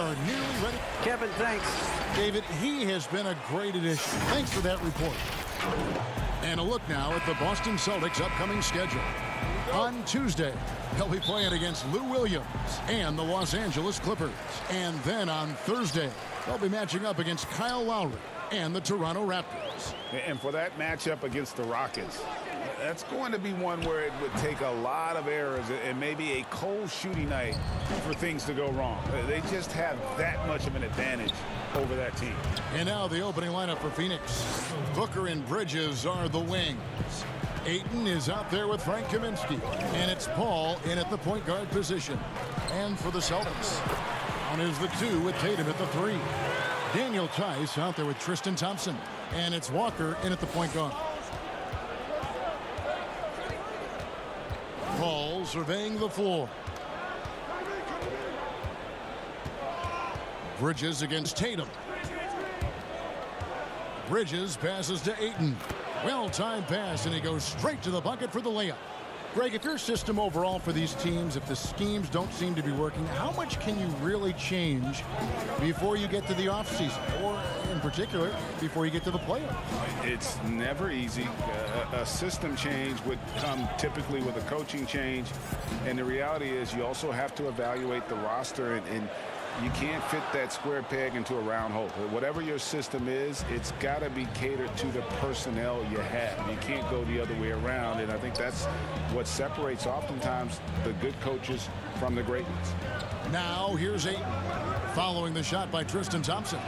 are nearly ready. Kevin, thanks. David, he has been a great addition. Thanks for that report. And a look now at the Boston Celtics' upcoming schedule. On Tuesday, they'll be playing against Lou Williams and the Los Angeles Clippers. And then on Thursday, they'll be matching up against Kyle Lowry and the Toronto Raptors. And for that matchup against the Rockets, that's going to be one where it would take a lot of errors and maybe a cold shooting night for things to go wrong. They just have that much of an advantage over that team. And now the opening lineup for Phoenix. Booker and Bridges are the wings. Ayton is out there with Frank Kaminsky. And it's Paul in at the point guard position. And for the Celtics, on is the 2 with Tatum at the 3. Daniel Tice out there with Tristan Thompson. And it's Walker in at the point guard. Paul surveying the floor. Bridges against Tatum. Bridges passes to Ayton. Well-timed pass, and he goes straight to the bucket for the layup. Greg, if your system overall for these teams, if the schemes don't seem to be working, how much can you really change before you get to the offseason? Or, in particular, before you get to the playoffs? It's never easy. A system change would come typically with a coaching change. And the reality is you also have to evaluate the roster, and you can't fit that square peg into a round hole. Whatever your system is, it's got to be catered to the personnel you have. You can't go the other way around, and I think that's what separates oftentimes the good coaches from the great ones. Now here's Ayton following the shot by Tristan Thompson.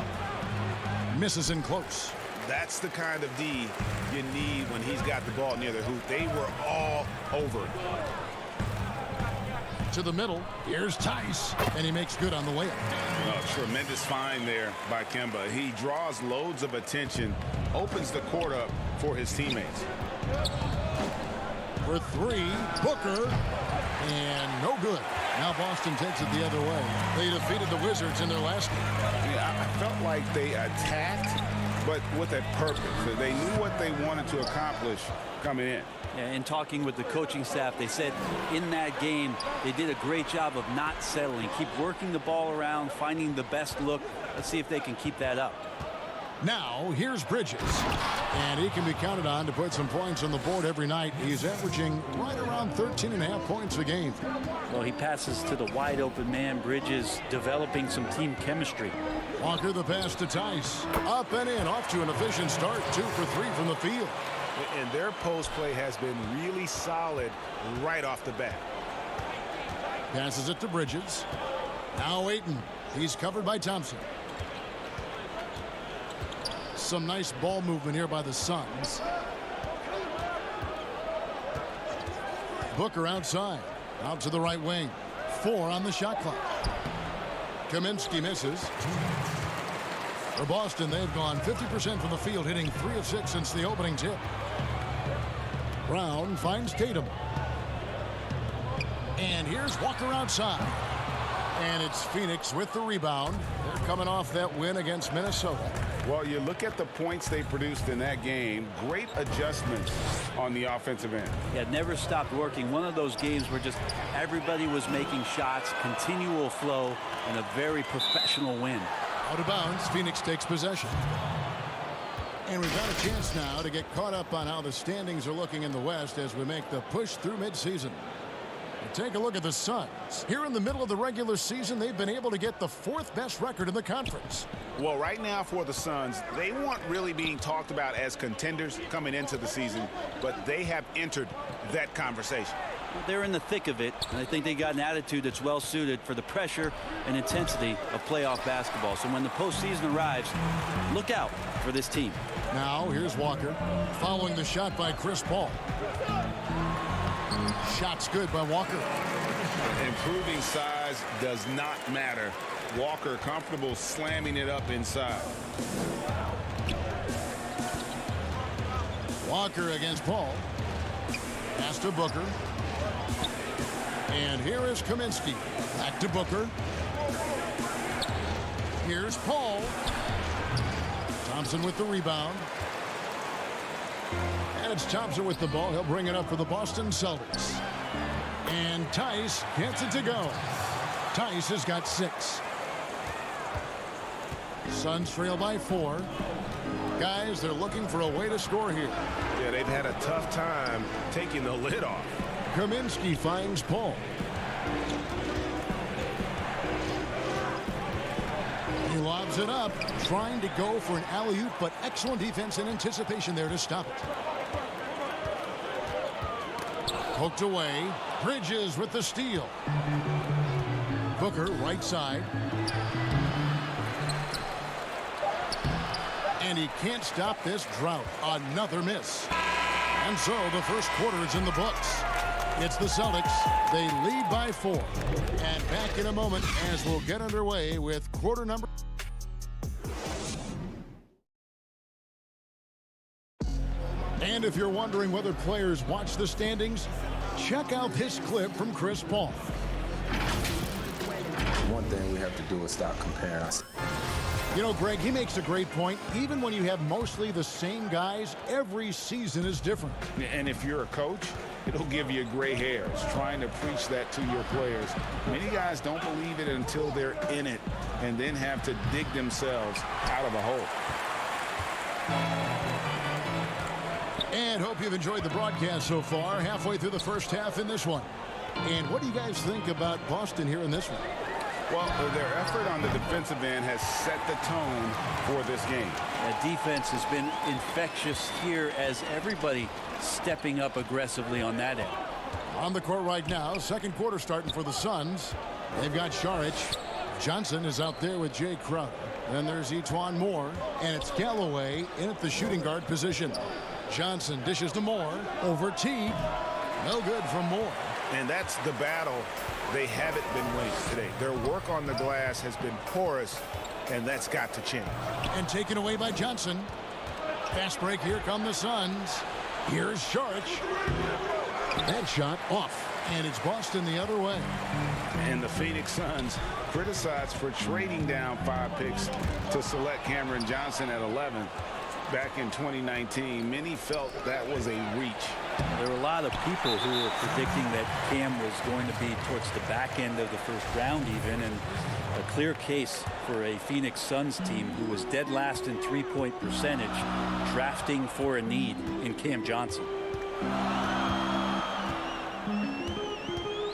Misses in close. That's the kind of D you need when he's got the ball near the hoop. They were all over it. To the middle, here's Tice, and he makes good on the layup. Oh, tremendous find there by Kemba. He draws loads of attention, opens the court up for his teammates. For 3, Booker, and no good. Now Boston takes it the other way. They defeated the Wizards in their last game. Yeah, I felt like they attacked, but with a purpose. They knew what they wanted to accomplish coming in. Yeah, in talking with the coaching staff, they said in that game they did a great job of not settling. Keep working the ball around, finding the best look. Let's see if they can keep that up. Now here's Bridges, and he can be counted on to put some points on the board every night. He's averaging right around 13.5 points a game. Well, he passes to the wide open man. Bridges developing some team chemistry. Walker the pass to Tice. Up and in, off to an efficient start. 2 for 3 from the field. And their post play has been really solid right off the bat. Passes it to Bridges. Now Ayton. He's covered by Thompson. Some nice ball movement here by the Suns. Booker outside. Out to the right wing. 4 on the shot clock. Kaminsky misses. For Boston, they've gone 50% from the field, hitting 3 of 6 since the opening tip. Brown finds Tatum. And here's Walker outside. And it's Phoenix with the rebound. They're coming off that win against Minnesota. Well, you look at the points they produced in that game. Great adjustments on the offensive end. Yeah, it never stopped working. One of those games where just everybody was making shots, continual flow, and a very professional win. Out of bounds, Phoenix takes possession. And we've got a chance now to get caught up on how the standings are looking in the West as we make the push through midseason. Take a look at the Suns. Here in the middle of the regular season, they've been able to get the 4th best record in the conference. Well, right now for the Suns, they weren't really being talked about as contenders coming into the season, but they have entered that conversation. They're in the thick of it, and I think they got an attitude that's well suited for the pressure and intensity of playoff basketball. So when the postseason arrives, look out for this team. Now here's Walker following the shot by Chris Paul. Shot's good by Walker. Improving size does not matter. Walker comfortable slamming it up inside. Walker against Paul. Pass to Booker. And here is Kaminsky. Back to Booker. Here's Paul. Thompson with the rebound. And it's Thompson with the ball. He'll bring it up for the Boston Celtics. And Tice gets it to go. Tice has got 6. Suns trail by 4. Guys, they're looking for a way to score here. Yeah, they've had a tough time taking the lid off. Kaminsky finds Paul. He lobs it up, trying to go for an alley-oop, but excellent defense and anticipation there to stop it. Poked away. Bridges with the steal. Booker, right side. And he can't stop this drought. Another miss. And so the first quarter is in the books. It's the Celtics. They lead by 4. And back in a moment as we'll get underway with quarter number. And if you're wondering whether players watch the standings, check out this clip from Chris Paul. One thing we have to do is stop comparing us. You know, Greg, he makes a great point. Even when you have mostly the same guys, every season is different. And if you're a coach, it'll give you gray hairs trying to preach that to your players. Many guys don't believe it until they're in it and then have to dig themselves out of a hole. And hope you've enjoyed the broadcast so far. Halfway through the first half in this one. And what do you guys think about Boston here in this one? Well, their effort on the defensive end has set the tone for this game. That defense has been infectious here as everybody stepping up aggressively on that end. On the court right now, second quarter starting for the Suns. They've got Saric. Johnson is out there with Jay Crowder. Then there's Etuan Moore. And it's Galloway in at the shooting guard position. Johnson dishes to Moore. Over Teague. No good from Moore. And that's the battle they haven't been winning today. Their work on the glass has been porous, and that's got to change. And taken away by Johnson. Fast break. Here come the Suns. Here's Saric. That shot off. And it's Boston the other way. And the Phoenix Suns criticized for trading down 5 picks to select Cameron Johnson at 11. Back in 2019, many felt that was a reach. There were a lot of people who were predicting that Cam was going to be towards the back end of the first round even, and a clear case for a Phoenix Suns team who was dead last in three-point percentage, drafting for a need in Cam Johnson.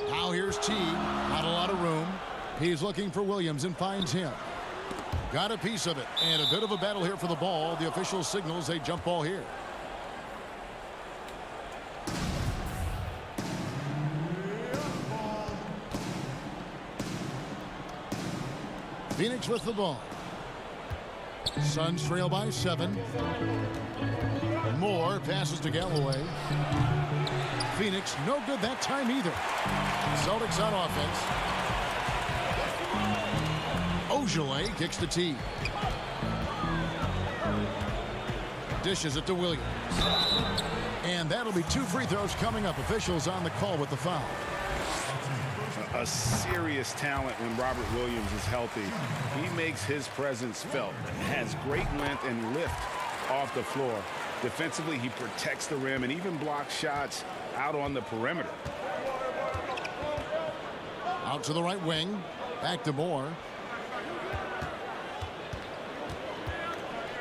Now here's Teague. Not a lot of room. He's looking for Williams and finds him. Got a piece of it, and a bit of a battle here for the ball. The official signals a jump ball here. Phoenix with the ball. Suns trail by 7. Moore passes to Galloway. Phoenix no good that time either. Celtics on offense. Ogilvy kicks the tee. Dishes it to Williams. And that'll be 2 free throws coming up. Officials on the call with the foul. A serious talent when Robert Williams is healthy. He makes his presence felt. Has great length and lift off the floor. Defensively, he protects the rim and even blocks shots out on the perimeter. Out to the right wing. Back to Moore.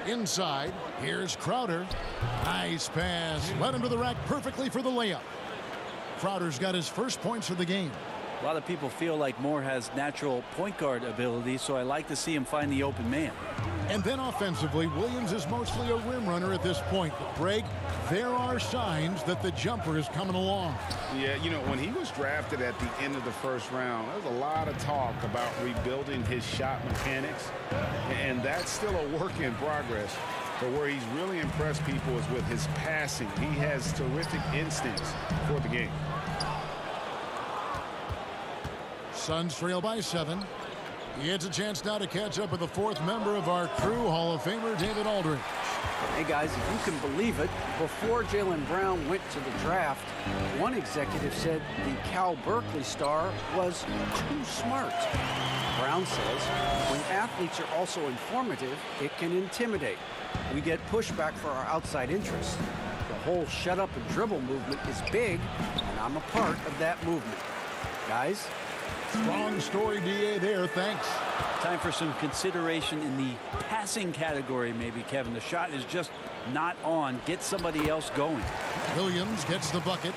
Inside, here's Crowder. Nice pass. Led him to the rack perfectly for the layup. Crowder's got his first points of the game. A lot of people feel like Moore has natural point guard ability, so I like to see him find the open man. And then offensively, Williams is mostly a rim runner at this point. Greg, there are signs that the jumper is coming along. Yeah, you know, when he was drafted at the end of the first round, there was a lot of talk about rebuilding his shot mechanics, and that's still a work in progress. But where he's really impressed people is with his passing. He has terrific instincts for the game. Suns trail by 7. He gets a chance now to catch up with the 4th member of our crew, Hall of Famer David Aldridge. Hey guys, if you can believe it, before Jalen Brown went to the draft, one executive said the Cal Berkeley star was too smart. Brown says when athletes are also informative, it can intimidate. We get pushback for our outside interests. The whole shut up and dribble movement is big, and I'm a part of that movement. Guys, Strong story, DA, there. Thanks. Time for some consideration in the passing category, maybe, Kevin. The shot is just not on. Get somebody else going. Williams gets the bucket.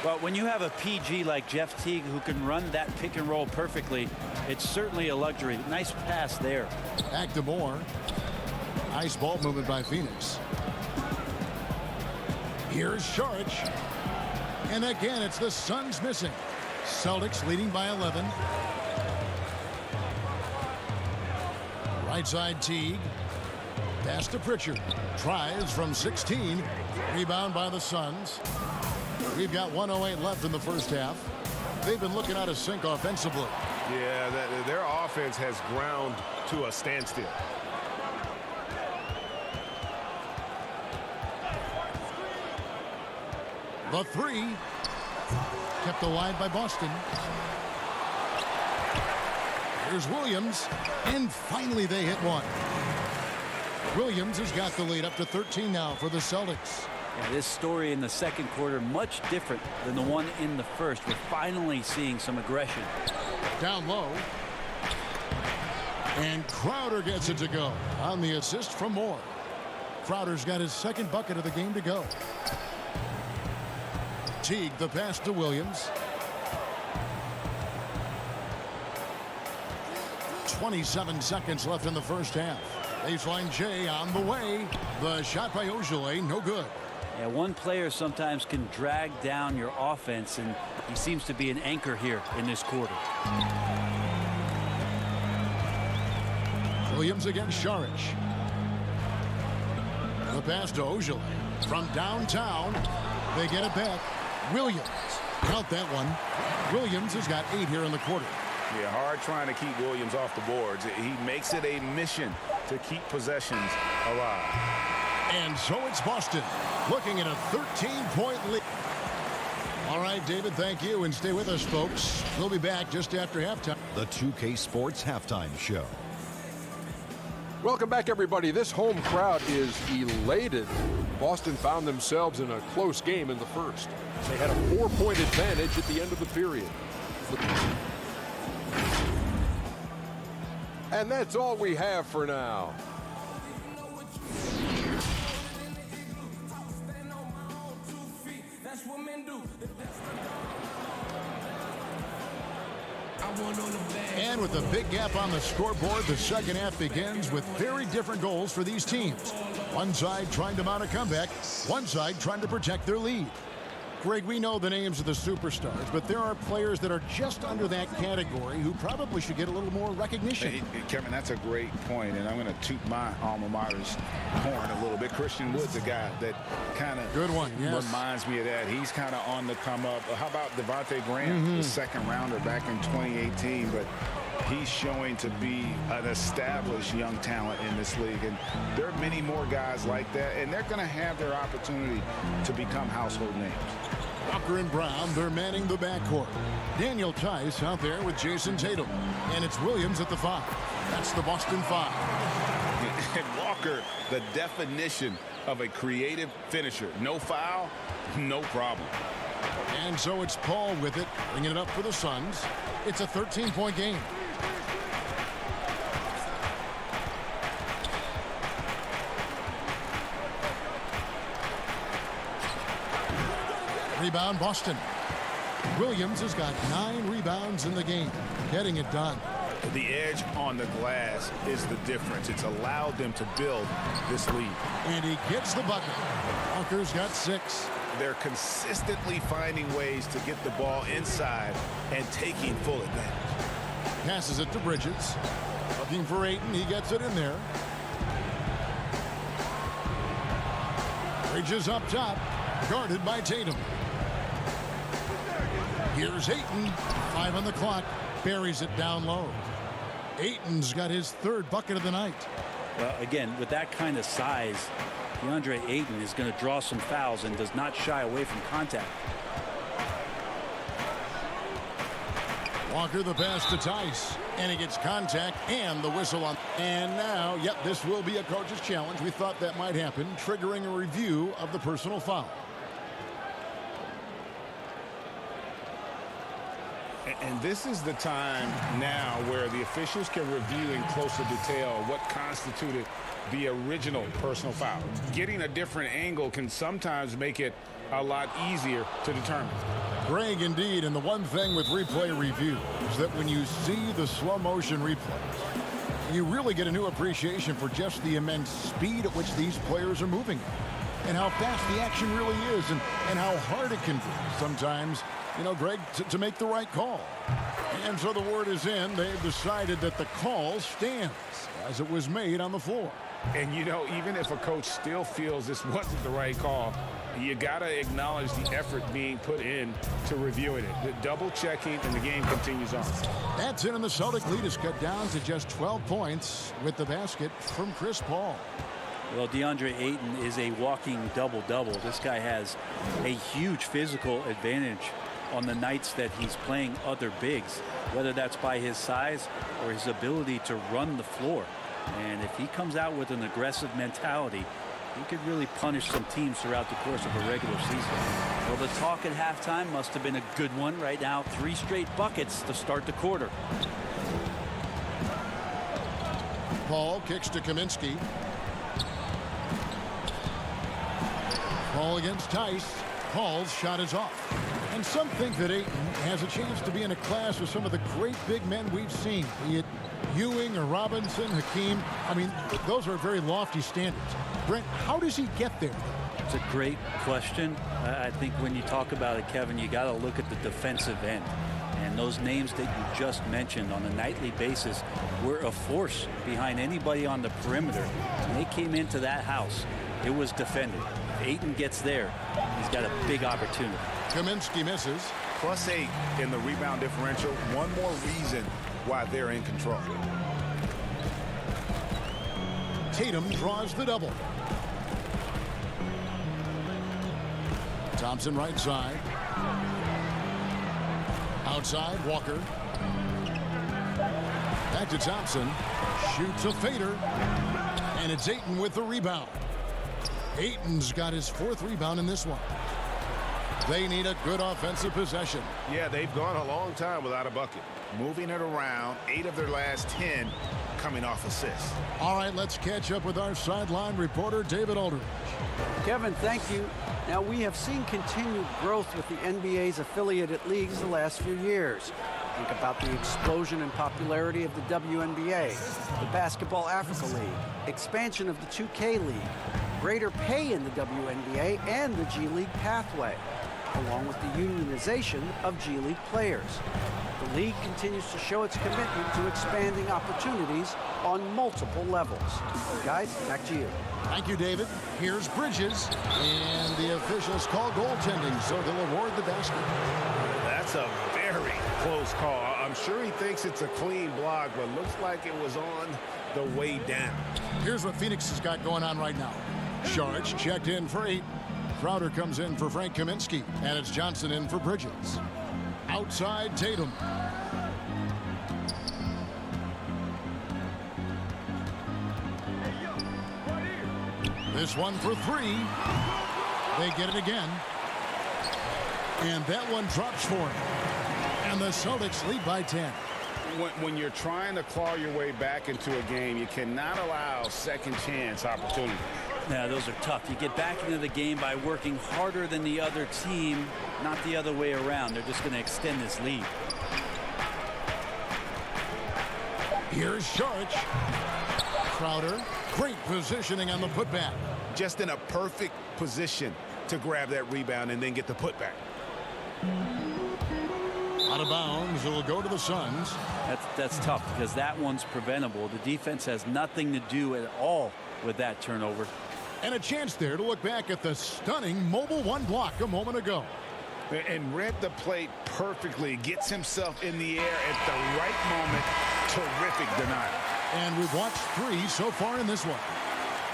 Well, when you have a PG like Jeff Teague who can run that pick and roll perfectly, it's certainly a luxury. Nice pass there. Back to Moore. Nice ball movement by Phoenix. Here's Saric. And again, it's the Suns missing. Celtics leading by 11. Right side Teague. Pass to Pritchard. Tries from 16. Rebound by the Suns. We've got 1:08 left in the first half. They've been looking out of sync offensively. Yeah, their offense has ground to a standstill. The three. Kept alive by Boston. Here's Williams. And finally they hit one. Williams has got the lead up to 13 now for the Celtics. Yeah, this story in the second quarter much different than the one in the first. We're finally seeing some aggression. Down low. And Crowder gets it to go on the assist from Moore. Crowder's got his second bucket of the game to go. Teague the pass to Williams. 27 seconds left in the first half. Baseline J on the way. The shot by Ojale, no good. Yeah, one player sometimes can drag down your offense, and he seems to be an anchor here in this quarter. Williams against Saric. The pass to Ojale. From downtown, they get it back. Williams. Count that one. Williams has got 8 here in the quarter. Yeah, hard trying to keep Williams off the boards. He makes it a mission to keep possessions alive. And so it's Boston looking at a 13-point lead. All right, David, thank you. And stay with us, folks. We'll be back just after halftime. The 2K Sports Halftime Show. Welcome back, everybody. This home crowd is elated. Boston found themselves in a close game in the first. They had a 4-point advantage at the end of the period. And that's all we have for now. And with a big gap on the scoreboard, the second half begins with very different goals for these teams. One side trying to mount a comeback, one side trying to protect their lead. Greg, we know the names of the superstars, but there are players that are just under that category who probably should get a little more recognition. Hey, Kevin, that's a great point, and I'm going to toot my alma mater's horn a little bit. Christian Wood's a guy that kind of reminds me of that. He's kind of on the come up. How about Devontae Graham, the second rounder back in 2018, but he's showing to be an established young talent in this league, and there are many more guys like that, and they're going to have their opportunity to become household names. Booker and Brown, they're manning the backcourt. Daniel Tice out there with Jason Tatum. And it's Williams at the 5. That's the Boston 5. And Walker, the definition of a creative finisher. No foul, no problem. And so it's Paul with it, bringing it up for the Suns. It's a 13-point game. Rebound Boston. Williams has got 9 rebounds in the game, getting it done. The edge on the glass is the difference. It's allowed them to build this lead. And he gets the bucket. Walker's got 6. They're consistently finding ways to get the ball inside and taking full advantage. Passes it to Bridges. Looking for Ayton. He gets it in there. Bridges up top, guarded by Tatum. Here's Ayton. 5 on the clock. Buries it down low. Ayton's got his 3rd bucket of the night. Well, again, with that kind of size, DeAndre Ayton is going to draw some fouls and does not shy away from contact. Walker the pass to Tice. And he gets contact and the whistle on. And now, yep, this will be a coach's challenge. We thought that might happen, triggering a review of the personal foul. And this is the time now where the officials can review in closer detail what constituted the original personal foul. Getting a different angle can sometimes make it a lot easier to determine. Greg, indeed, and the one thing with replay review is that when you see the slow motion replays, you really get a new appreciation for just the immense speed at which these players are moving and how fast the action really is and how hard it can be sometimes, you know, Greg, to make the right call. And so the word is in. They've decided that the call stands as it was made on the floor. And, you know, even if a coach still feels this wasn't the right call, you got to acknowledge the effort being put in to reviewing it. The double checking, and the game continues on. That's it, and the Celtic lead is cut down to just 12 points with the basket from Chris Paul. Well, DeAndre Ayton is a walking double-double. This guy has a huge physical advantage on the nights that he's playing other bigs, whether that's by his size or his ability to run the floor. And if he comes out with an aggressive mentality, he could really punish some teams throughout the course of a regular season. Well, the talk at halftime must have been a good one. Right now, 3 straight buckets to start the quarter. Paul kicks to Kaminsky. Paul against Tice. Paul's shot is off. And some think that Ayton has a chance to be in a class with some of the great big men we've seen, be it Ewing or Robinson, Hakeem. I mean, those are very lofty standards. Brent, how does he get there? It's a great question. I think when you talk about it, Kevin, you got to look at the defensive end. And those names that you just mentioned on a nightly basis were a force behind anybody on the perimeter. When they came into that house, it was defended. If Ayton gets there, he's got a big opportunity. Kaminsky misses. +8 in the rebound differential. One more reason why they're in control. Tatum draws the double. Thompson right side. Outside, Walker. Back to Thompson. Shoots a fader. And it's Ayton with the rebound. Ayton's got his 4th rebound in this one. They need a good offensive possession. Yeah, they've gone a long time without a bucket. Moving it around, 8 of their last 10 coming off assists. All right, let's catch up with our sideline reporter, David Aldridge. Kevin, thank you. Now, we have seen continued growth with the NBA's affiliated leagues the last few years. Think about the explosion in popularity of the WNBA, the Basketball Africa League, expansion of the 2K League, greater pay in the WNBA, and the G League pathway, along with the unionization of G League players. The league continues to show its commitment to expanding opportunities on multiple levels. Guys, back to you. Thank you, David. Here's Bridges, and the officials call goaltending, so they'll award the basket. That's a very close call. I'm sure he thinks it's a clean block, but looks like it was on the way down. Here's what Phoenix has got going on right now. Sharge checked in for 8. Crowder comes in for Frank Kaminsky, and it's Johnson in for Bridges. Outside, Tatum. This one for 3. They get it again. And that one drops for him. And the Celtics lead by 10. When you're trying to claw your way back into a game, you cannot allow second chance opportunities. Yeah, those are tough. You get back into the game by working harder than the other team, not the other way around. They're just going to extend this lead. Here's Sharge. Crowder, great positioning on the putback. Just in a perfect position to grab that rebound and then get the putback. Out of bounds, it'll go to the Suns. That's tough because that one's preventable. The defense has nothing to do at all with that turnover. And a chance there to look back at the stunning mobile 1 block a moment ago. And read the play perfectly. Gets himself in the air at the right moment. Terrific denial. And we've watched 3 so far in this one.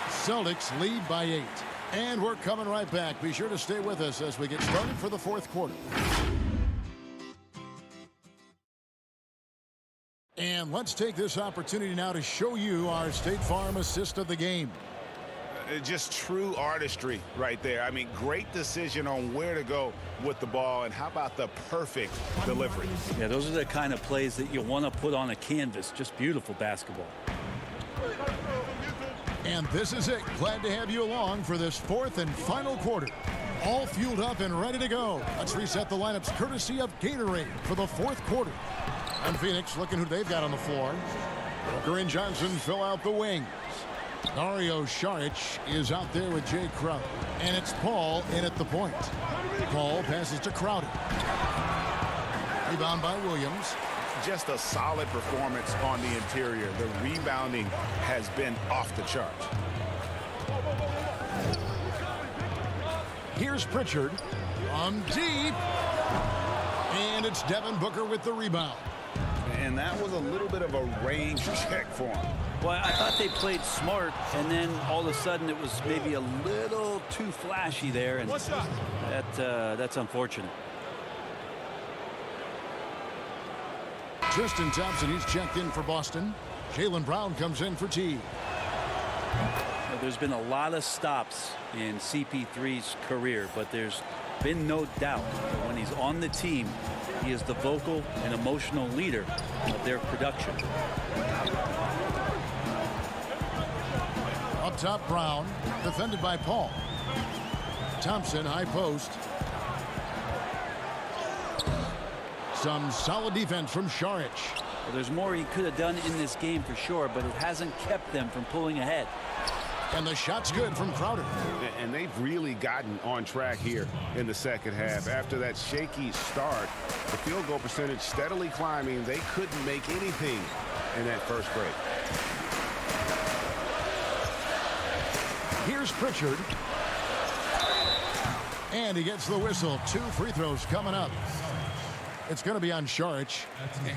Celtics lead by 8. And we're coming right back. Be sure to stay with us as we get started for the 4th quarter. And let's take this opportunity now to show you our State Farm assist of the game. Just true artistry right there. I mean, great decision on where to go with the ball, and how about the perfect delivery? Yeah, those are the kind of plays that you want to put on a canvas. Just beautiful basketball. And this is it. Glad to have you along for this fourth and final quarter. All fueled up and ready to go. Let's reset the lineups courtesy of Gatorade for the fourth quarter. And Phoenix looking who they've got on the floor. Booker and Johnson fill out the wings. Dario Saric is out there with Jay Crowder. And it's Paul in at the point. Paul passes to Crowder. Rebound by Williams. Just a solid performance on the interior. The rebounding has been off the charts. Here's Pritchard from deep. And it's Devin Booker with the rebound. And that was a little bit of a range check for him. Well, I thought they played smart, and then all of a sudden it was maybe a little too flashy there, and that's unfortunate. Tristan Thompson, he's checked in for Boston. Jalen Brown comes in for T. There's been a lot of stops in CP3's career, but there's been no doubt that when he's on the team, he is the vocal and emotional leader of their production. Up top, Brown, defended by Paul. Thompson, high post. Some solid defense from Saric. Well, there's more he could have done in this game for sure, but it hasn't kept them from pulling ahead. And the shot's good from Crowder. And they've really gotten on track here in the second half. After that shaky start, the field goal percentage steadily climbing. They couldn't make anything in that first break. Here's Pritchard. And he gets the whistle. 2 free throws coming up. It's going to be on Saric.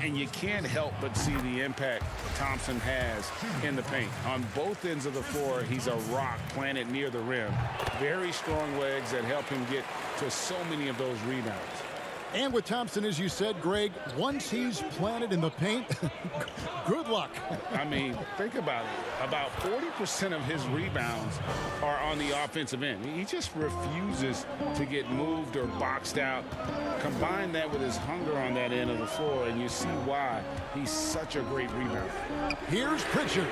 And you can't help but see the impact Thompson has in the paint. On both ends of the floor, he's a rock planted near the rim. Very strong legs that help him get to so many of those rebounds. And with Thompson, as you said, Greg, once he's planted in the paint, good luck. I mean, think about it. About 40% of his rebounds are on the offensive end. He just refuses to get moved or boxed out. Combine that with his hunger on that end of the floor, and you see why he's such a great rebounder. Here's Pritchard.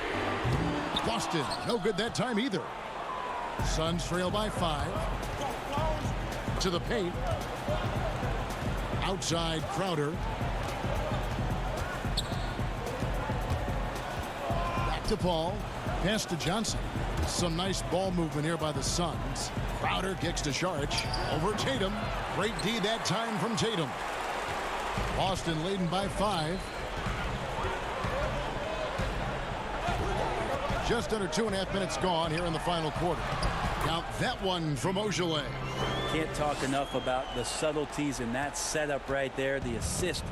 Boston, no good that time either. Suns trail by 5. To the paint. Outside Crowder. Back to Paul. Pass to Johnson. Some nice ball movement here by the Suns. Crowder kicks to Saric. Over Tatum. Great D that time from Tatum. Boston leading by 5. Just under 2.5 minutes gone here in the final quarter. Count that one from Ogilvy. Can't talk enough about the subtleties in that setup right there. The assist,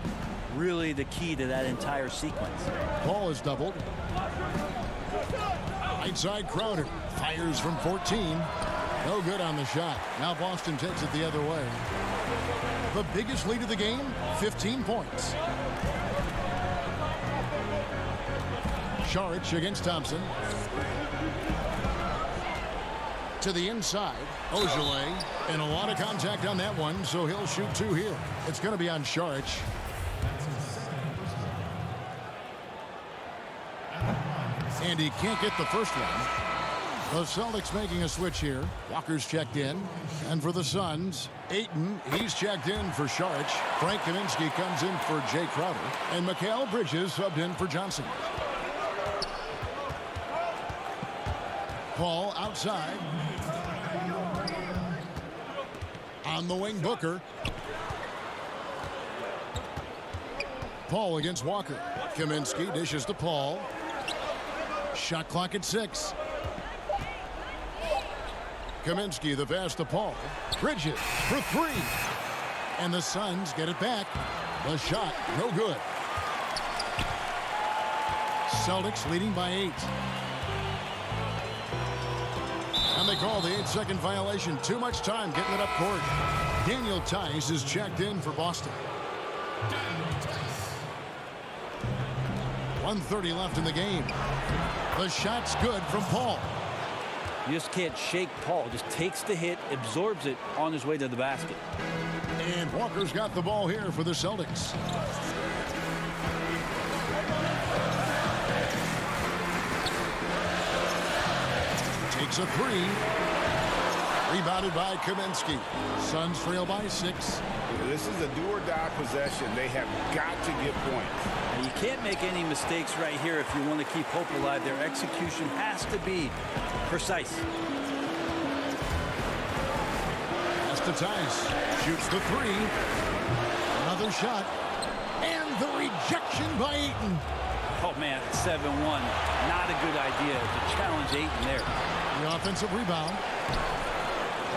really the key to that entire sequence. Paul is doubled. Right side Crowder fires from 14. No good on the shot. Now Boston takes it the other way. The biggest lead of the game, 15 points. Saric against Thompson. To the inside, Ogilvy, and a lot of contact on that one, so he'll shoot 2 here. It's going to be on Saric. And he can't get the first one. The Celtics making a switch here. Walker's checked in. And for the Suns, Ayton, he's checked in for Saric. Frank Kaminsky comes in for Jay Crowder. And Mikal Bridges subbed in for Johnson. Paul outside. On the wing, Booker. Paul against Walker. Kaminsky dishes to Paul. Shot clock at 6. Kaminsky the pass to Paul. Bridges for 3. And the Suns get it back. The shot, no good. Celtics leading by 8. And they call the 8-second violation. Too much time getting it up court. Daniel Tice is checked in for Boston. 1:30 left in the game. The shot's good from Paul. You just can't shake Paul. Just takes the hit, absorbs it on his way to the basket. And Walker's got the ball here for the Celtics. Takes a three. Rebounded by Kaminsky. Suns trail by 6. This is a do-or-die possession. They have got to get points. And you can't make any mistakes right here if you want to keep hope alive. Their execution has to be precise. That's to Tice. Shoots the three. Another shot. And the rejection by Ayton. Oh, man, 7-1. Not a good idea to challenge Ayton there. The offensive rebound.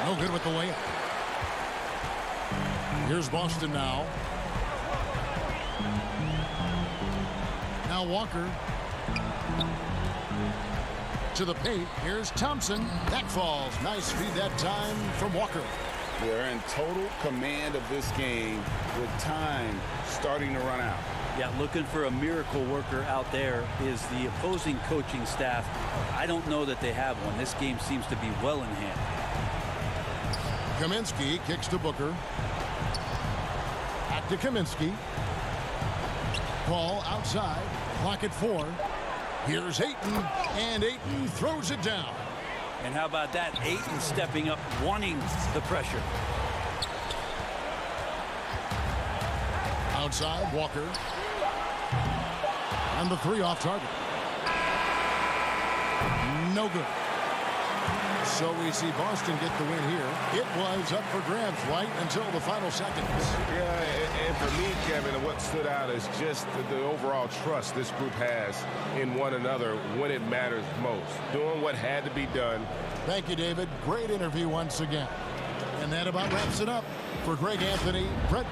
No good with the layup. Here's Boston now. Now Walker. To the paint. Here's Thompson. That falls. Nice feed that time from Walker. They're in total command of this game with time starting to run out. Yeah, looking for a miracle worker out there is the opposing coaching staff. I don't know that they have one. This game seems to be well in hand. Kaminsky kicks to Booker. Back to Kaminsky. Ball outside. Clock at 4. Here's Ayton. And Ayton throws it down. And how about that? Ayton stepping up, wanting the pressure. Outside, Walker. And the three off target. No good. So we see Boston get the win here. It was up for grabs right until the final seconds. Yeah, and for me, Kevin, what stood out is just the overall trust this group has in one another when it matters most. Doing what had to be done. Thank you, David. Great interview once again. And that about wraps it up for Greg Anthony. Brett.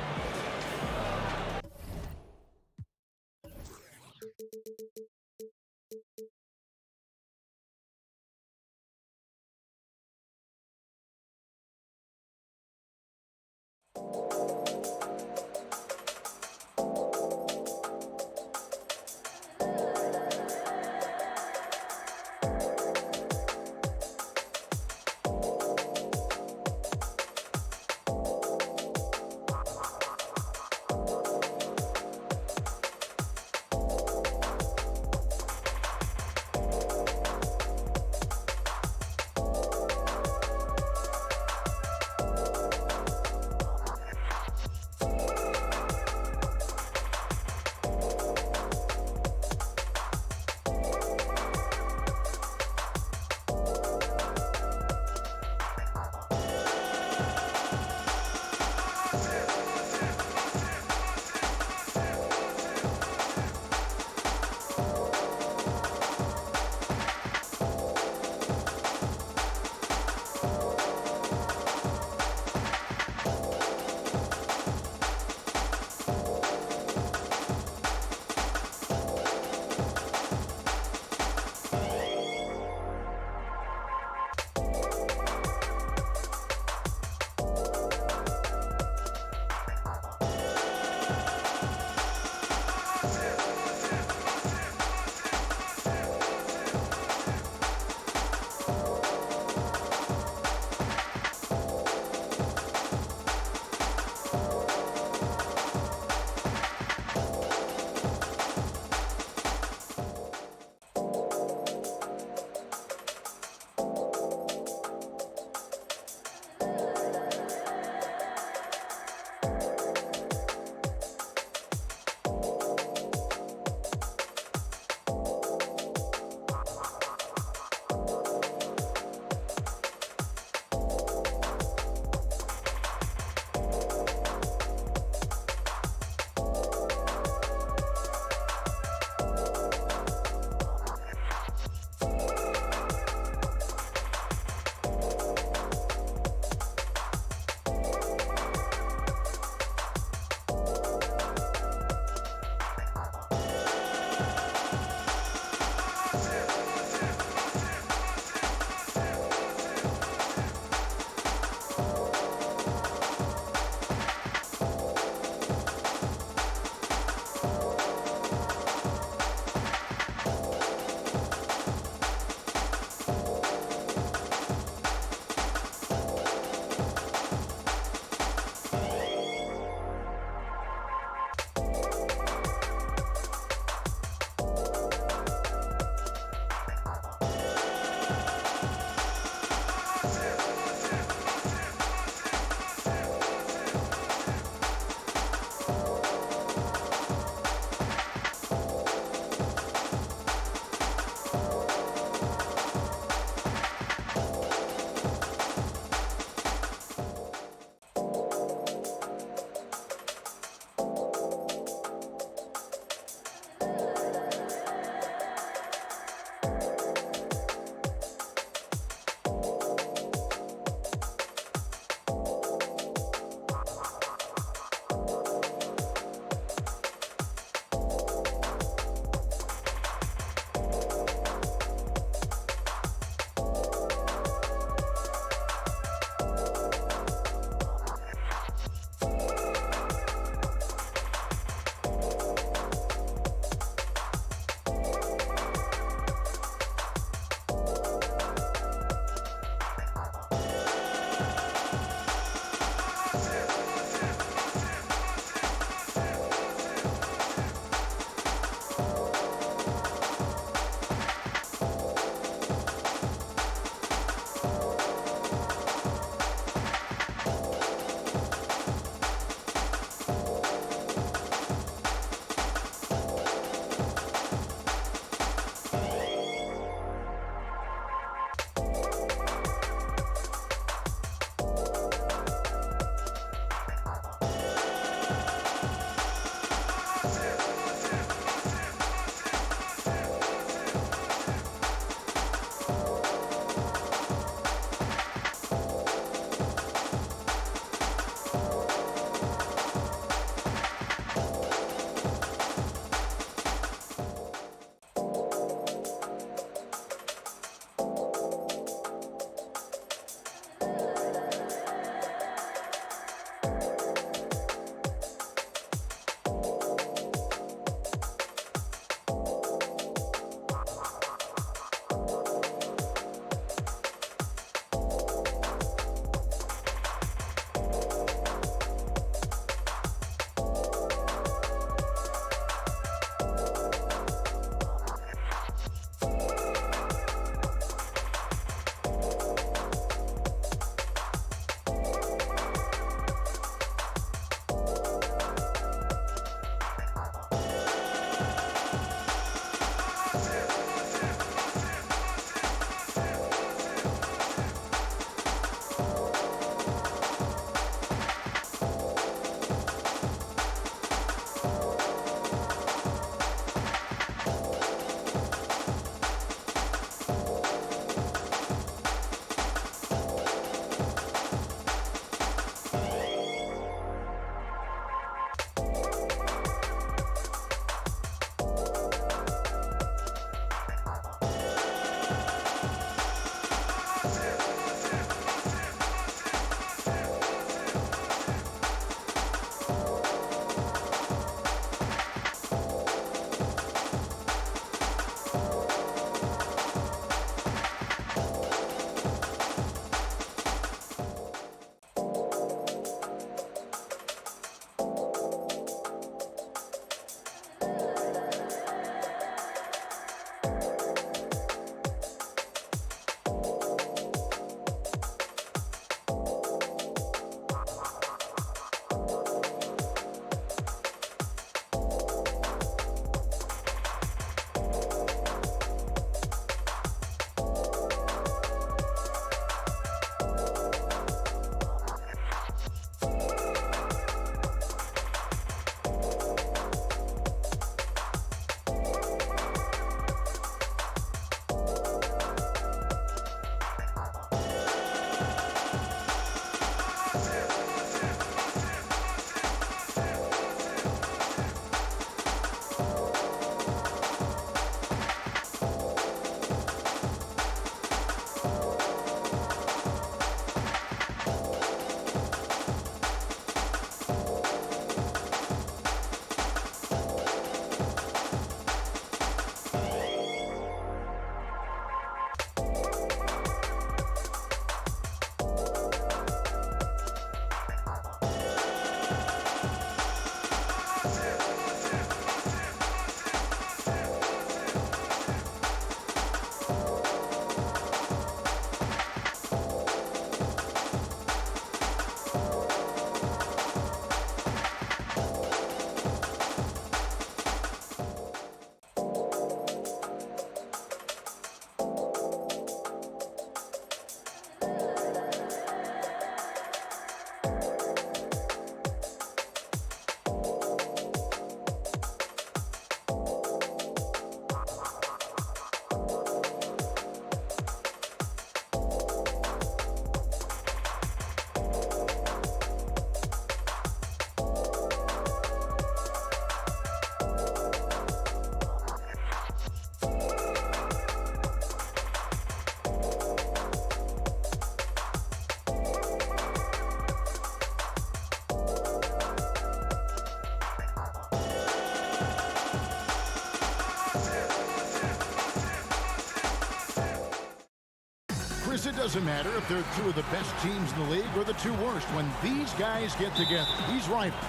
Viewers, it doesn't matter if they're two of the best teams in the league or the two worst. When these guys get together, these rivals,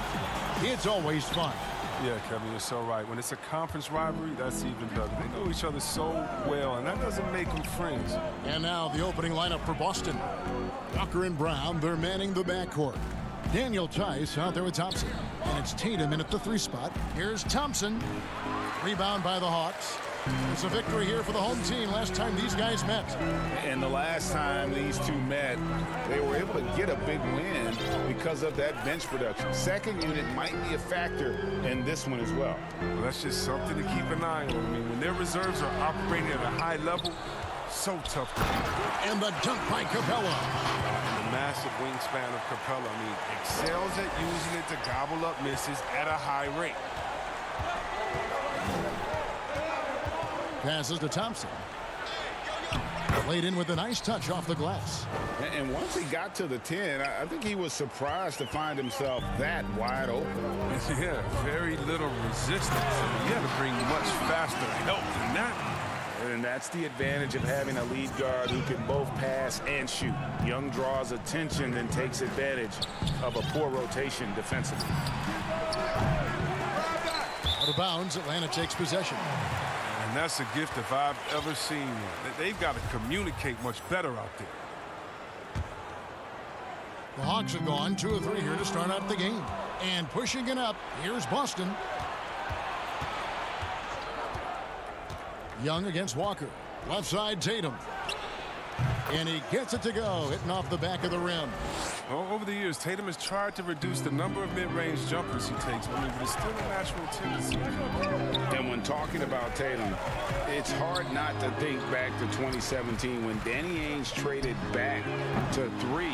it's always fun. Yeah, Kevin, you're so right. When it's a conference rivalry, that's even better. They know each other so well, and that doesn't make them friends. And now the opening lineup for Boston. Walker and Brown, they're manning the backcourt. Daniel Tice out there with Thompson. And it's Tatum in at the 3 spot. Here's Thompson. Rebound by the Hawks. It's a victory here for the home team last time these guys met. And the last time these two met, they were able to get a big win because of that bench production. Second unit might be a factor in this one as well. Well, that's just something to keep an eye on. I mean, when their reserves are operating at a high level, so tough to beat. And the dunk by Capella. And the massive wingspan of Capella, I mean, excels at using it to gobble up misses at a high rate. Passes to Thompson. Laid in with a nice touch off the glass. And once he got to the 10, I think he was surprised to find himself that wide open. Yeah, very little resistance. You had to bring much faster help than that. And that's the advantage of having a lead guard who can both pass and shoot. Young draws attention and takes advantage of a poor rotation defensively. Out of bounds, Atlanta takes possession. And that's a gift if I've ever seen one. They've got to communicate much better out there. The Hawks have gone 2 of 3 here to start out the game. And pushing it up, here's Boston. Young against Walker. Left side, Tatum. And he gets it to go, hitting off the back of the rim. Well, over the years, Tatum has tried to reduce the number of mid-range jumpers he takes, but it's still a natural tendency. And when talking about Tatum, it's hard not to think back to 2017 when Danny Ainge traded back to 3,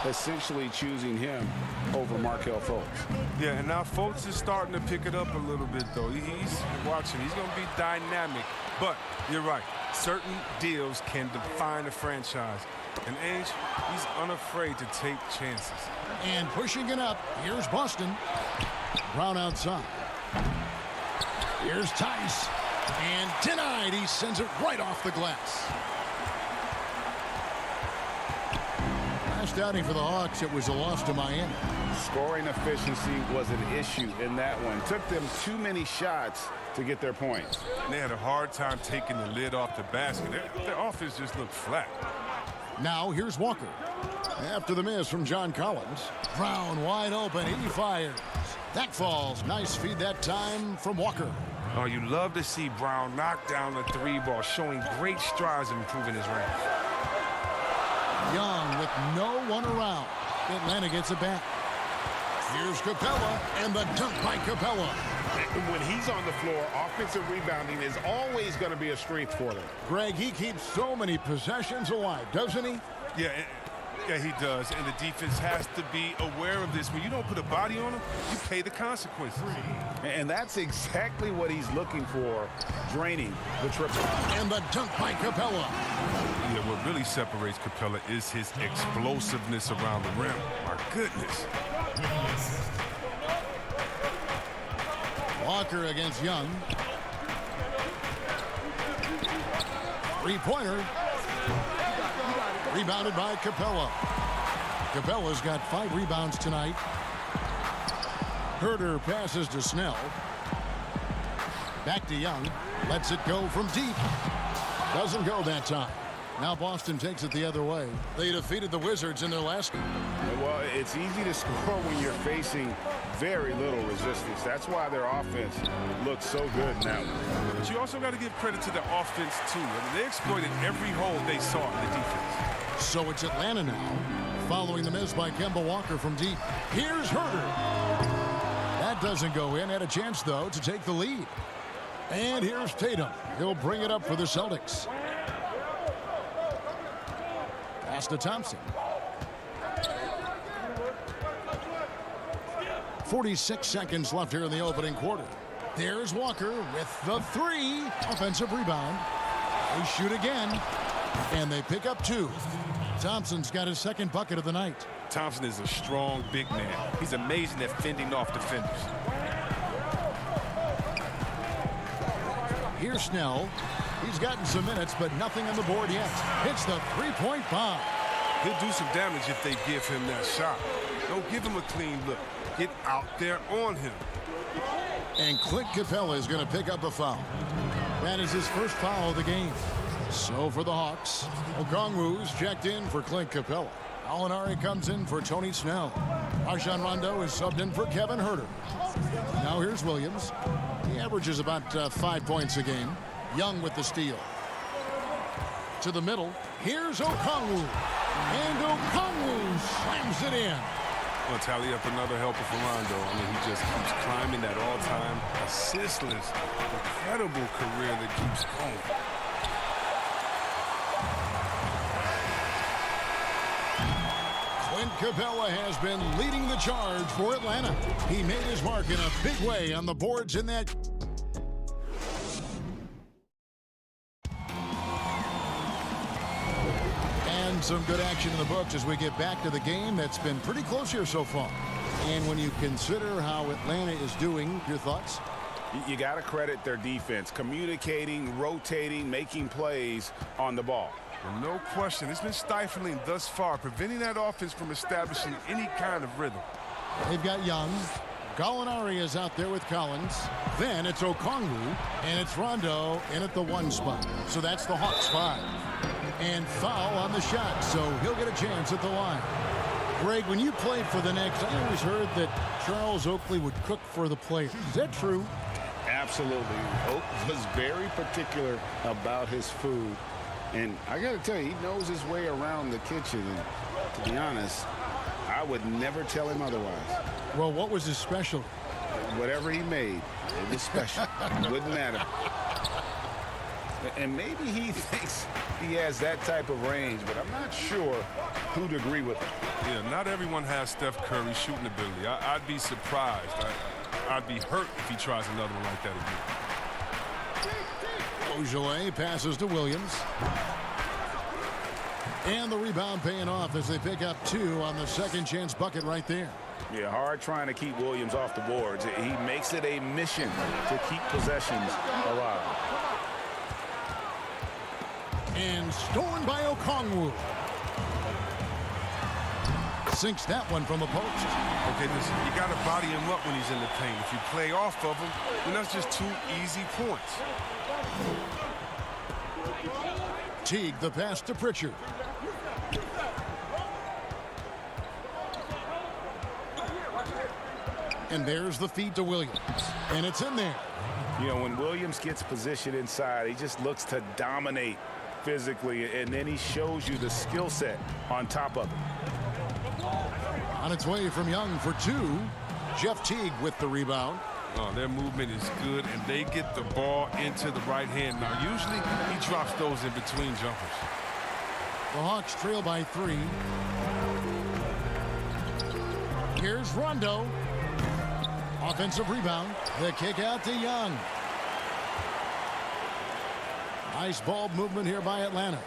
essentially choosing him over Markelle Fultz. Yeah, and now Fultz is starting to pick it up a little bit, though. He's watching. He's going to be dynamic. But you're right. Certain deals can define a franchise. And Ainge, he's unafraid to take chances. And pushing it up, here's Boston. Brown outside. Here's Tice. And denied. He sends it right off the glass. Last outing for the Hawks, it was a loss to Miami. Scoring efficiency was an issue in that one. Took them too many shots to get their points. They had a hard time taking the lid off the basket. Their offense just looked flat. Now here's Walker. After the miss from John Collins. Brown wide open. He fires. That falls. Nice feed that time from Walker. Oh, you love to see Brown knock down the 3-ball, showing great strides in improving his range. Young with no one around. Atlanta gets it back. Here's Capella, and the dunk by Capella. When he's on the floor, offensive rebounding is always going to be a strength for them. Greg, he keeps so many possessions alive, doesn't he? Yeah, he does. And the defense has to be aware of this. When you don't put a body on him, you pay the consequences. And that's exactly what he's looking for, draining the triple. And the dunk by Capella. Yeah, what really separates Capella is his explosiveness around the rim. My goodness. Walker against Young. 3-pointer. Rebounded by Capella. Capella's got 5 rebounds tonight. Herter passes to Snell. Back to Young. Lets it go from deep. Doesn't go that time. Now Boston takes it the other way. They defeated the Wizards in their last game. Well, it's easy to score when you're facing very little resistance. That's why their offense looks so good now. But you also got to give credit to the offense, too. I mean, they exploited every hole they saw in the defense. So it's Atlanta now, following the miss by Kemba Walker from deep. Here's Herter. That doesn't go in. Had a chance, though, to take the lead. And here's Tatum. He'll bring it up for the Celtics. Pass to Thompson. 46 seconds left here in the opening quarter. There's Walker with the 3. Offensive rebound. They shoot again. And they pick up 2. Thompson's got his second bucket of the night. Thompson is a strong big man. He's amazing at fending off defenders. Here's Snell. He's gotten some minutes, but nothing on the board yet. Hits the three-point bomb. He'll do some damage if they give him that shot. Don't give him a clean look. Get out there on him. And Clint Capella is going to pick up a foul. That is his first foul of the game. So for the Hawks, Okongwu's checked in for Clint Capella. Alinari comes in for Tony Snell. Rajon Rondo is subbed in for Kevin Huerter. Now here's Williams. He averages about 5 points a game. Young with the steal. To the middle. Here's Okongwu. And Okongwu slams it in. Well, tally up another helper for Rondo. I mean, he just keeps climbing that all-time assist list. Incredible career that keeps going. Clint Capella has been leading the charge for Atlanta. He made his mark in a big way on the boards in that. And some good action in the books as we get back to the game that's been pretty close here so far. And when you consider how Atlanta is doing, your thoughts? You got to credit their defense, communicating, rotating, making plays on the ball. Well, no question. It's been stifling thus far, preventing that offense from establishing any kind of rhythm. They've got Young. Gallinari is out there with Collins. Then it's Okongwu, and it's Rondo in at the 1 spot. So that's the Hawks 5. And foul on the shot, so he'll get a chance at the line. Greg, when you played for the Knicks, I always heard that Charles Oakley would cook for the players. Is that true? Absolutely. Oak was very particular about his food. And I got to tell you, he knows his way around the kitchen. And to be honest, I would never tell him otherwise. Well, what was his specialty? Whatever he made, it was special. It wouldn't matter. And maybe he thinks he has that type of range, but I'm not sure who'd agree with him. Yeah, not everyone has Steph Curry's shooting ability. I'd be surprised. I'd be hurt if he tries another one like that again. Ojeleye passes to Williams. And the rebound paying off as they pick up 2 on the second chance bucket right there. Yeah, hard trying to keep Williams off the boards. He makes it a mission to keep possessions alive. And stolen by Okongwu. Sinks that one from the post. Okay, listen, you got to body him up when he's in the paint. If you play off of him, then that's just 2 easy points. Teague the pass to Pritchard. And there's the feed to Williams. And it's in there. You know, when Williams gets positioned inside, he just looks to dominate physically, and then he shows you the skill set on top of it. On its way from Young for 2. Jeff Teague with the rebound. Oh, their movement is good, and they get the ball into the right hand. Now, usually he drops those in between jumpers. The Hawks trail by 3. Here's Rondo. Offensive rebound. The kick out to Young. Nice ball movement here by Atlanta.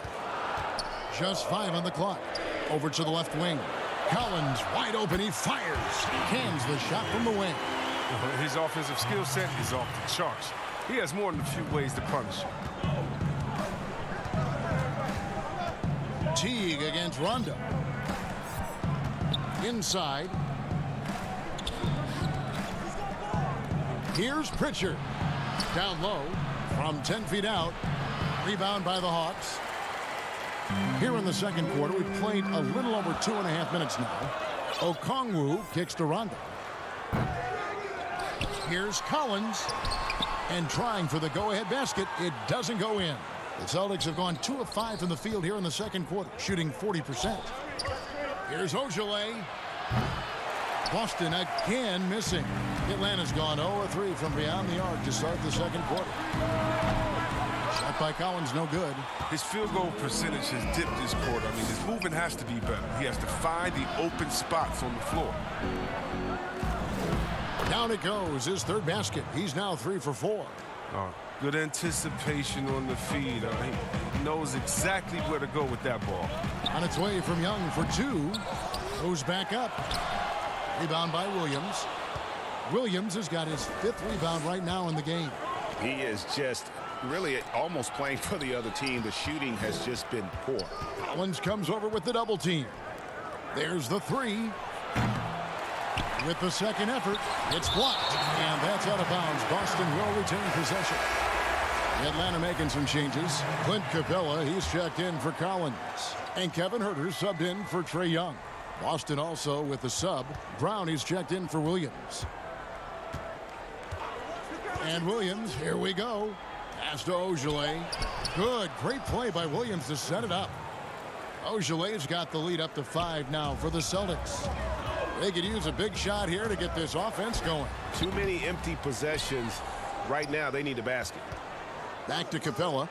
Just 5 on the clock. Over to the left wing. Collins wide open. He fires. Cans the shot from the wing. His offensive skill set is off the charts. He has more than a few ways to punish you. Teague against Rondo. Inside. Here's Pritchard. Down low from 10 feet out. Rebound by the Hawks. Here in the second quarter, we've played a little over 2.5 minutes now. Okongwu kicks to Rondo. Here's Collins. And trying for the go-ahead basket. It doesn't go in. The Celtics have gone 2 of 5 from the field here in the second quarter, shooting 40%. Here's Ojeleye. Boston again missing. Atlanta's gone 0 of 3 from beyond the arc to start the second quarter. Shot by Collins, no good. His field goal percentage has dipped this quarter. I mean, his movement has to be better. He has to find the open spots on the floor. Down it goes, his 3rd basket. He's now 3 for 4. Good anticipation on the feed. He knows exactly where to go with that ball. On its way from Young for 2. Goes back up. Rebound by Williams. Williams has got his 5th rebound right now in the game. He is just really almost playing for the other team. The shooting has just been poor. Collins comes over with the double team. There's the three. With the second effort, it's blocked, and that's out of bounds. Boston will retain possession. Atlanta making some changes. Clint Capella, he's checked in for Collins. And Kevin Huerter subbed in for Trae Young. Boston also with the sub. Brown, he's checked in for Williams. And Williams, here we go. Pass to Ogilvy. Good, great play by Williams to set it up. Ogilvy's got the lead up to 5 now for the Celtics. They could use a big shot here to get this offense going. Too many empty possessions. Right now, they need a basket. Back to Capella.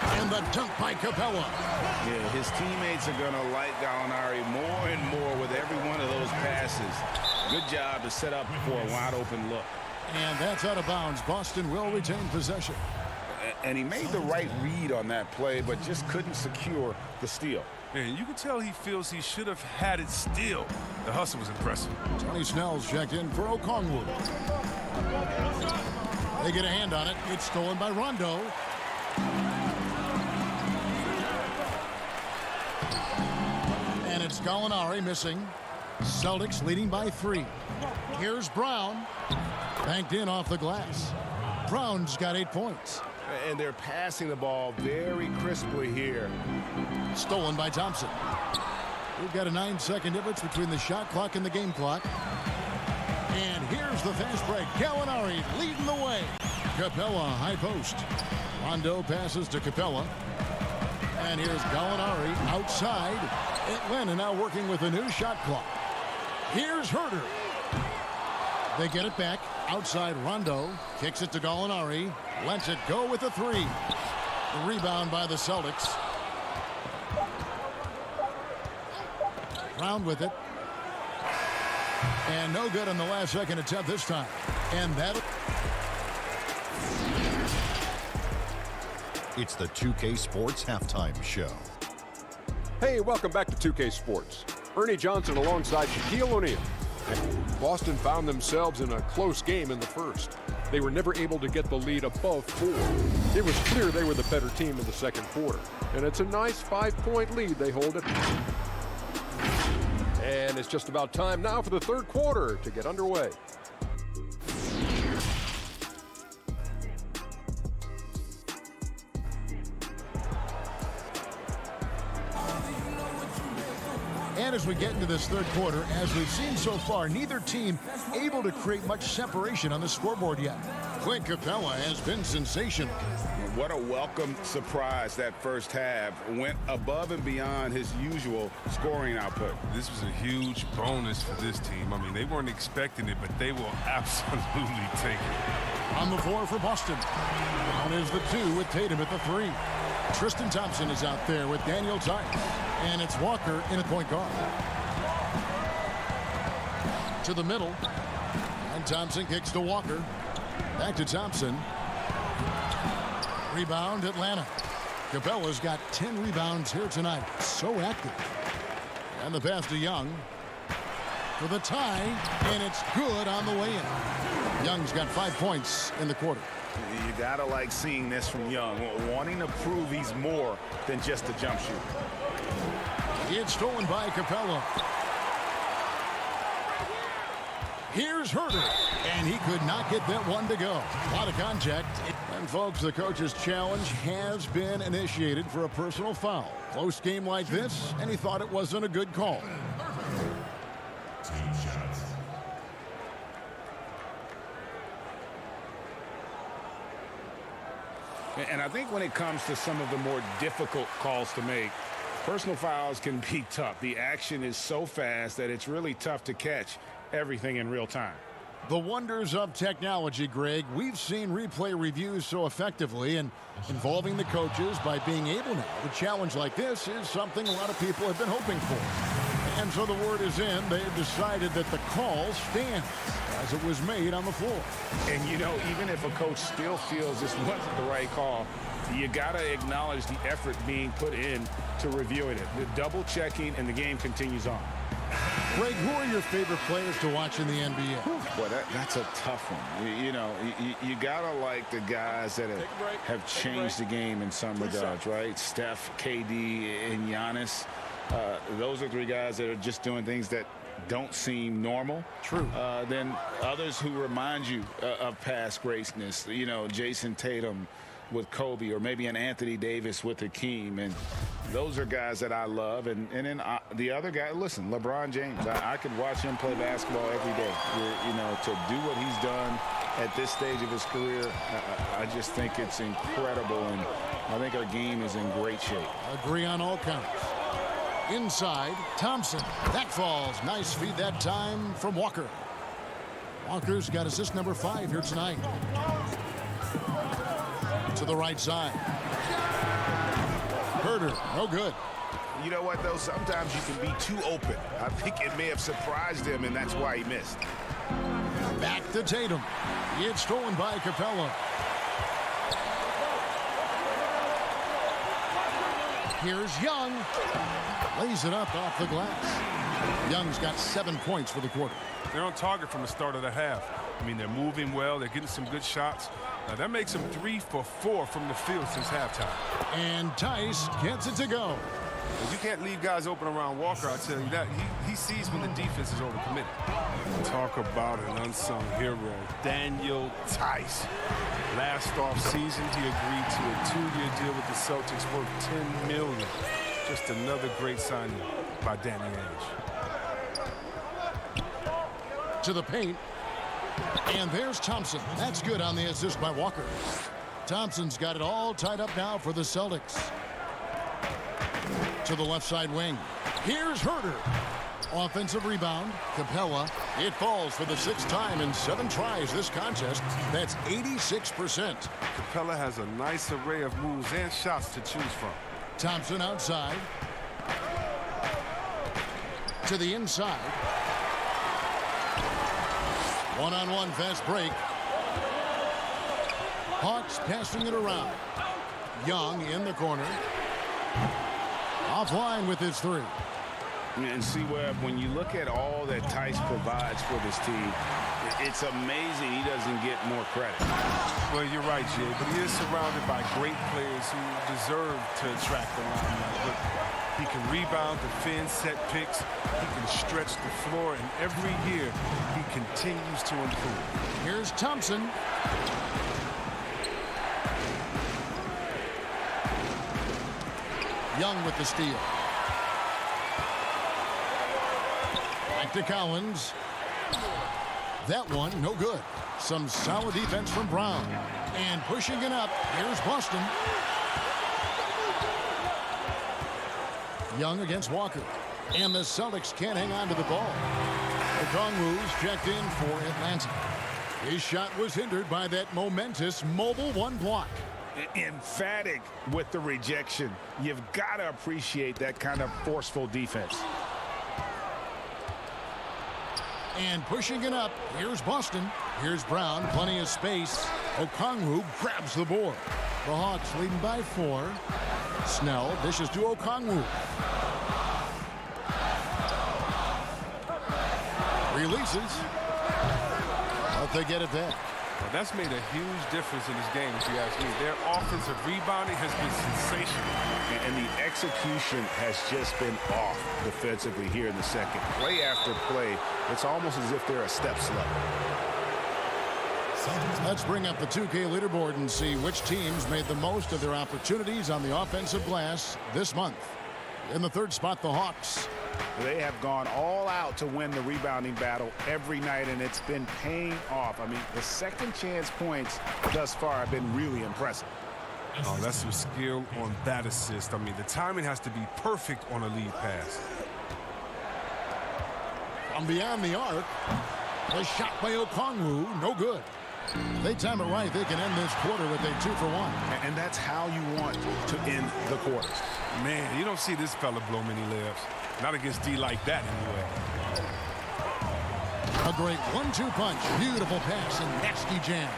And the dunk by Capella. Yeah, his teammates are going to like Gallinari more and more with every one of those passes. Good job to set up for a wide-open look. And that's out of bounds. Boston will retain possession. And he made the right read on that play, but just couldn't secure the steal. And you can tell he feels he should have had it still. The hustle was impressive. Tony Snell's checked in for Okongwu. They get a hand on it. It's stolen by Rondo. And it's Gallinari missing. Celtics leading by 3. Here's Brown. Banked in off the glass. Brown's got 8 points. And they're passing the ball very crisply here. Stolen by Thompson. We've got a 9-second difference between the shot clock and the game clock. And here's the fast break. Gallinari leading the way. Capella, high post. Rondo passes to Capella. And here's Gallinari outside. Atlanta now working with a new shot clock. Here's Huerter. They get it back. Outside Rondo. Kicks it to Gallinari. Lets it go with the 3. The rebound by the Celtics. Brown with it. And no good on the last second attempt this time. And that. It's the 2K Sports Halftime Show. Hey, welcome back to 2K Sports. Ernie Johnson alongside Shaquille O'Neal. Boston found themselves in a close game in the first. They were never able to get the lead above 4. It was clear they were the better team in the second quarter. And it's a nice 5-point lead they hold it. And it's just about time now for the third quarter to get underway. And as we get into this third quarter, as we've seen so far, neither team able to create much separation on the scoreboard yet. Clint Capella has been sensational. What a welcome surprise that first half. Went above and beyond his usual scoring output. This was a huge bonus for this team. I mean, they weren't expecting it, but they will absolutely take it. On the floor for Boston. Brown is the 2 with Tatum at the 3. Tristan Thompson is out there with Daniel Tice. And it's Walker in at point guard. To the middle. And Thompson kicks to Walker. Back to Thompson. Rebound Atlanta. Capella's got 10 rebounds here tonight. So active. And the pass to Young. For the tie. And it's good on the way in. Young's got 5 points in the quarter. You gotta like seeing this from Young. Wanting to prove he's more than just a jump shooter. It's stolen by Capella. Here's Huerter, and he could not get that one to go. A lot of contact. And folks, the coach's challenge has been initiated for a personal foul. Close game like this, and he thought it wasn't a good call. And I think when it comes to some of the more difficult calls to make, personal fouls can be tough. The action is so fast that it's really tough to catch everything in real time. The wonders of technology, Greg. We've seen replay reviews so effectively, and involving the coaches by being able now to challenge like this is something a lot of people have been hoping for. And so the word is in. They've decided that the call stands as it was made on the floor. And, you know, even if a coach still feels this wasn't the right call, you got to acknowledge the effort being put in to reviewing it. The double checking, and the game continues on. Greg, who are your favorite players to watch in the NBA? Well, that's a tough one. You gotta like the guys that have changed the game in some regards, right? Steph, KD, and Giannis. Those are three guys that are just doing things that don't seem normal. True. Then others who remind you of past greatness. Jason Tatum with Kobe, or maybe an Anthony Davis with Hakeem, and those are guys that I love. And then the other guy, listen, LeBron James. I could watch him play basketball every day. To do what he's done at this stage of his career, I just think it's incredible, and I think our game is in great shape. Agree on all counts. Inside, Thompson. That falls. Nice feed that time from Walker. Walker's got assist number 5 here tonight. To the right side. Herder, no good. You know what, though? Sometimes you can be too open. I think it may have surprised him, and that's why he missed. Back to Tatum. It's stolen by Capella. Here's Young. Lays it up off the glass. Young's got 7 points for the quarter. They're on target from the start of the half. I mean, they're moving well. They're getting some good shots. Now, that makes them 3 for 4 from the field since halftime. And Tice gets it to go. You can't leave guys open around Walker, I'll tell you that. He sees when the defense is overcommitted. Talk about an unsung hero, Daniel Tice. Last off season, he agreed to a 2-year deal with the Celtics worth $10 million. Just another great signing by Danny Ainge. To the paint. And there's Thompson. That's good on the assist by Walker. Thompson's got it all tied up now for the Celtics. To the left side wing. Here's Herder. Offensive rebound. Capella. It falls for the 6th time in 7 tries this contest. That's 86%. Capella has a nice array of moves and shots to choose from. Thompson outside. To the inside. One-on-one fast break. Hawks passing it around. Young in the corner. Offline with his 3. And see, Webb, when you look at all that Tice provides for this team, it's amazing he doesn't get more credit. Well, you're right, Jay, but he is surrounded by great players who deserve to attract the limelight. But he can rebound, defend, set picks. He can stretch the floor, and every year he continues to improve. Here's Thompson. Young with the steal. Back to Collins. That one, no good. Some solid defense from Brown. And pushing it up, here's Boston. Young against Walker. And the Celtics can't hang on to the ball. Okongwu's checked in for Atlanta. His shot was hindered by that momentous mobile 1 block. Emphatic with the rejection. You've got to appreciate that kind of forceful defense. And pushing it up, here's Boston. Here's Brown, plenty of space. Okongwu grabs the board. The Hawks leading by 4. Snell dishes to Okongwu. Releases. But they get it back. Well, that's made a huge difference in this game, if you ask me. Their offensive rebounding has been sensational. And the execution has just been off defensively here in the second. Play after play, it's almost as if they're a step slow. Let's bring up the 2K leaderboard and see which teams made the most of their opportunities on the offensive glass this month. In the 3rd spot, the Hawks. They have gone all out to win the rebounding battle every night, and it's been paying off. I mean, the second chance points thus far have been really impressive. Oh, that's some skill on that assist. I mean, the timing has to be perfect on a lead pass. From beyond the arc, a shot by Okongwu, no good. They time it right, they can end this quarter with a 2 for 1. And that's how you want to end the quarters. Man, you don't see this fella blow many layups. Not against D like that, anyway. A great 1-2 punch. Beautiful pass and nasty jam.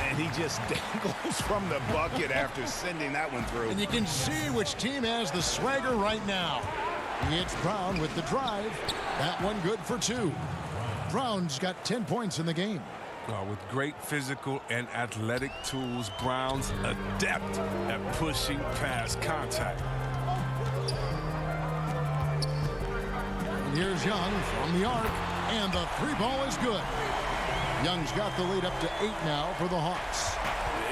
And he just dangles from the bucket after sending that one through. And you can see which team has the swagger right now. It's Brown with the drive. That one good for 2. Brown's got 10 points in the game. With great physical and athletic tools, Brown's adept at pushing past contact. And here's Young from the arc, and the 3 ball is good. Young's got the lead up to 8 now for the Hawks.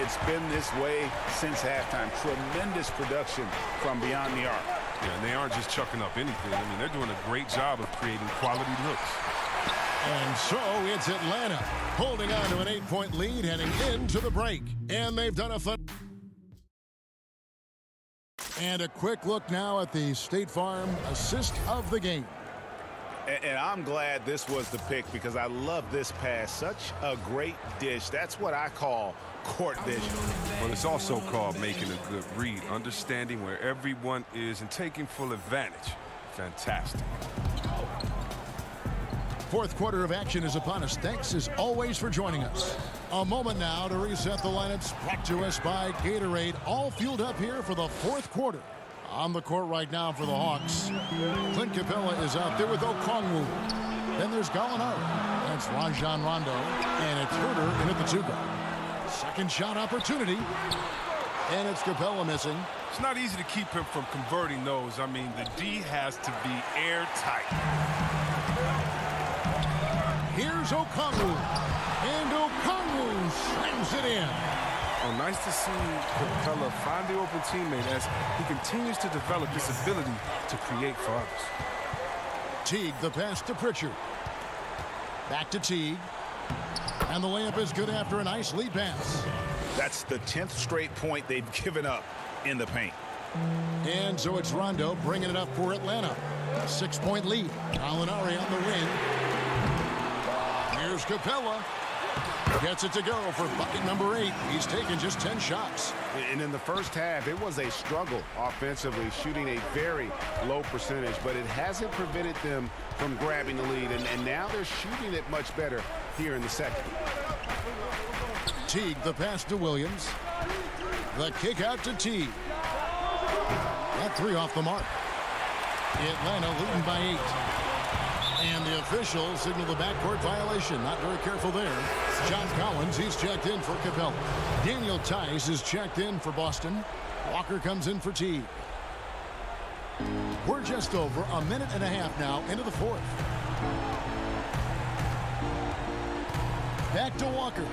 It's been this way since halftime. Tremendous production from beyond the arc. Yeah, and they aren't just chucking up anything. I mean, they're doing a great job of creating quality looks. And so it's Atlanta holding on to an 8-point lead heading into the break. And they've done a fun. And a quick look now at the State Farm assist of the game. And I'm glad this was the pick because I love this pass. Such a great dish. That's what I call court vision. Well, it's also called making a good read, understanding where everyone is and taking full advantage. Fantastic. Fourth quarter of action is upon us. Thanks as always for joining us. A moment now to reset the lineups, brought to us by Gatorade. All fueled up here for the fourth quarter. On the court right now for the Hawks. Clint Capella is out there with Okongwu. Then there's Gallinari. That's Rajon Rondo. And it's Herter in at the 2-guard. Second shot opportunity. And it's Capella missing. It's not easy to keep him from converting those. I mean, the D has to be airtight. Here's Okongwu. And Okongwu slams it in. Oh, nice to see Capella find the open teammate as he continues to develop this ability to create for others. Teague, the pass to Pritchard. Back to Teague. And the layup is good after a nice lead pass. That's the 10th straight point they've given up in the paint. And so it's Rondo bringing it up for Atlanta. 6-point lead. Gallinari on the wing. Here's Capella. Gets it to go for bucket number 8. He's taken just 10 shots. And in the first half, it was a struggle offensively, shooting a very low percentage, but it hasn't prevented them from grabbing the lead. And now they're shooting it much better here in the second. Teague, the pass to Williams. The kick out to Teague. That 3 off the mark. Atlanta leading by 8. And the officials signal the backcourt violation. Not very careful there. John Collins, he's checked in for Capella. Daniel Tice is checked in for Boston. Walker comes in for Teague. We're just over a minute and a half now into the fourth. Back to Walker.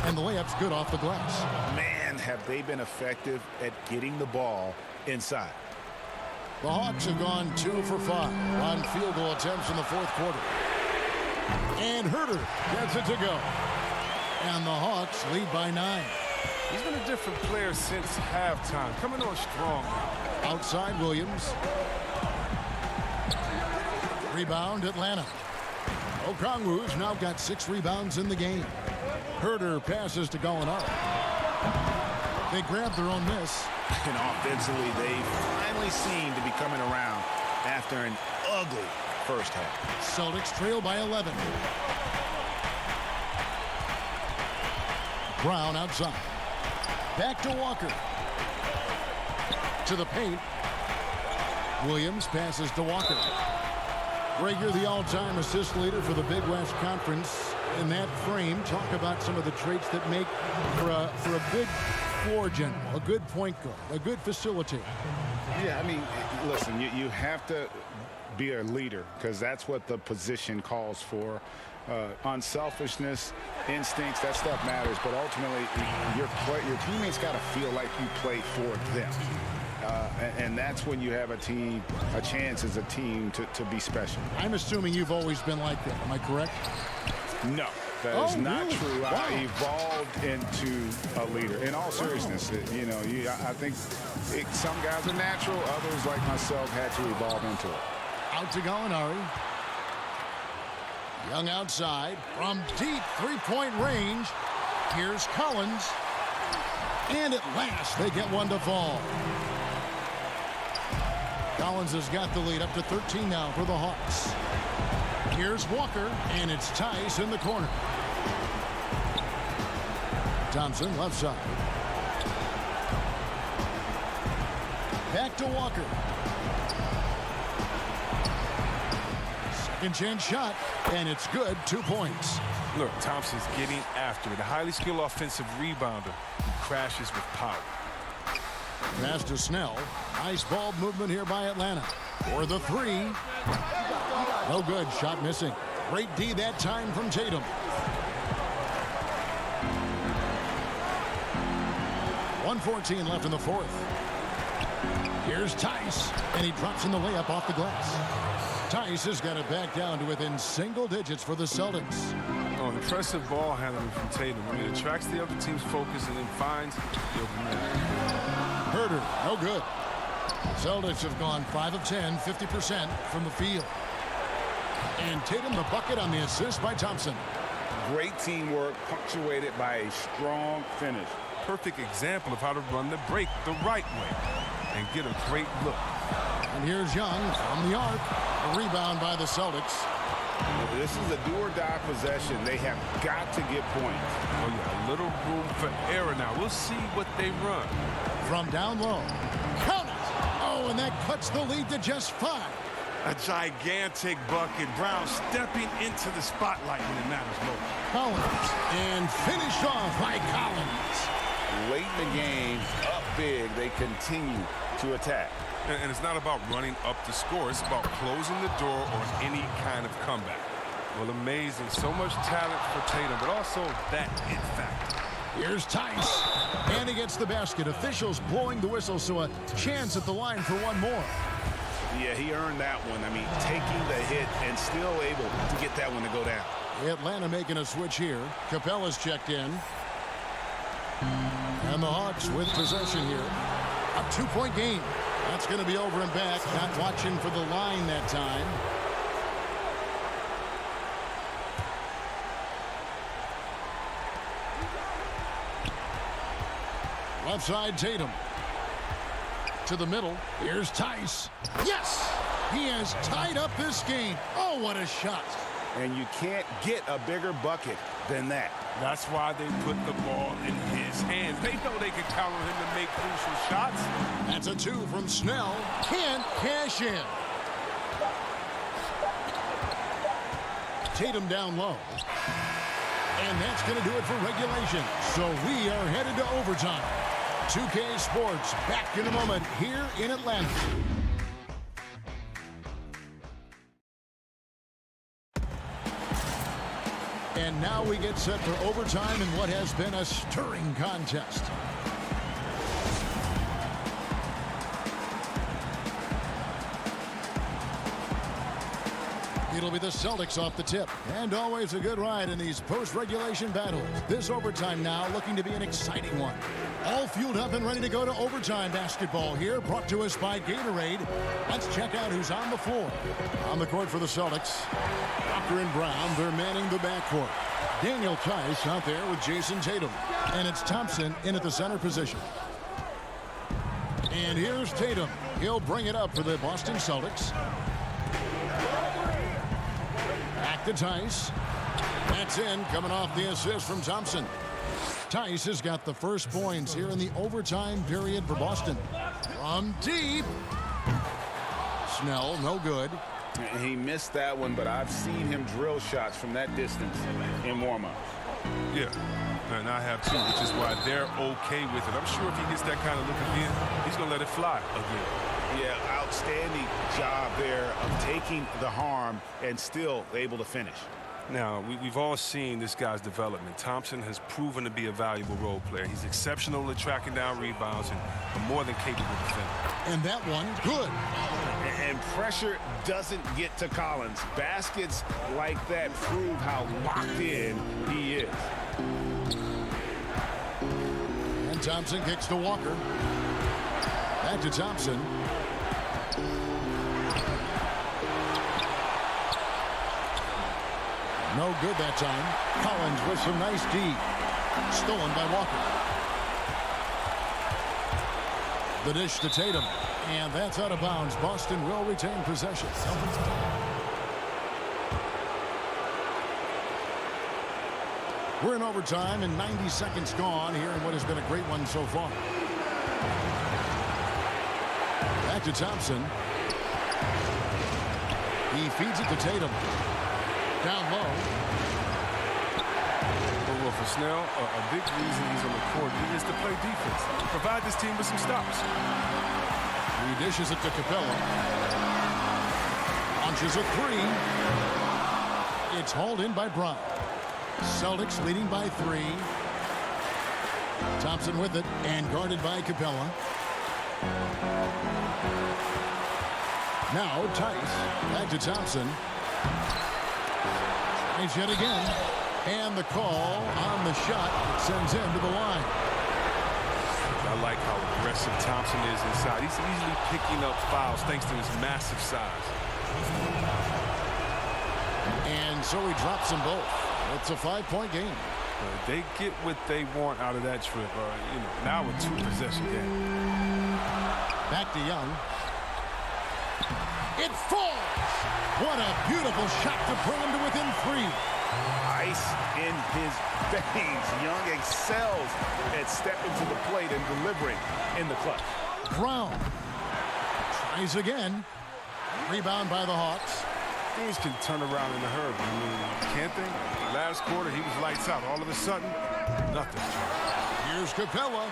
And the layup's good off the glass. Man, have they been effective at getting the ball inside. The Hawks have gone 2 for 5 on field goal attempts in the fourth quarter. And Herter gets it to go. And the Hawks lead by 9. He's been a different player since halftime, coming on strong. Outside Williams. Rebound Atlanta. Okongwu's now got 6 rebounds in the game. Herter passes to Gallinari. They grab their own miss. And offensively, they finally seem to be coming around after an ugly first half. Celtics trail by 11. Brown outside. Back to Walker. To the paint. Williams passes to Walker. Rager, the all-time assist leader for the Big West Conference. In that frame, talk about some of the traits that make for a good floor general, a good point guard, a good facilitator. Yeah, I mean, listen, you have to be a leader because that's what the position calls for. Unselfishness, instincts, that stuff matters, but ultimately your teammates got to feel like you play for them. And that's when you have a chance as a team to be special. I'm assuming you've always been like that. Am I correct? No, that is not really? true. Wow. I evolved into a leader. In all seriousness, I think some guys are natural. Others, like myself, had to evolve into it. Out to Gallinari. Young outside from deep three-point range. Here's Collins. And at last, they get one to fall. Collins has got the lead up to 13 now for the Hawks. Here's Walker, and it's Tice in the corner. Thompson left side. Back to Walker. Second chance shot, and it's good. 2 points. Look, Thompson's getting after it. A highly skilled offensive rebounder who crashes with power. Pass to Snell. Nice ball movement here by Atlanta. For the three. No good. Shot missing. Great D that time from Tatum. .114 left in the fourth. Here's Tice, and he drops in the layup off the glass. Tice has got it back down to within single digits for the Celtics. Oh, impressive ball handling from Tatum. I mean, it attracts the other team's focus and then finds the open man. Herder, no good. Celtics have gone 5 of 10, 50% from the field. And Tatum the bucket on the assist by Thompson. Great teamwork punctuated by a strong finish. Perfect example of how to run the break the right way and get a great look. And here's Young from the arc. A rebound by the Celtics. This is a do-or-die possession. They have got to get points. Oh, yeah, a little room for error now. We'll see what they run. From down low. Count it! Oh, and that cuts the lead to just 5. A gigantic bucket. Brown stepping into the spotlight when it matters most. Collins. And finished off by Collins. Late in the game, up big, they continue to attack. And it's not about running up the score. It's about closing the door on any kind of comeback. Well, amazing. So much talent for Tatum, but also that it factor. Here's Tice. And he gets the basket. Officials blowing the whistle, so a chance at the line for one more. Yeah, he earned that one. I mean, taking the hit and still able to get that one to go down. Atlanta making a switch here. Capella's checked in. And the Hawks with possession here. A 2-point game. That's going to be over and back. Not watching for the line that time. Left side, Tatum. To the middle. Here's Tice. Yes! He has tied up this game. Oh, what a shot. And you can't get a bigger bucket than that. That's why they put the ball in his hands. They know they can count on him to make crucial shots. That's a 2 from Snell. Can't cash in. Tatum down low. And that's going to do it for regulation. So we are headed to overtime. 2K Sports back in a moment here in Atlanta. And now we get set for overtime in what has been a stirring contest. It'll be the Celtics off the tip. And always a good ride in these post-regulation battles. This overtime now looking to be an exciting one. All fueled up and ready to go to overtime basketball here, brought to us by Gatorade. Let's check out who's on the floor. On the court for the Celtics, Booker and Brown, they're manning the backcourt. Daniel Tice out there with Jason Tatum. And it's Thompson in at the center position. And here's Tatum. He'll bring it up for the Boston Celtics. Back to Tice. That's in, coming off the assist from Thompson. Tice has got the first points here in the overtime period for Boston. From deep. Snell, no good. He missed that one, but I've seen him drill shots from that distance in warm-ups. Yeah, and I have too, which is why they're okay with it. I'm sure if he gets that kind of look again, he's going to let it fly again. Yeah, outstanding job there of taking the harm and still able to finish. Now, we've all seen this guy's development. Thompson has proven to be a valuable role player. He's exceptional at tracking down rebounds and a more than capable defender. And that one, good. And pressure doesn't get to Collins. Baskets like that prove how locked in he is. And Thompson kicks to Walker. Back to Thompson. No good that time. Collins with some nice D. Stolen by Walker. The dish to Tatum. And that's out of bounds. Boston will retain possession. We're in overtime and 90 seconds gone here in what has been a great one so far. Back to Thompson. He feeds it to Tatum. Down low. Well, for Snell, a big reason he's on the court is to play defense. Provide this team with some stops. He dishes it to Capella. Launches a three. It's hauled in by Brown. Celtics leading by 3. Thompson with it and guarded by Capella. Now Tice. Back to Thompson. Tice yet again. And the call on the shot sends him to the line. I like how aggressive Thompson is inside. He's easily picking up fouls thanks to his massive size. And so he drops them both. It's a 5-point game. They get what they want out of that trip. Now a 2-possession game. Back to Young. It falls. What a beautiful shot to bring him to within 3. Ice in his veins. Young excels at stepping to the plate and delivering in the clutch. Brown tries again. Rebound by the Hawks. Things can turn around in a hurry. Can't they? Last quarter, he was lights out. All of a sudden, nothing. Here's Capella.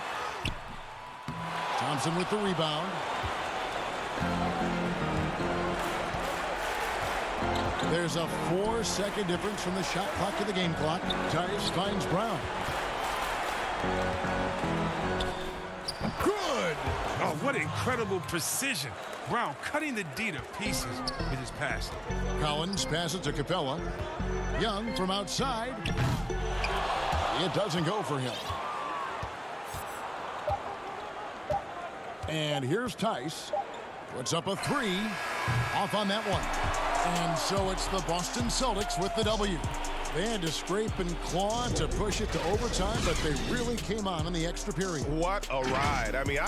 Thompson with the rebound. There's a 4-second difference from the shot clock to the game clock. Tice finds Brown. Good! Oh, what incredible precision. Brown cutting the D to pieces with his pass. Collins passes to Capella. Young from outside. It doesn't go for him. And here's Tice. Puts up a 3. Off on that one. And so it's the Boston Celtics with the W. They had to scrape and claw to push it to overtime, but they really came on in the extra period. What a ride. I mean,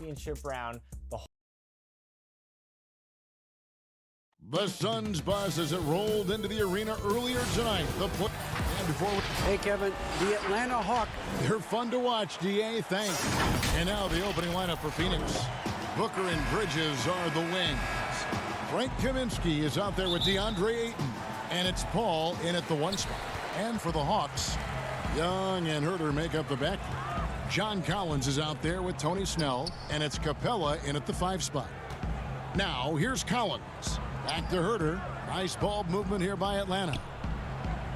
championship round. The Suns buzz as it rolled into the arena earlier tonight. Hey, Kevin, the Atlanta Hawks. They're fun to watch, DA. Thanks. And now the opening lineup for Phoenix. Booker and Bridges are the wings. Frank Kaminsky is out there with DeAndre Ayton. And it's Paul in at the 1 spot. And for the Hawks, Young and Herter make up the back. John Collins is out there with Tony Snell. And it's Capella in at the 5 spot. Now, here's Collins. Back to Herter. Nice ball movement here by Atlanta.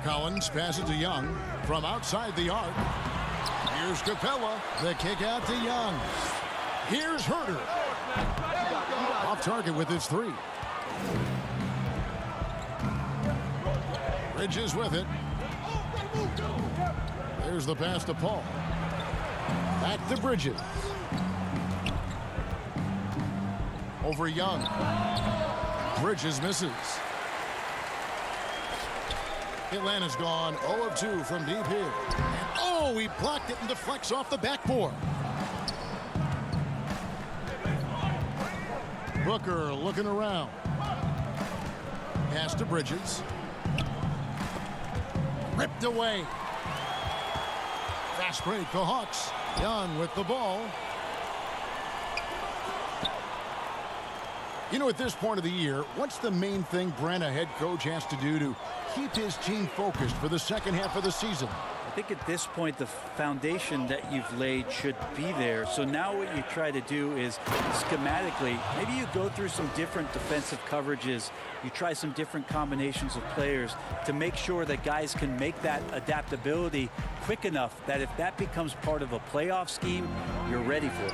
Collins passes to Young from outside the arc. Here's Capella. The kick out to Young. Here's Herter. Off target with his 3. Bridges with it. There's the pass to Paul. Back to Bridges. Over Young. Bridges misses. Atlanta's gone 0 of 2 from deep here. And oh, he blocked it and deflects off the backboard. Booker looking around. Pass to Bridges. Ripped away. Fast break, the Hawks. Young with the ball. You know, at this point of the year, what's the main thing Brent, a head coach, has to do to keep his team focused for the second half of the season? I think at this point, the foundation that you've laid should be there. So now what you try to do is schematically, maybe you go through some different defensive coverages. You try some different combinations of players to make sure that guys can make that adaptability quick enough that if that becomes part of a playoff scheme, you're ready for it.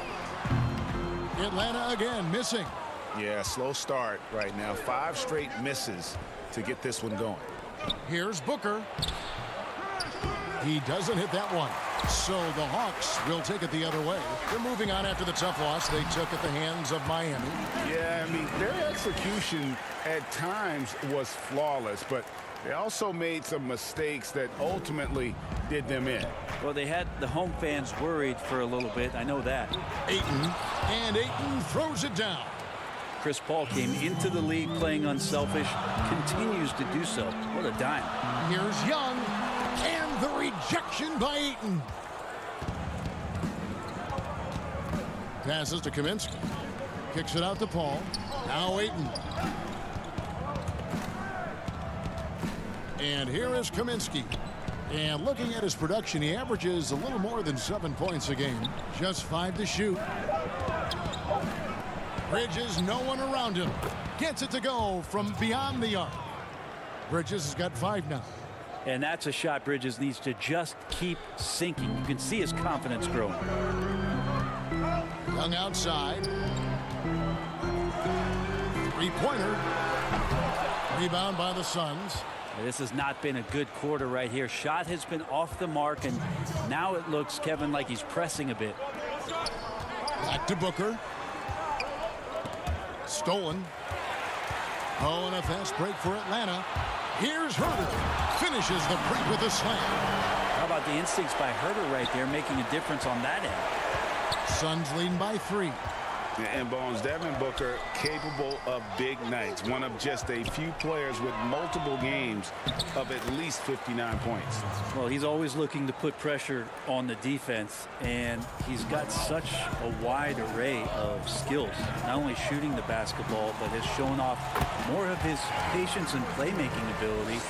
Atlanta again missing. Yeah, slow start right now. 5 straight misses to get this one going. Here's Booker. He doesn't hit that one. So the Hawks will take it the other way. They're moving on after the tough loss they took at the hands of Miami. Yeah, I mean, their execution at times was flawless, but they also made some mistakes that ultimately did them in. Well, they had the home fans worried for a little bit. I know that. Ayton throws it down. Chris Paul came into the league playing unselfish, continues to do so. What a dime. Here's Young, and the rejection by Ayton. Passes to Kaminsky. Kicks it out to Paul. Now Ayton. And here is Kaminsky. And looking at his production, he averages a little more than 7 points a game. Just 5 to shoot. Bridges, no one around him. Gets it to go from beyond the arc. Bridges has got 5 now. And that's a shot Bridges needs to just keep sinking. You can see his confidence growing. Young outside. 3-pointer. Rebound by the Suns. This has not been a good quarter right here. Shot has been off the mark, and now it looks, Kevin, like he's pressing a bit. Back to Booker. Stolen. Oh, and a fast break for Atlanta. Here's Herter. Finishes the break with a slam. How about the instincts by Herter right there, making a difference on that end? Suns leading by 3. And Bones, Devin Booker capable of big nights. One of just a few players with multiple games of at least 59 points. Well, he's always looking to put pressure on the defense, and he's got such a wide array of skills. Not only shooting the basketball, but has shown off more of his patience and playmaking ability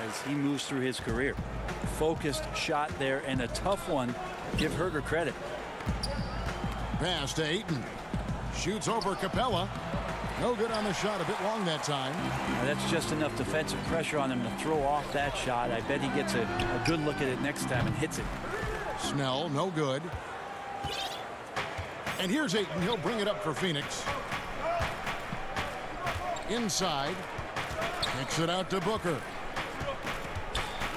as he moves through his career. Focused shot there, and a tough one. Give Herter credit. Pass to Ayton. Shoots over Capella. No good on the shot. A bit long that time. Now that's just enough defensive pressure on him to throw off that shot. I bet he gets a good look at it next time and hits it. Snell, no good. And here's Ayton. He'll bring it up for Phoenix. Inside. Kicks it out to Booker.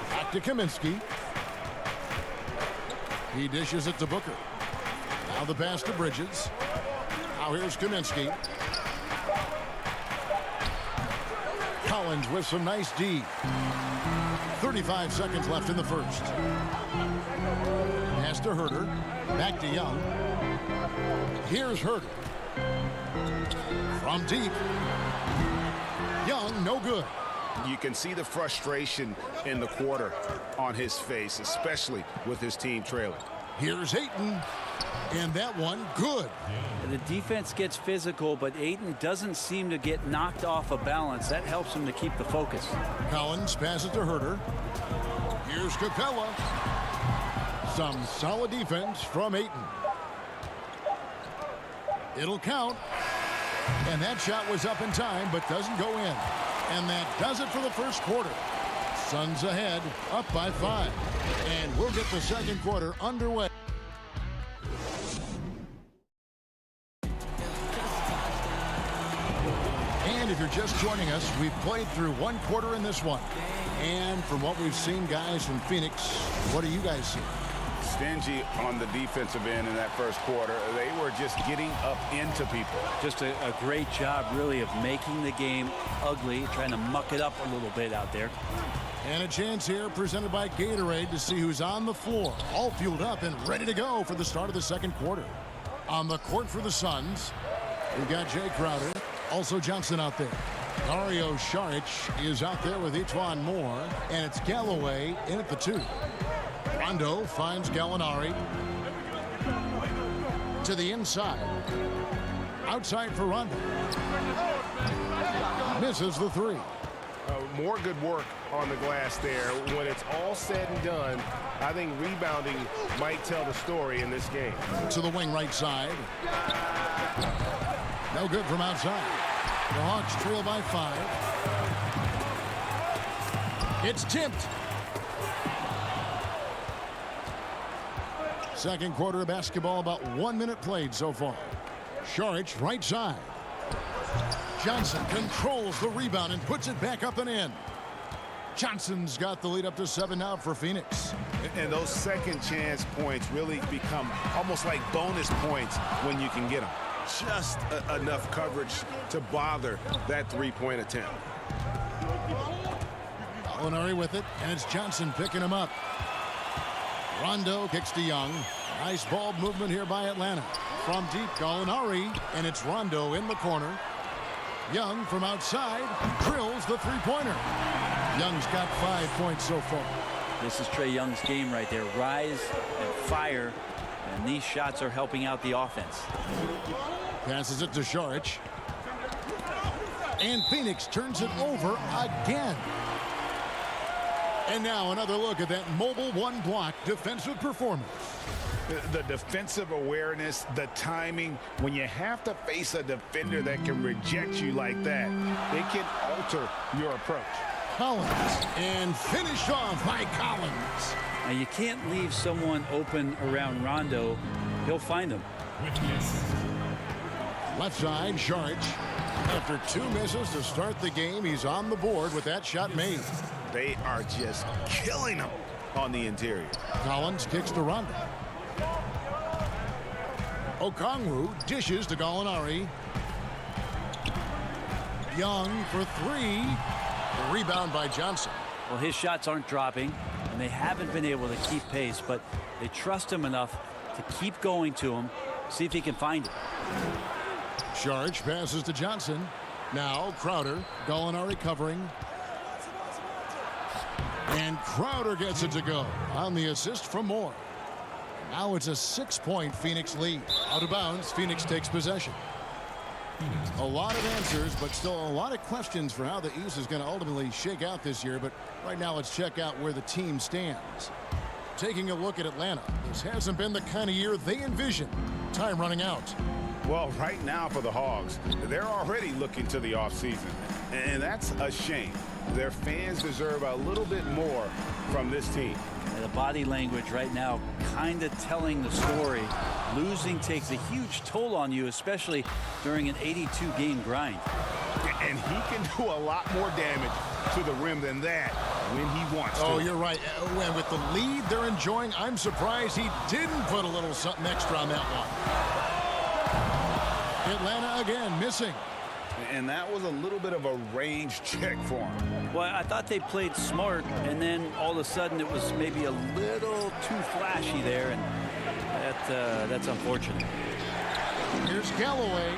Back to Kaminsky. He dishes it to Booker. Now the pass to Bridges. Now here's Kaminsky. Collins with some nice D. 35 seconds left in the first. Pass to Herter. Back to Young. Here's Herter. From deep. Young, no good. You can see the frustration in the quarter on his face, especially with his team trailing. Here's Ayton. And that one, good. The defense gets physical, but Ayton doesn't seem to get knocked off of balance. That helps him to keep the focus. Collins passes to Herter. Here's Capella. Some solid defense from Ayton. It'll count. And that shot was up in time, but doesn't go in. And that does it for the first quarter. Suns ahead, up by 5. And we'll get the second quarter underway. And if you're just joining us, we've played through one quarter in this one. And from what we've seen, guys, from Phoenix, what do you guys see? Stingy on the defensive end in that first quarter. They were just getting up into people. Just a great job, really, of making the game ugly, trying to muck it up a little bit out there. And a chance here presented by Gatorade to see who's on the floor. All fueled up and ready to go for the start of the second quarter. On the court for the Suns, we've got Jay Crowder. Also Johnson out there. Dario Saric is out there with Etuan Moore. And it's Galloway in at the 2. Rondo finds Gallinari. To the inside. Outside for Rondo. Misses the 3. More good work on the glass there. When it's all said and done, I think rebounding might tell the story in this game. To the wing right side. No good from outside. The Hawks trail by 5. It's tipped. Second quarter of basketball, about 1 minute played so far. Saric right side. Johnson controls the rebound and puts it back up and in. Johnson's got the lead up to 7 now for Phoenix. And those second chance points really become almost like bonus points when you can get them. Just enough coverage to bother that three-point attempt. Gallinari with it, and it's Johnson picking him up. Rondo kicks to Young. Nice ball movement here by Atlanta. From deep, Gallinari, and it's Rondo in the corner. Young from outside drills the three-pointer. Young's got 5 points so far. This is Trae Young's game right there. Rise and fire, and these shots are helping out the offense. Passes it to Saric. And Phoenix turns it over again. And now another look at that mobile one-block defensive performance. The defensive awareness, the timing, when you have to face a defender that can reject you like that, it can alter your approach. Collins, and finished off by Collins. Now you can't leave someone open around Rondo. He'll find them. Left side, Saric. After 2 misses to start the game, he's on the board with that shot made. They are just killing him on the interior. Collins kicks to Rondo. Okongwu dishes to Gallinari. Young for 3. The rebound by Johnson. Well, his shots aren't dropping, and they haven't been able to keep pace, but they trust him enough to keep going to him, see if he can find it. Saric passes to Johnson. Now Crowder, Gallinari covering. And Crowder gets it to go on the assist from Moore. Now it's a 6-point Phoenix lead. Out of bounds, Phoenix takes possession. A lot of answers, but still a lot of questions for how the East is going to ultimately shake out this year. But right now, let's check out where the team stands. Taking a look at Atlanta, this hasn't been the kind of year they envisioned. Time running out. Well, right now for the Hogs, they're already looking to the offseason, and that's a shame. Their fans deserve a little bit more from this team. The body language right now kind of telling the story. Losing takes a huge toll on you, especially during an 82-game grind. And he can do a lot more damage to the rim than that when he wants to. Oh, you're right. And with the lead they're enjoying, I'm surprised he didn't put a little something extra on that one. Atlanta again missing. And that was a little bit of a range check for him. Well, I thought they played smart, and then all of a sudden it was maybe a little too flashy there, and that's unfortunate. Here's Galloway.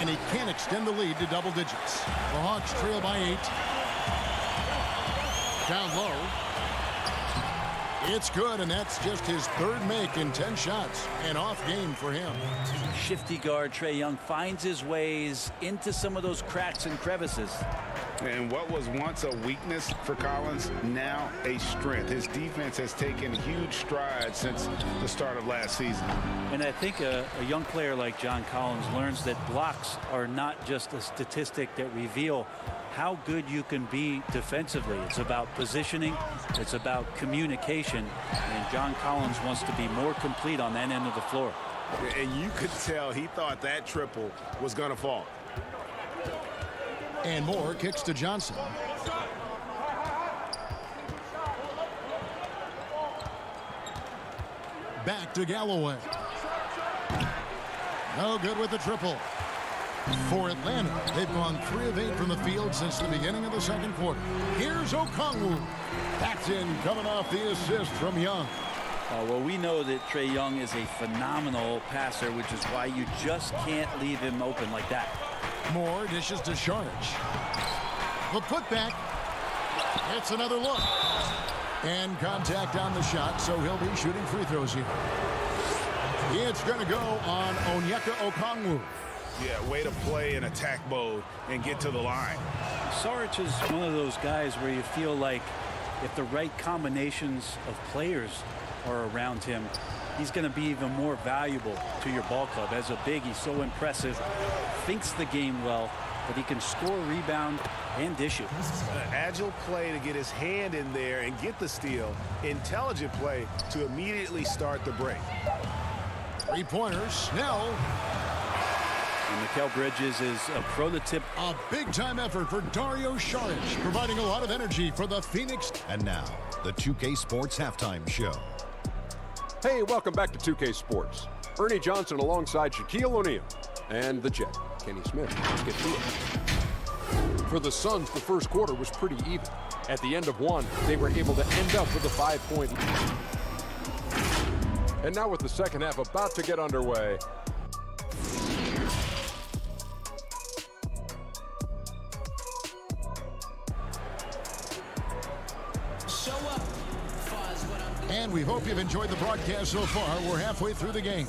And he can't extend the lead to double digits. The Hawks trail by 8. Down low. It's good, and that's just his third make in 10 shots. An off game for him. Shifty guard Trae Young finds his ways into some of those cracks and crevices. And what was once a weakness for Collins, now a strength. His defense has taken huge strides since the start of last season. And I think a young player like John Collins learns that blocks are not just a statistic that reveal how good you can be defensively. It's about positioning. It's about communication. And John Collins wants to be more complete on that end of the floor. And you could tell he thought that triple was going to fall. And Moore kicks to Johnson. Back to Galloway. No good with the triple. For Atlanta, they've gone 3 of 8 from the field since the beginning of the second quarter. Here's Okongwu. That's in, coming off the assist from Young. Well, we know that Trae Young is a phenomenal passer, which is why you just can't leave him open like that. Moore dishes to Saric. The putback. It's another look. And contact on the shot, so he'll be shooting free throws here. It's going to go on Onyeka Okongwu. Yeah, way to play in attack mode and get to the line. Saric is one of those guys where you feel like if the right combinations of players are around him, he's going to be even more valuable to your ball club. As a big, he's so impressive, thinks the game well, but he can score, rebound, and dish it. Agile play to get his hand in there and get the steal. Intelligent play to immediately start the break. 3-pointers, Snell. And Mikal Bridges is a prototype. A big-time effort for Dario Saric, providing a lot of energy for the Phoenix. And now, the 2K Sports Halftime Show. Hey, welcome back to 2K Sports. Ernie Johnson alongside Shaquille O'Neal and the Jet, Kenny Smith. Let's get to it. For the Suns, the first quarter was pretty even. At the end of one, they were able to end up with a 5-point lead. And now with the second half about to get underway, And we hope you've enjoyed the broadcast so far. We're halfway through the game.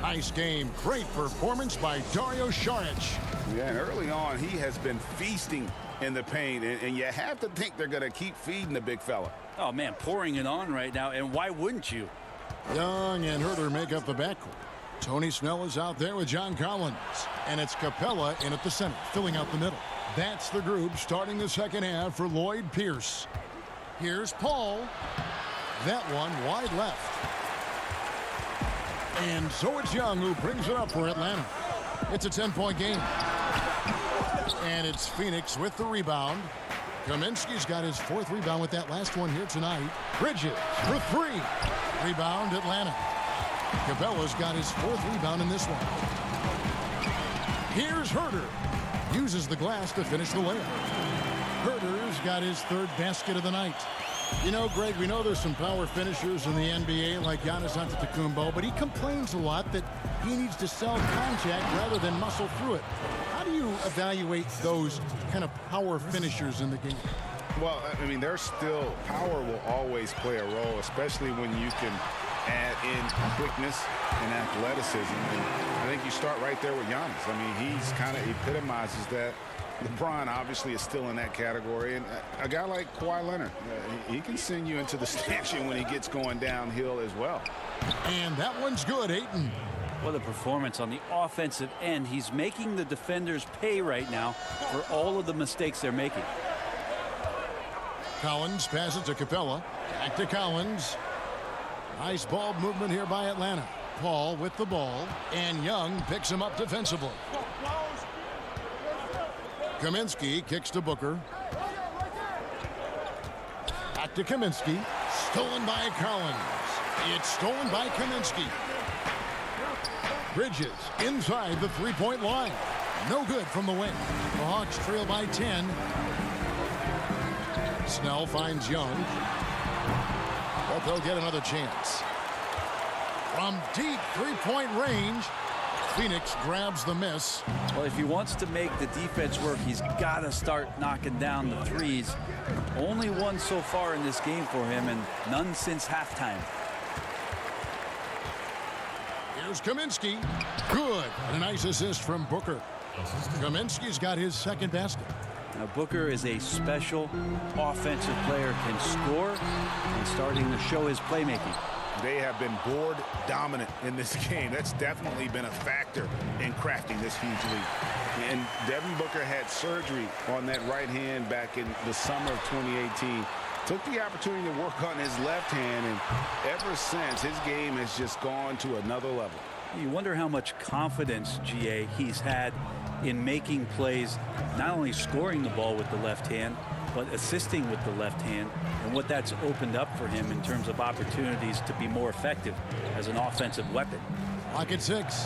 Nice game. Great performance by Dario Saric. Yeah, and early on, he has been feasting in the paint, and you have to think they're going to keep feeding the big fella. Oh, man, pouring it on right now, and why wouldn't you? Young and Herter make up the backcourt. Tony Snell is out there with John Collins, and it's Capella in at the center, filling out the middle. That's the group starting the second half for Lloyd Pierce. Here's Paul. That one wide left. And so it's Young who brings it up for Atlanta. It's a 10-point game. And it's Phoenix with the rebound. Kaminsky's got his 4th rebound with that last one here tonight. Bridges for 3. Rebound Atlanta. Capella's got his 4th rebound in this one. Here's Herter. Uses the glass to finish the layup. Herter's got his 3rd basket of the night. You know, Greg, we know there's some power finishers in the NBA like Giannis Antetokounmpo, but he complains a lot that he needs to sell contact rather than muscle through it. How do you evaluate those kind of power finishers in the game? Well, I mean, there's still power will always play a role, especially when you can add in quickness and athleticism. And I think you start right there with Giannis. I mean, he's kind of epitomizes that. LeBron obviously is still in that category, and a guy like Kawhi Leonard, he can send you into the stanchion when he gets going downhill as well. And that one's good, Ayton. What a performance on the offensive end. He's making the defenders pay right now for all of the mistakes they're making. Collins passes to Capella. Back to Collins. Nice ball movement here by Atlanta. Paul with the ball, and Young picks him up defensively. Kaminsky kicks to Booker. Back to Kaminsky. Stolen by Collins. It's stolen by Kaminsky. Bridges inside the 3-point line. No good from the wing. The Hawks trail by 10. Snell finds Young. But they'll get another chance. From deep 3-point range, Phoenix grabs the miss. Well, if he wants to make the defense work, he's got to start knocking down the threes. Only one so far in this game for him, and none since halftime. Here's Kaminsky. Good. And a nice assist from Booker. Kaminsky's got his second basket. Now, Booker is a special offensive player, can score, and starting to show his playmaking. They have been board dominant in this game. That's definitely been a factor in crafting this huge lead. And Devin Booker had surgery on that right hand back in the summer of 2018. Took the opportunity to work on his left hand, and ever since, his game has just gone to another level. You wonder how much confidence, GA, he's had in making plays, not only scoring the ball with the left hand, but assisting with the left hand, and what that's opened up for him in terms of opportunities to be more effective as an offensive weapon. Lock at 6.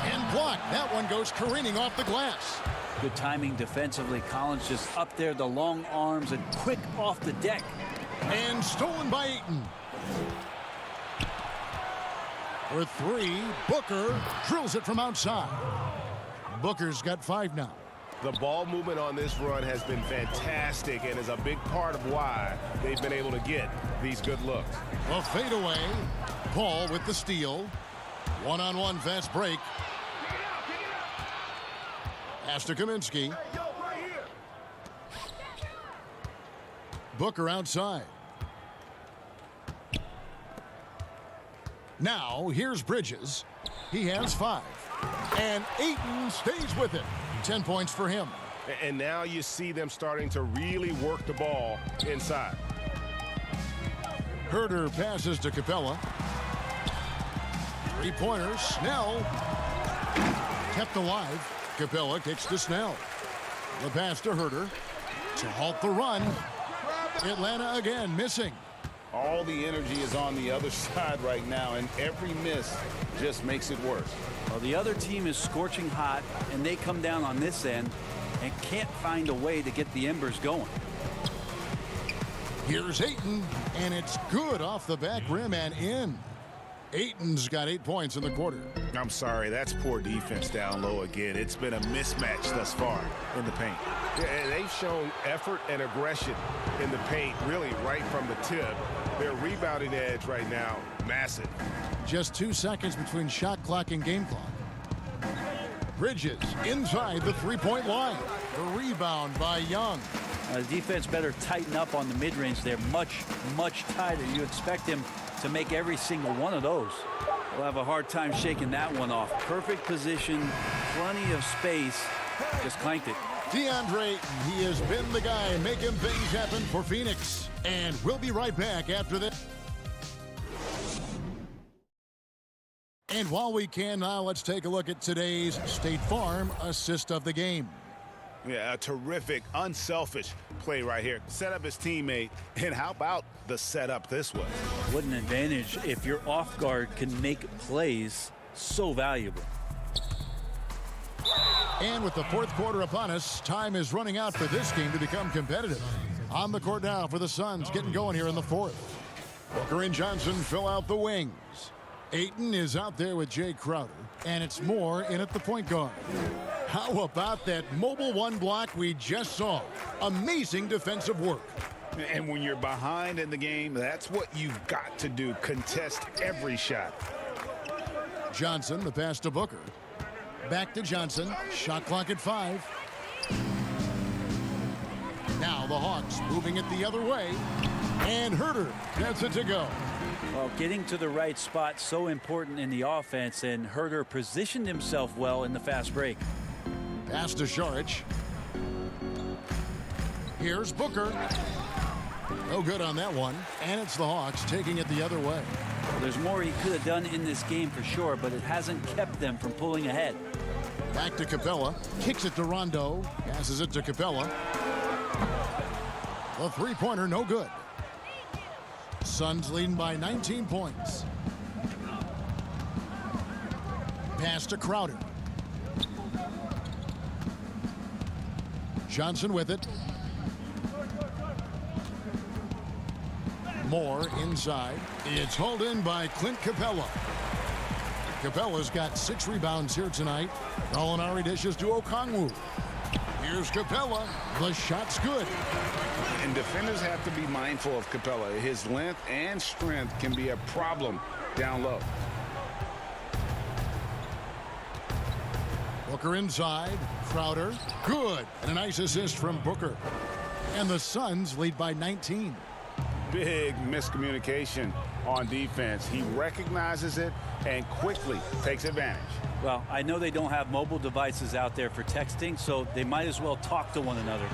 And blocked. That one goes careening off the glass. Good timing defensively. Collins just up there, the long arms, and quick off the deck. And stolen by Ayton. For 3, Booker drills it from outside. Booker's got 5 now. The ball movement on this run has been fantastic and is a big part of why they've been able to get these good looks. A fadeaway. Paul with the steal. One-on-one fast break. Pass to Kaminsky. Booker outside. Now here's Bridges. He has 5. And Ayton stays with it. 10 points for him. And now you see them starting to really work the ball inside. Herter passes to Capella. 3-pointer. Snell kept alive. Capella kicks to Snell. The pass to Herter to halt the run. Atlanta again missing. All the energy is on the other side right now, and every miss just makes it worse. Well, the other team is scorching hot, and they come down on this end and can't find a way to get the embers going. Here's Ayton, and it's good off the back rim and in. Ayton's got 8 points in the quarter. I'm sorry, that's poor defense down low again. It's been a mismatch thus far in the paint. Yeah, and they've shown effort and aggression in the paint, really right from the tip. Their rebounding edge right now, massive. Just 2 seconds between shot clock and game clock. Bridges inside the 3-point line. The rebound by Young. The defense better tighten up on the mid-range. They're much, much tighter. You expect him to make every single one of those. We'll have a hard time shaking that one off. Perfect position, plenty of space. Just clanked it. DeAndre, he has been the guy making things happen for Phoenix. And we'll be right back after this. And while we can now, let's take a look at today's State Farm assist of the game. Yeah, a terrific, unselfish play right here. Set up his teammate, and how about the setup this way? What an advantage if your off guard can make plays so valuable. And with the 4th quarter upon us, time is running out for this game to become competitive. On the court now for the Suns, getting going here in the 4th. Booker and Johnson fill out the wings. Ayton is out there with Jay Crowder, and it's Moore in at the point guard. How about that mobile 1 block we just saw? Amazing defensive work. And when you're behind in the game, that's what you've got to do. Contest every shot. Johnson, the pass to Booker. Back to Johnson. Shot clock at 5. Now the Hawks moving it the other way. And Herter gets it to go. Well, getting to the right spot so important in the offense, and Herter positioned himself well in the fast break. Pass to Šarić. Here's Booker. No good on that one. And it's the Hawks taking it the other way. Well, there's more he could have done in this game for sure, but it hasn't kept them from pulling ahead. Back to Capella. Kicks it to Rondo. Passes it to Capella. The 3-pointer no good. Suns leading by 19 points. Pass to Crowder. Johnson with it. Moore inside. It's hauled in by Clint Capella. Capella's got 6 rebounds here tonight. Gallinari dishes to Okongwu. Here's Capella. The shot's good. And defenders have to be mindful of Capella. His length and strength can be a problem down low. Booker inside. Crowder. Good. And a nice assist from Booker. And the Suns lead by 19. Big miscommunication on defense. He recognizes it and quickly takes advantage. Well, I know they don't have mobile devices out there for texting, so they might as well talk to one another.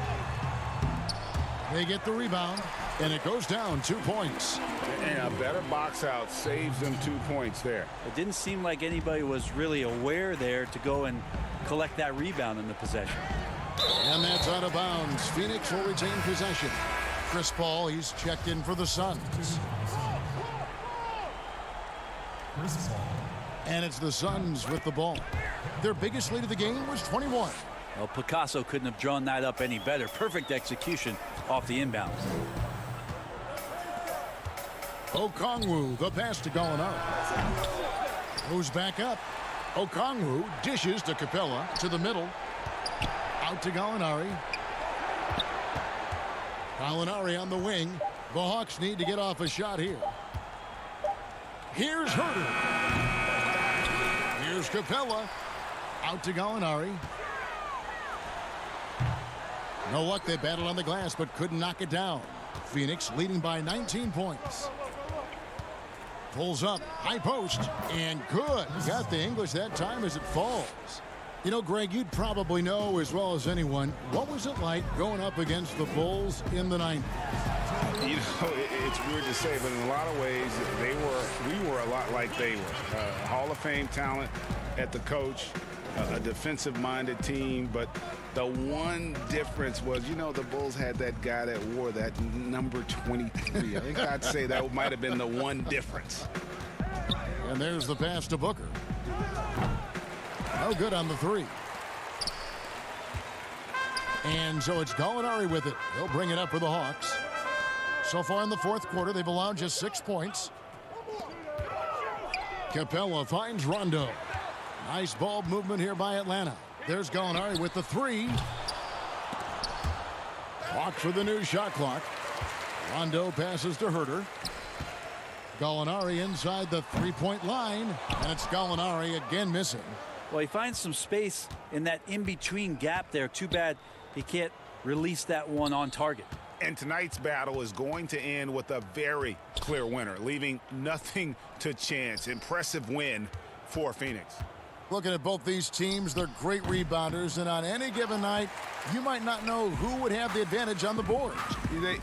They get the rebound, and it goes down 2 points. And a better box out saves them 2 points there. It didn't seem like anybody was really aware there to go and collect that rebound in the possession. And that's out of bounds. Phoenix will retain possession. Chris Paul, he's checked in for the Suns. And it's the Suns with the ball. Their biggest lead of the game was 21. Well, Picasso couldn't have drawn that up any better. Perfect execution off the inbounds. Okongwu, the pass to Gallinari. Moves back up. Okongwu dishes to Capella to the middle. Out to Gallinari. Gallinari on the wing. The Hawks need to get off a shot here. Here's Herter. Here's Capella. Out to Gallinari. No luck. They battled on the glass but couldn't knock it down. Phoenix leading by 19 points. Pulls up. High post. And good. Got the English that time as it falls. You know, Greg, you'd probably know as well as anyone, what was it like going up against the Bulls in the 90s? You know, it's weird to say, but in a lot of ways, we were a lot like they were. Hall of Fame talent at the coach, a defensive-minded team, but the one difference was, you know, the Bulls had that guy that wore that number 23. I think I'd say that might have been the one difference. And there's the pass to Booker. No good on the 3. And so it's Gallinari with it. He'll bring it up for the Hawks. So far in the fourth quarter, they've allowed just 6 points. Capella finds Rondo. Nice ball movement here by Atlanta. There's Gallinari with the 3. Walk for the new shot clock. Rondo passes to Herter. Gallinari inside the 3-point line. And it's Gallinari again missing. Well, he finds some space in that in-between gap there. Too bad he can't release that one on target. And tonight's battle is going to end with a very clear winner, leaving nothing to chance. Impressive win for Phoenix. Looking at both these teams, they're great rebounders, and on any given night, you might not know who would have the advantage on the board.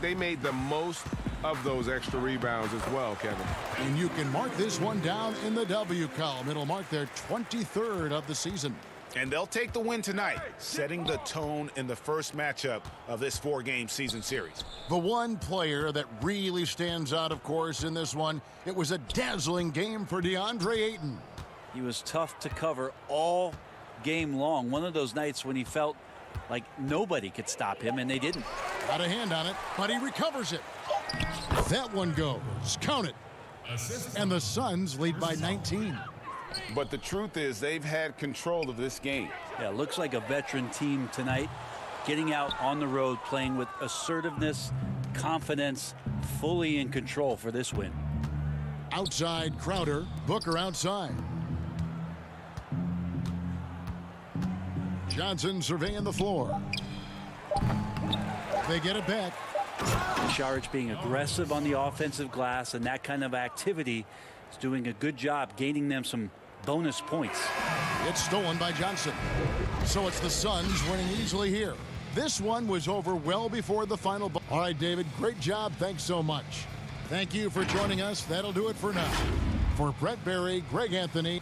They made the most of those extra rebounds as well, Kevin. And you can mark this one down in the W column. It'll mark their 23rd of the season. And they'll take the win tonight, setting the tone in the first matchup of this 4-game season series. The one player that really stands out, of course, in this one, it was a dazzling game for DeAndre Ayton. He was tough to cover all game long. One of those nights when he felt like nobody could stop him, and they didn't. Got a hand on it, but he recovers it. That one goes. Count it. And the Suns lead by 19. But the truth is they've had control of this game. Yeah, looks like a veteran team tonight, getting out on the road, playing with assertiveness, confidence, fully in control for this win. Outside Crowder, Booker outside. Johnson surveying the floor. They get it back. Saric being aggressive on the offensive glass, and that kind of activity is doing a good job gaining them some bonus points. It's stolen by Johnson. So it's the Suns winning easily here. This one was over well before the final. All right, David, great job. Thanks so much. Thank you for joining us. That'll do it for now. For Brett Berry, Greg Anthony.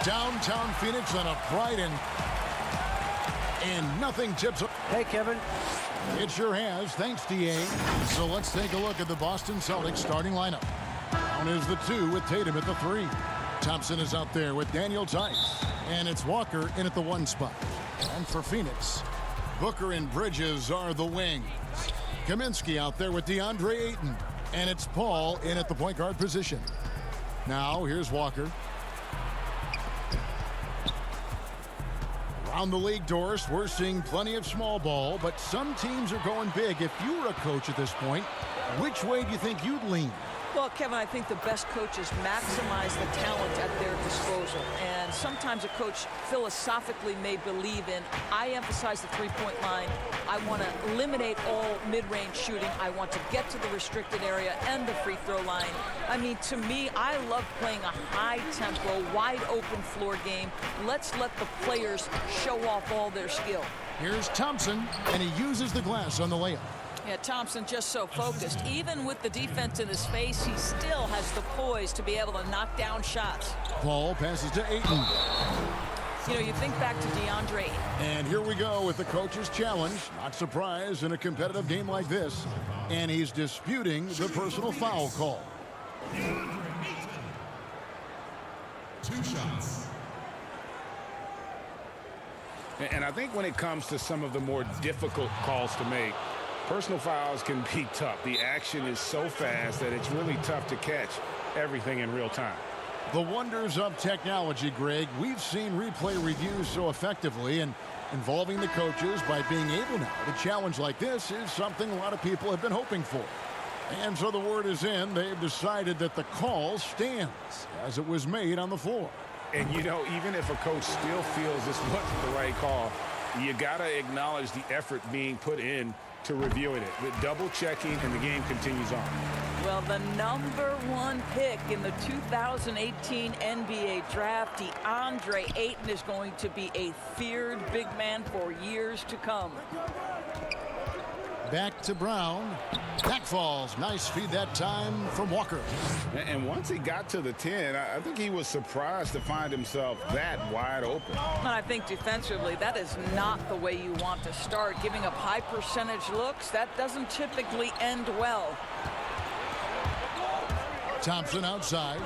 downtown Phoenix on a bright and nothing tips up. Hey, Kevin. It sure has. Thanks, DA. So let's take a look at the Boston Celtics starting lineup. Brown is the 2 with Tatum at the 3. Thompson is out there with Daniel Tice. And it's Walker in at the 1 spot. And for Phoenix, Booker and Bridges are the wings. Kaminsky out there with DeAndre Ayton. And it's Paul in at the point guard position. Now here's Walker. Around the league, Doris, we're seeing plenty of small ball, but some teams are going big. If you were a coach at this point, which way do you think you'd lean? Well, Kevin, I think the best coaches maximize the talent at their disposal. And sometimes a coach philosophically may believe in, I emphasize the three-point line. I want to eliminate all mid-range shooting. I want to get to the restricted area and the free throw line. I mean, to me, I love playing a high-tempo, wide-open floor game. Let's let the players show off all their skill. Here's Thompson, and he uses the glass on the layup. Yeah, Thompson just so focused. Even with the defense in his face, he still has the poise to be able to knock down shots. Paul passes to Ayton. You know, you think back to DeAndre. And here we go with the coach's challenge. Not surprised in a competitive game like this. And he's disputing the personal foul call. 2 shots. And I think when it comes to some of the more difficult calls to make, personal fouls can be tough. The action is so fast that it's really tough to catch everything in real time. The wonders of technology, Greg. We've seen replay reviews so effectively, and involving the coaches by being able now to challenge like this is something a lot of people have been hoping for. And so the word is in. They've decided that the call stands as it was made on the floor. And, you know, even if a coach still feels this wasn't the right call, you got to acknowledge the effort being put in to reviewing it, with double checking, and the game continues on. Well, the #1 pick in the 2018 NBA draft, DeAndre Ayton, is going to be a feared big man for years to come. Back to Brown. Back falls. Nice feed that time from Walker. And once he got to the 10, I think he was surprised to find himself that wide open. And I think defensively, that is not the way you want to start. Giving up high percentage looks, that doesn't typically end well. Thompson outside.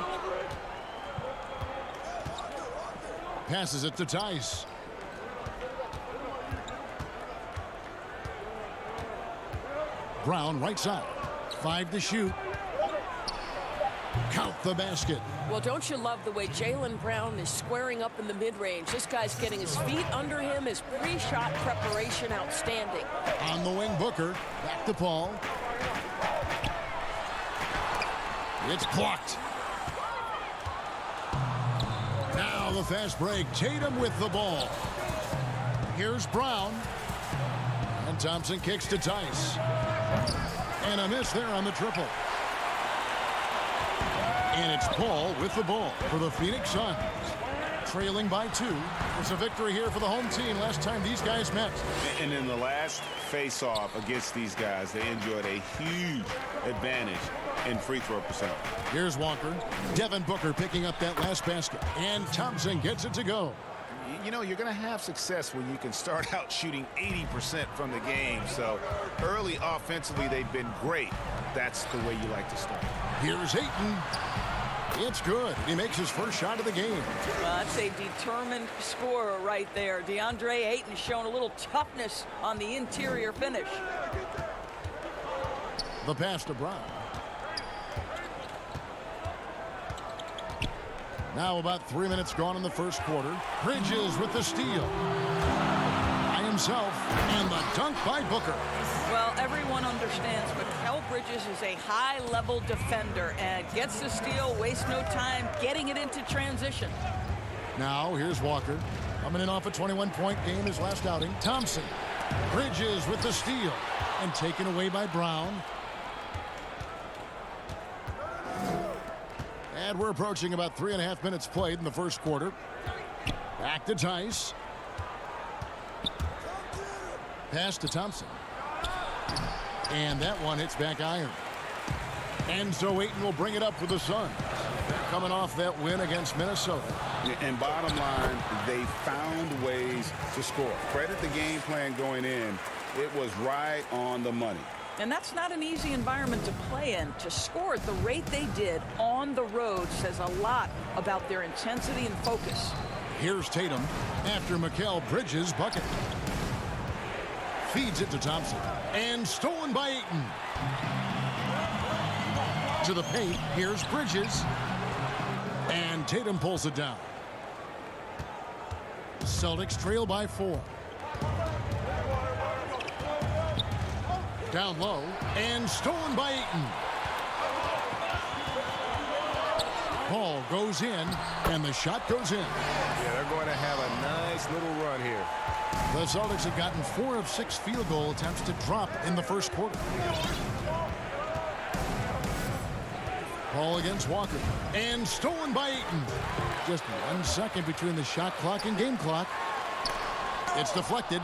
Passes it to Tice. Brown right side. 5 to shoot. Count the basket. Well, don't you love the way Jalen Brown is squaring up in the mid-range? This guy's getting his feet under him. His pre-shot preparation outstanding. On the wing, Booker. Back to Paul. It's blocked. Now the fast break. Tatum with the ball. Here's Brown. And Thompson kicks to Tice. And a miss there on the triple. And it's Paul with the ball for the Phoenix Suns. Trailing by 2. It's a victory here for the home team last time these guys met. And in the last face-off against these guys, they enjoyed a huge advantage in free throw percentage. Here's Walker. Devin Booker picking up that last basket. And Thompson gets it to go. You know, you're going to have success when you can start out shooting 80% from the game. So early offensively, they've been great. That's the way you like to start. Here's Ayton. It's good. He makes his first shot of the game. Well, that's a determined scorer right there. DeAndre Ayton showing a little toughness on the interior finish. The pass to Brown. Now about 3 minutes gone in the first quarter. Bridges with the steal. By himself. And the dunk by Booker. Well, everyone understands, but Mikal Bridges is a high-level defender and gets the steal, wastes no time getting it into transition. Now here's Walker. Coming in off a 21-point game his last outing. Thompson. Bridges with the steal. And taken away by Brown. And we're approaching about 3.5 minutes played in the first quarter. Back to Tice. Pass to Thompson. And that one hits back iron. And so Ayton will bring it up for the Suns. They're coming off that win against Minnesota. And bottom line, they found ways to score. Credit the game plan going in. It was right on the money. And that's not an easy environment to play in. To score at the rate they did on the road says a lot about their intensity and focus. Here's Tatum after Mikal Bridges' bucket. Feeds it to Thompson. And stolen by Ayton. To the paint. Here's Bridges. And Tatum pulls it down. Celtics trail by 4. Down low. And stolen by Ayton. Ball goes in. And the shot goes in. Yeah, they're going to have a nice little run here. The Celtics have gotten 4 of 6 field goal attempts to drop in the first quarter. Ball against Walker. And stolen by Ayton. Just 1 second between the shot clock and game clock. It's deflected.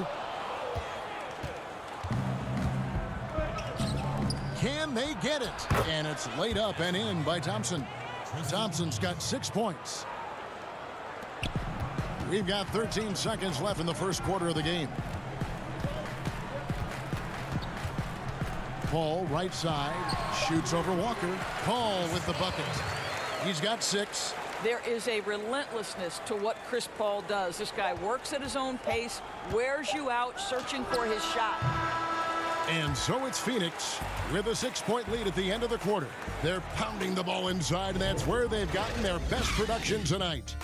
Can they get it? And it's laid up and in by Thompson. Thompson's got 6 points. We've got 13 seconds left in the first quarter of the game. Paul, right side, shoots over Walker. Paul with the bucket. He's got 6. There is a relentlessness to what Chris Paul does. This guy works at his own pace, wears you out, searching for his shot. And so it's Phoenix with a 6-point lead at the end of the quarter. They're pounding the ball inside, and that's where they've gotten their best production tonight.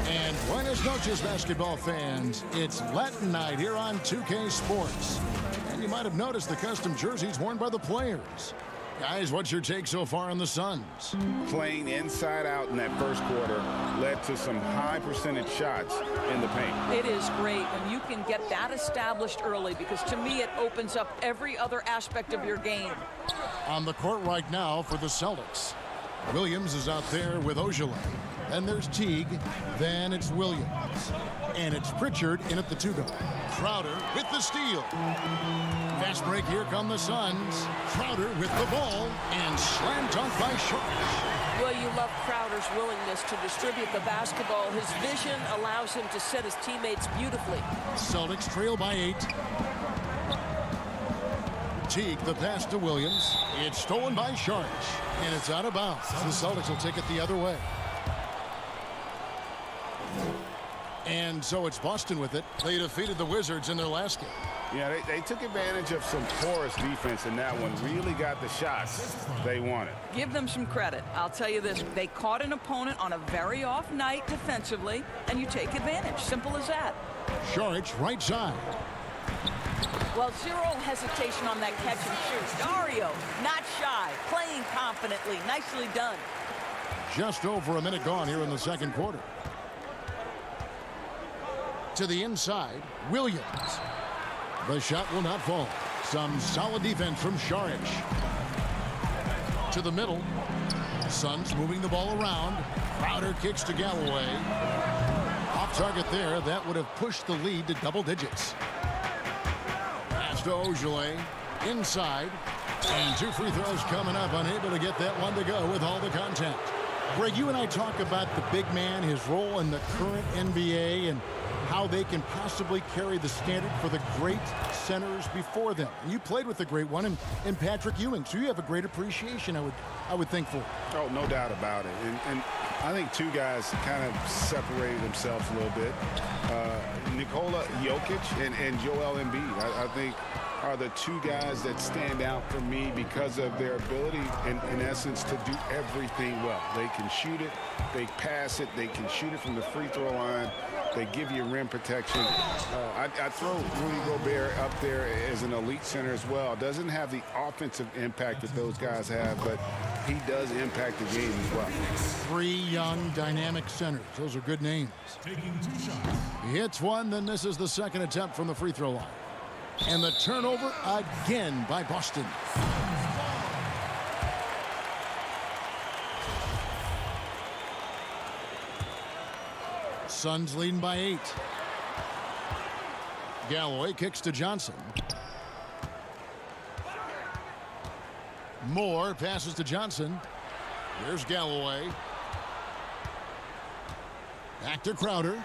And buenas noches, basketball fans. It's Latin night here on 2K Sports. And you might have noticed the custom jerseys worn by the players. Guys, what's your take so far on the Suns? Playing inside out in that first quarter led to some high percentage shots in the paint. It is great when you can get that established early, because to me it opens up every other aspect of your game. On the court right now for the Celtics, Williams is out there with Ojale. Then there's Teague. Then it's Williams. And it's Pritchard in at the 2-guard. Crowder with the steal. Fast break, here come the Suns. Crowder with the ball. And slam dunk by Sharp. Well, you love Crowder's willingness to distribute the basketball. His vision allows him to set his teammates beautifully. Celtics trail by 8. Teague, the pass to Williams. It's stolen by Sharp. And it's out of bounds. The Celtics will take it the other way. And so it's Boston with it. They defeated the Wizards in their last game. Yeah, they took advantage of some porous defense in that one. Really got the shots they wanted. Give them some credit. I'll tell you this. They caught an opponent on a very off night defensively, and you take advantage. Simple as that. Sharp, right side. Well, zero hesitation on that catch and shoot. Dario, not shy, playing confidently. Nicely done. Just over a minute gone here in the second quarter. To the inside, Williams. The shot will not fall. Some solid defense from Sharp. To the middle. Suns moving the ball around. Crowder kicks to Galloway. Off target there. That would have pushed the lead to double digits. Pass to Ojale. Inside. And 2 free throws coming up. Unable to get that one to go with all the contact. Greg, you and I talk about the big man, his role in the current NBA, and how they can possibly carry the standard for the great centers before them. And you played with the great one in Patrick Ewing, so you have a great appreciation, I would think, for it. Oh, no doubt about it. And I think 2 guys kind of separated themselves a little bit. Nicola, Yokic, and Joel Embiid, I think, are the 2 guys that stand out for me because of their ability, in essence, to do everything well. They can shoot it, they pass it, they can shoot it from the free throw line. They give you rim protection. I throw Rudy Gobert up there as an elite center as well. Doesn't have the offensive impact that those guys have, but he does impact the game as well. 3 young, dynamic centers. Those are good names. Taking 2 shots. He hits one, then this is the second attempt from the free throw line. And the turnover again by Boston. Suns leading by 8. Galloway kicks to Johnson. Moore passes to Johnson. Here's Galloway. Back to Crowder.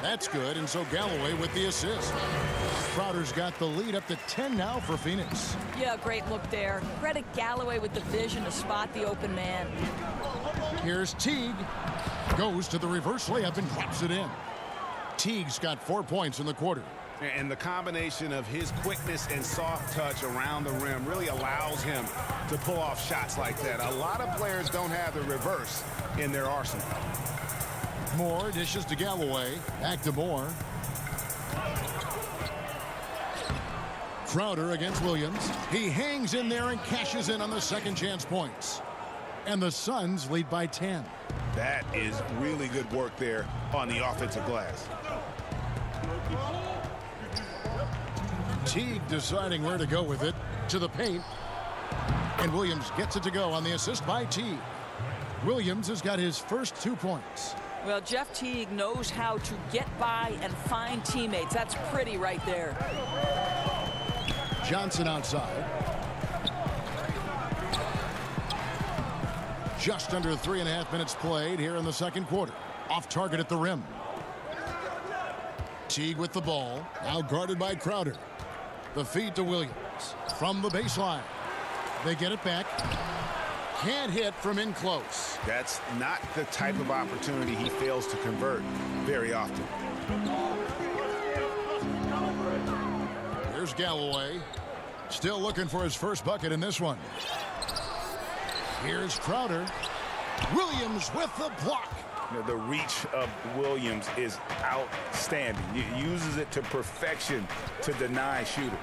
That's good, and so Galloway with the assist. Crowder's got the lead up to 10 now for Phoenix. Yeah, great look there. Credit Galloway with the vision to spot the open man. Here's Teague. Goes to the reverse layup and drops it in. Teague's got 4 points in the quarter. And the combination of his quickness and soft touch around the rim really allows him to pull off shots like that. A lot of players don't have the reverse in their arsenal. Moore dishes to Galloway. Back to Moore. Crowder against Williams. He hangs in there and cashes in on the second chance points. And the Suns lead by 10. That is really good work there on the offensive glass. Teague deciding where to go with it. To the paint. And Williams gets it to go on the assist by Teague. Williams has got his first 2 points. Well, Jeff Teague knows how to get by and find teammates. That's pretty right there. Johnson outside. Just under 3.5 minutes played here in the second quarter. Off target at the rim. Teague with the ball. Now guarded by Crowder. The feed to Williams. From the baseline. They get it back. Can't hit from in close. That's not the type of opportunity he fails to convert very often. Here's Galloway. Still looking for his first bucket in this one. Here's Crowder. Williams with the block. The reach of Williams is outstanding. He uses it to perfection to deny shooters.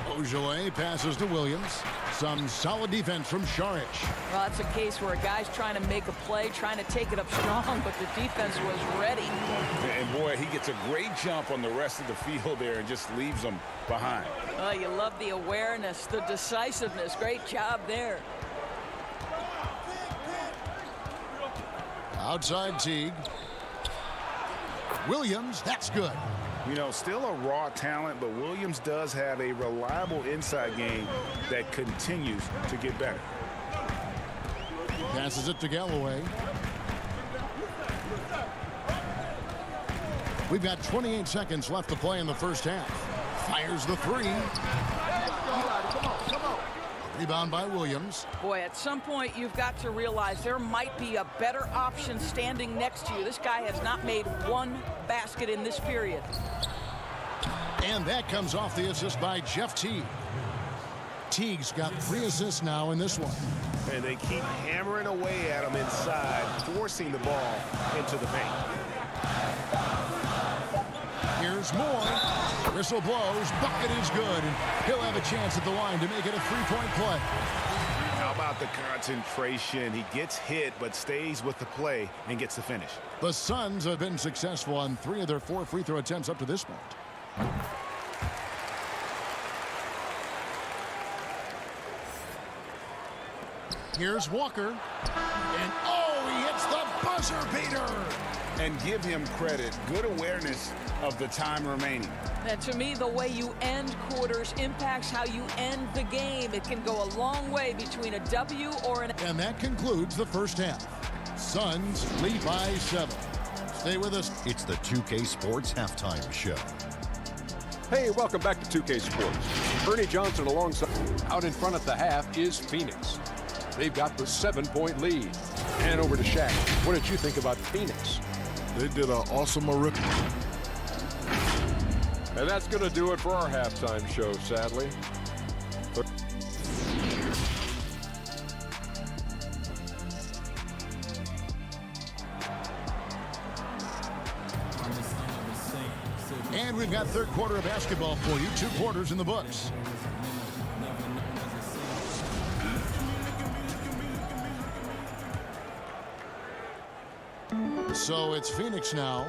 Ojale passes to Williams. Some solid defense from Šarić. Well, that's a case where a guy's trying to make a play, trying to take it up strong, but the defense was ready. And boy, he gets a great jump on the rest of the field there and just leaves them behind. Oh, you love the awareness, the decisiveness. Great job there. Outside Teague. Williams, that's good. You know, still a raw talent, but Williams does have a reliable inside game that continues to get better. Passes it to Galloway. We've got 28 seconds left to play in the first half. Fires the three. Rebound by Williams. Boy, at some point you've got to realize there might be a better option standing next to you. This guy has not made one basket in this period. And that comes off the assist by Jeff Teague. Teague's got 3 assists now in this one. And they keep hammering away at him inside, forcing the ball into the paint. Here's Moore. Whistle blows. Bucket is good. And he'll have a chance at the line to make it a 3-point play. How about the concentration? He gets hit, but stays with the play and gets the finish. The Suns have been successful on 3 of their 4 free throw attempts up to this point. Here's Walker. And oh, he hits the buzzer beater. And give him credit. Good awareness of the time remaining. And to me, the way you end quarters impacts how you end the game. It can go a long way between a W or an... And that concludes the first half. Suns lead by 7. Stay with us. It's the 2K Sports Halftime Show. Hey, welcome back to 2K Sports. Ernie Johnson alongside. Out in front at the half is Phoenix. They've got the 7-point lead. And over to Shaq. What did you think about Phoenix? They did an awesome rip. And that's going to do it for our halftime show, sadly. And we've got third quarter of basketball for you. 2 quarters in the books. So it's Phoenix now.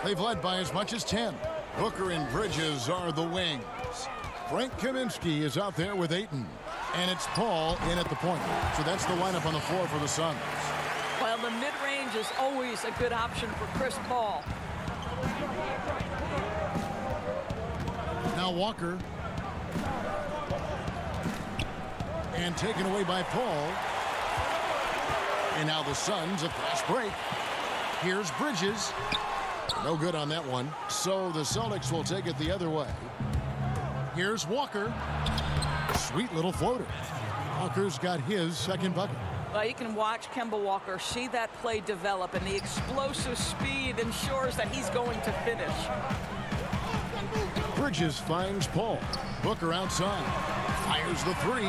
They've led by as much as 10. Booker and Bridges are the wings. Frank Kaminsky is out there with Ayton. And it's Paul in at the point. So that's the lineup on the floor for the Suns. Well, the mid-range is always a good option for Chris Paul. Now Walker. And taken away by Paul. And now the Suns, a fast break. Here's Bridges. No good on that one. So the Celtics will take it the other way. Here's Walker. Sweet little floater. Walker's got his second bucket. Well, you can watch Kemba Walker see that play develop, and the explosive speed ensures that he's going to finish. Bridges finds Paul. Booker outside. Fires the three.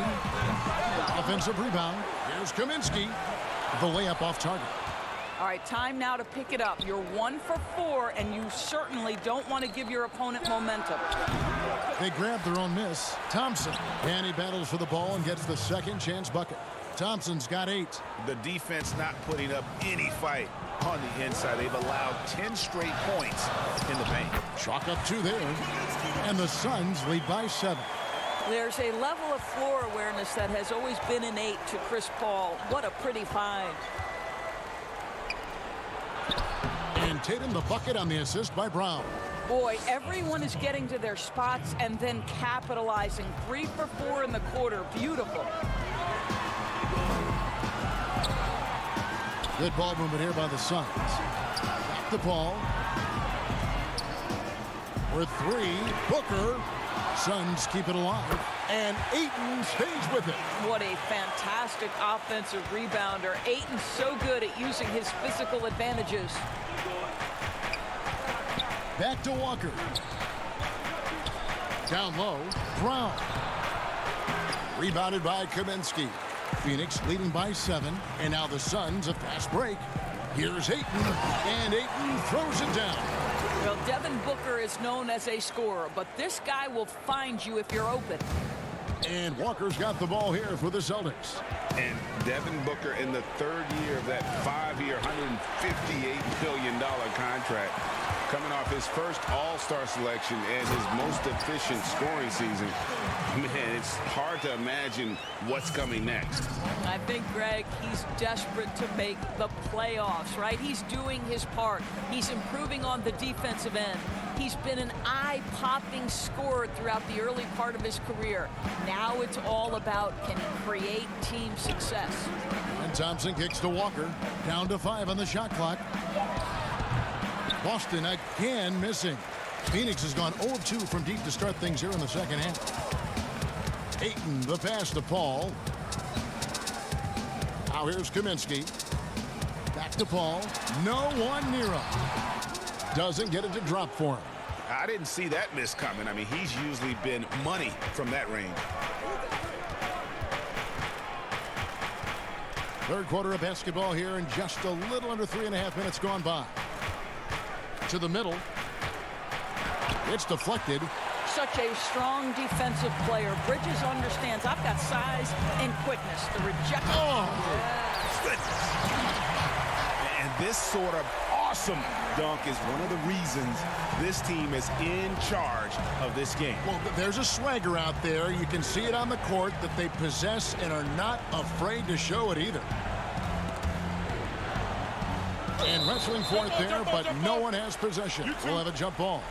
Offensive rebound. Here's Kaminsky. The layup off target. All right, time now to pick it up. You're 1 for 4, and you certainly don't want to give your opponent momentum. They grab their own miss. Thompson. And he battles for the ball and gets the second chance bucket. Thompson's got 8. The defense not putting up any fight on the inside. They've allowed 10 straight points in the paint. Chalk up 2 there. And the Suns lead by 7. There's a level of floor awareness that has always been innate to Chris Paul. What a pretty find. And Tatum the bucket on the assist by Brown. Boy, everyone is getting to their spots and then capitalizing. 3 for 4 in the quarter. Beautiful. Good ball movement here by the Suns. Back to Paul. For 3, Booker. Suns keep it alive. And Ayton stays with it. What a fantastic offensive rebounder. Ayton's so good at using his physical advantages. Back to Walker. Down low, Brown. Rebounded by Kaminsky. Phoenix leading by 7. And now the Suns, a fast break. Here's Ayton. And Ayton throws it down. Well, Devin Booker is known as a scorer, but this guy will find you if you're open. And Walker's got the ball here for the Celtics. And Devin Booker in the 3rd year of that 5-year, $158 billion contract, coming off his first All-Star selection and his most efficient scoring season. Man, it's hard to imagine what's coming next. I think, Greg, he's desperate to make the playoffs, right? He's doing his part. He's improving on the defensive end. He's been an eye-popping scorer throughout the early part of his career. Now it's all about, can he create team success? And Thompson kicks to Walker. Down to 5 on the shot clock. Boston again missing. Phoenix has gone 0-2 from deep to start things here in the second half. Ayton, the pass to Paul. Now here's Kaminsky. Back to Paul. No one near him. Doesn't get it to drop for him. I didn't see that miss coming. I mean, he's usually been money from that range. Third quarter of basketball here, and just a little under 3.5 minutes gone by. To the middle. It's deflected. Such a strong defensive player. Bridges understands I've got size and quickness. The rejection. Oh! And this sort of awesome dunk is one of the reasons this team is in charge of this game. Well, there's a swagger out there. You can see it on the court that they possess and are not afraid to show it either. And wrestling for it there, but no one has possession. We'll have a jump ball.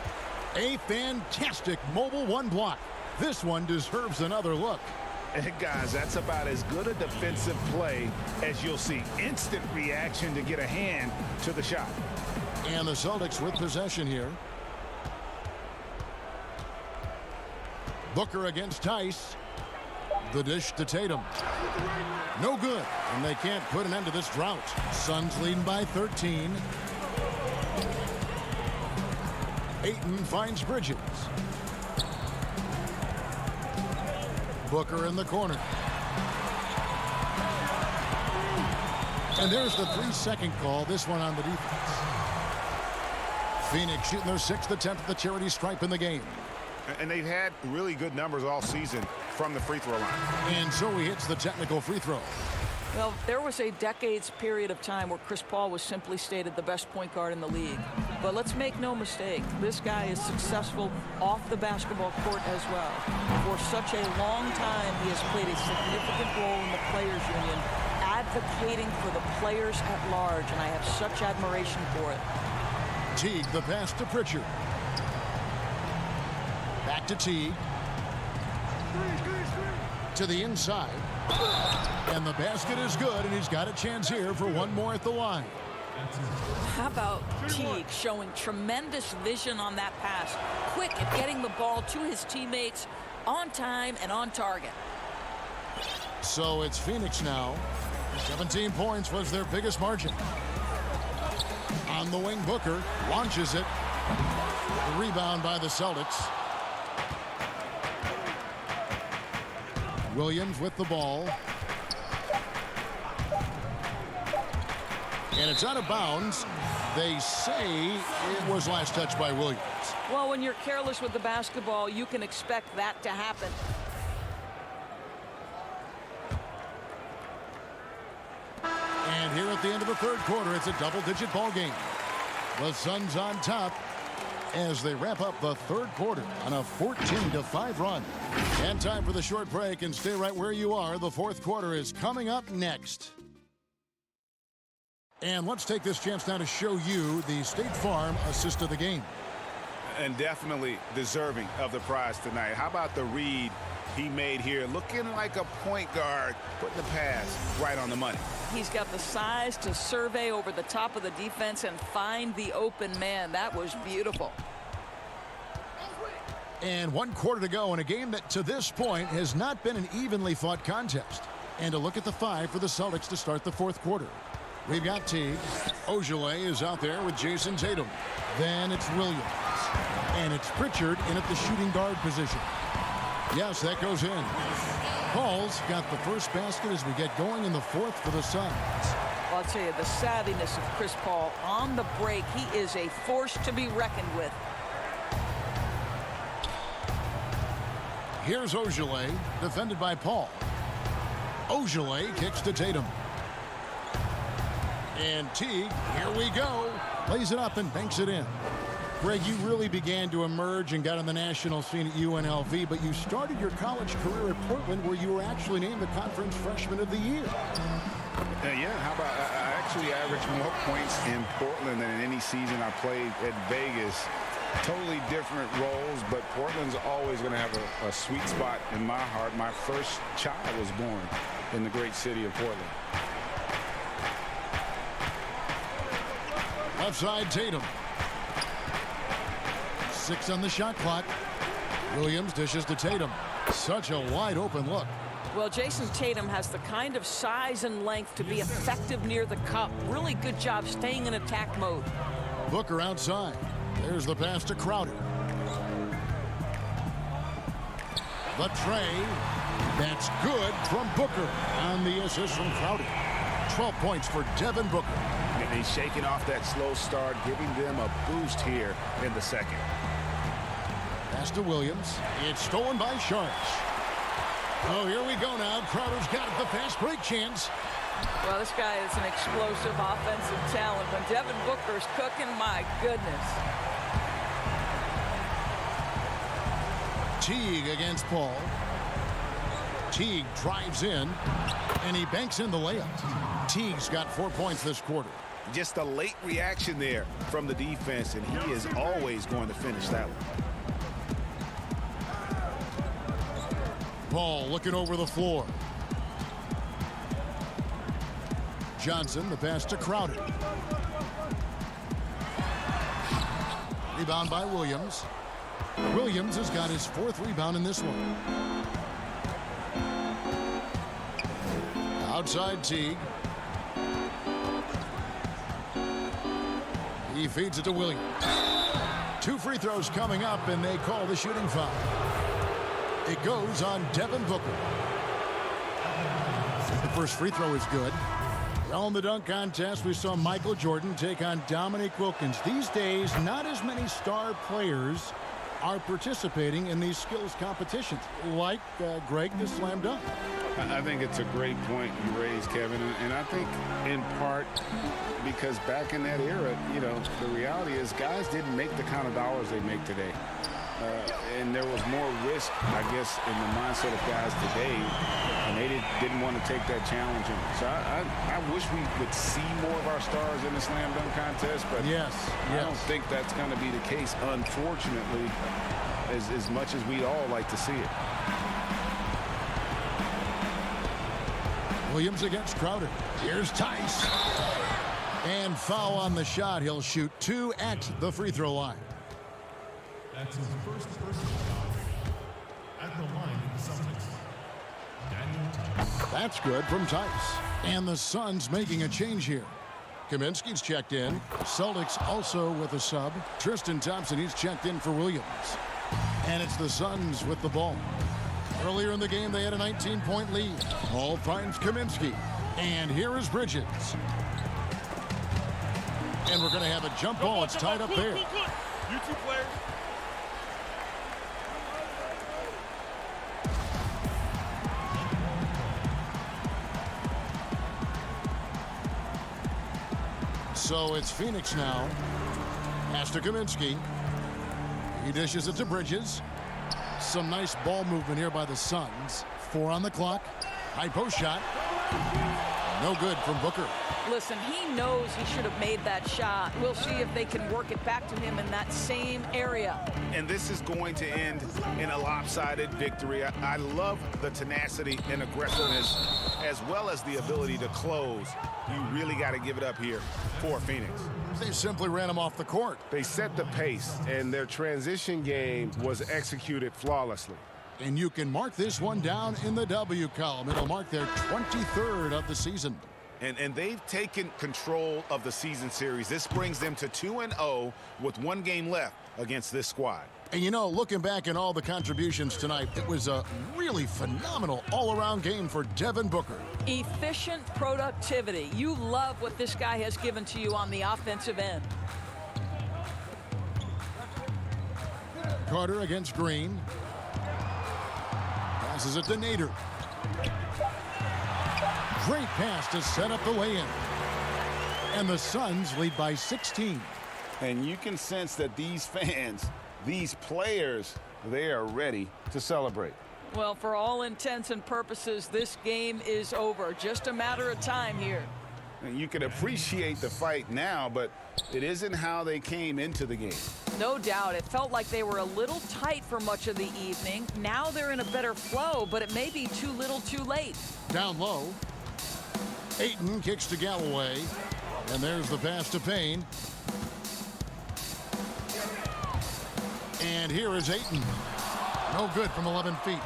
A fantastic mobile 1 block. This one deserves another look. And guys, that's about as good a defensive play as you'll see. Instant reaction to get a hand to the shot. And the Celtics with possession here. Booker against Tice. The dish to Tatum. No good. And they can't put an end to this drought. Suns leading by 13. Ayton finds Bridges. Booker in the corner. And there's the 3-second call. This one on the defense. Phoenix shooting their 6th attempt at the charity stripe in the game. And they've had really good numbers all season from the free throw line. And so he hits the technical free throw. Well, there was a decades period of time where Chris Paul was simply stated the best point guard in the league. But let's make no mistake, this guy is successful off the basketball court as well. For such a long time, he has played a significant role in the Players Union, advocating for the players at large, and I have such admiration for it. Teague, the pass to Pritchard. Back to Teague. to the inside. And the basket is good, and he's got a chance here for one more at the line. How about Teague showing tremendous vision on that pass? Quick at getting the ball to his teammates on time and on target. So it's Phoenix now. 17 points was their biggest margin. On the wing, Booker launches it. The rebound by the Celtics. Williams with the ball. And it's out of bounds. They say it was last touched by Williams. Well, when you're careless with the basketball, you can expect that to happen. And here at the end of the third quarter, it's a double-digit ball game. The Suns on top as they wrap up the third quarter on a 14-5 run. And time for the short break, and stay right where you are. The fourth quarter is coming up next. And let's take this chance now to show you the State Farm assist of the game. And definitely deserving of the prize tonight. How about the read he made here? Looking like a point guard, putting the pass right on the money. He's got the size to survey over the top of the defense and find the open man. That was beautiful. And 1 quarter to go in a game that to this point has not been an evenly fought contest. And a look at the 5 for the Celtics to start the fourth quarter. We've got Teague. Ojale is out there with Jason Tatum. Then it's Williams. And it's Pritchard in at the shooting guard position. Yes, that goes in. Paul's got the first basket as we get going in the fourth for the Suns. Well, I'll tell you, the savviness of Chris Paul on the break, he is a force to be reckoned with. Here's Ojale, defended by Paul. Ojale kicks to Tatum. And Teague, here we go. Lays it up and banks it in. Greg, you really began to emerge and got on the national scene at UNLV, but you started your college career at Portland, where you were actually named the Conference Freshman of the Year. Yeah, how about I actually averaged more points in Portland than in any season I played at Vegas. Totally different roles, but Portland's always going to have a sweet spot in my heart. My first child was born in the great city of Portland. Left side, Tatum. 6 on the shot clock. Williams dishes to Tatum. Such a wide open look. Well, Jason Tatum has the kind of size and length to be effective near the cup. Really good job staying in attack mode. Booker outside. There's the pass to Crowder. The tray. That's good from Booker on the assist from Crowder. 12 points for Devin Booker. And he's shaking off that slow start, giving them a boost here in the second. Pass to Williams. It's stolen by Sharks. Oh, here we go now. Crowder's got the fast break chance. Well, this guy is an explosive offensive talent. When Devin Booker's cooking, my goodness. Teague against Paul. Teague drives in, and he banks in the layup. Teague's got 4 points this quarter. Just a late reaction there from the defense, and he is always going to finish that one. Paul looking over the floor. Johnson, the pass to Crowder. Rebound by Williams. Williams has got his 4th rebound in this one. Outside Teague. He feeds it to Williams. 2 free throws coming up, and they call the shooting foul. It goes on Devin Booker. The first free throw is good. Well, in the dunk contest, we saw Michael Jordan take on Dominique Wilkins. These days, not as many star players are participating in these skills competitions, like Greg, the slam dunk. I think it's a great point you raised, Kevin, and I think in part because back in that era, you know, the reality is guys didn't make the kind of dollars they make today. And there was more risk, I guess, in the mindset of guys today, and they didn't want to take that challenge. So I wish we would see more of our stars in the slam dunk contest, but I don't think that's going to be the case, unfortunately, as much as we'd all like to see it. Williams against Crowder. Here's Tice. And foul on the shot. He'll shoot 2 at the free throw line. That's his first personal foul. At the line of the Celtics, Daniel Tice. That's good from Tice. And the Suns making a change here. Kaminsky's checked in. Celtics also with a sub. Tristan Thompson, he's checked in for Williams. And it's the Suns with the ball. Earlier in the game, they had a 19-point lead. Hall finds Kaminsky. And here is Bridges. And we're going to have a jump ball. It's tied up there. You two players. So it's Phoenix now. Pass to Kaminsky. He dishes it to Bridges. Some nice ball movement here by the Suns. 4 on the clock. High post shot. No good from Booker. Listen, he knows he should have made that shot. We'll see if they can work it back to him in that same area. And this is going to end in a lopsided victory. I love the tenacity and aggressiveness as well as the ability to close. You really got to give it up here for Phoenix. They simply ran him off the court. They set the pace, and their transition game was executed flawlessly. And you can mark this one down in the W column. It'll mark their 23rd of the season. And they've taken control of the season series. This brings them to 2-0 with 1 game left against this squad. And you know, looking back at all the contributions tonight, it was a really phenomenal all-around game for Devin Booker. Efficient productivity. You love what this guy has given to you on the offensive end. Carter against Green. Passes it to Nader. Great pass to set up the lay-in. And the Suns lead by 16. And you can sense that these fans, these players, they are ready to celebrate. Well, for all intents and purposes, this game is over. Just a matter of time here. And you can appreciate the fight now, but it isn't how they came into the game. No doubt. It felt like they were a little tight for much of the evening. Now they're in a better flow, but it may be too little too late. Down low. Ayton kicks to Galloway. And there's the pass to Payne. And here is Ayton. No good from 11 feet.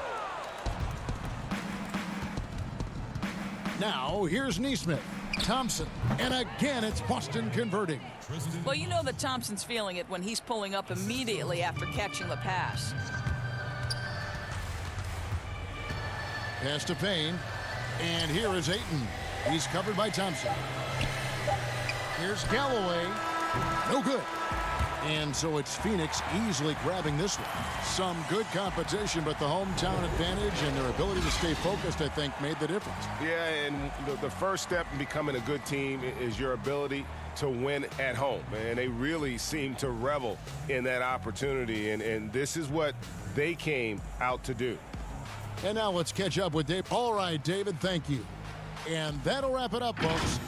Now here's Nesmith. Thompson. And again, it's Boston converting. Well, you know that Thompson's feeling it when he's pulling up immediately after catching the pass. Pass to Payne. And here is Ayton. He's covered by Thompson. Here's Galloway. No good. And so it's Phoenix easily grabbing this one. Some good competition, but the hometown advantage and their ability to stay focused, I think, made the difference. Yeah, and the first step in becoming a good team is your ability to win at home. And they really seem to revel in that opportunity. And this is what they came out to do. And now let's catch up with Dave. All right, David, thank you. And that'll wrap it up, folks.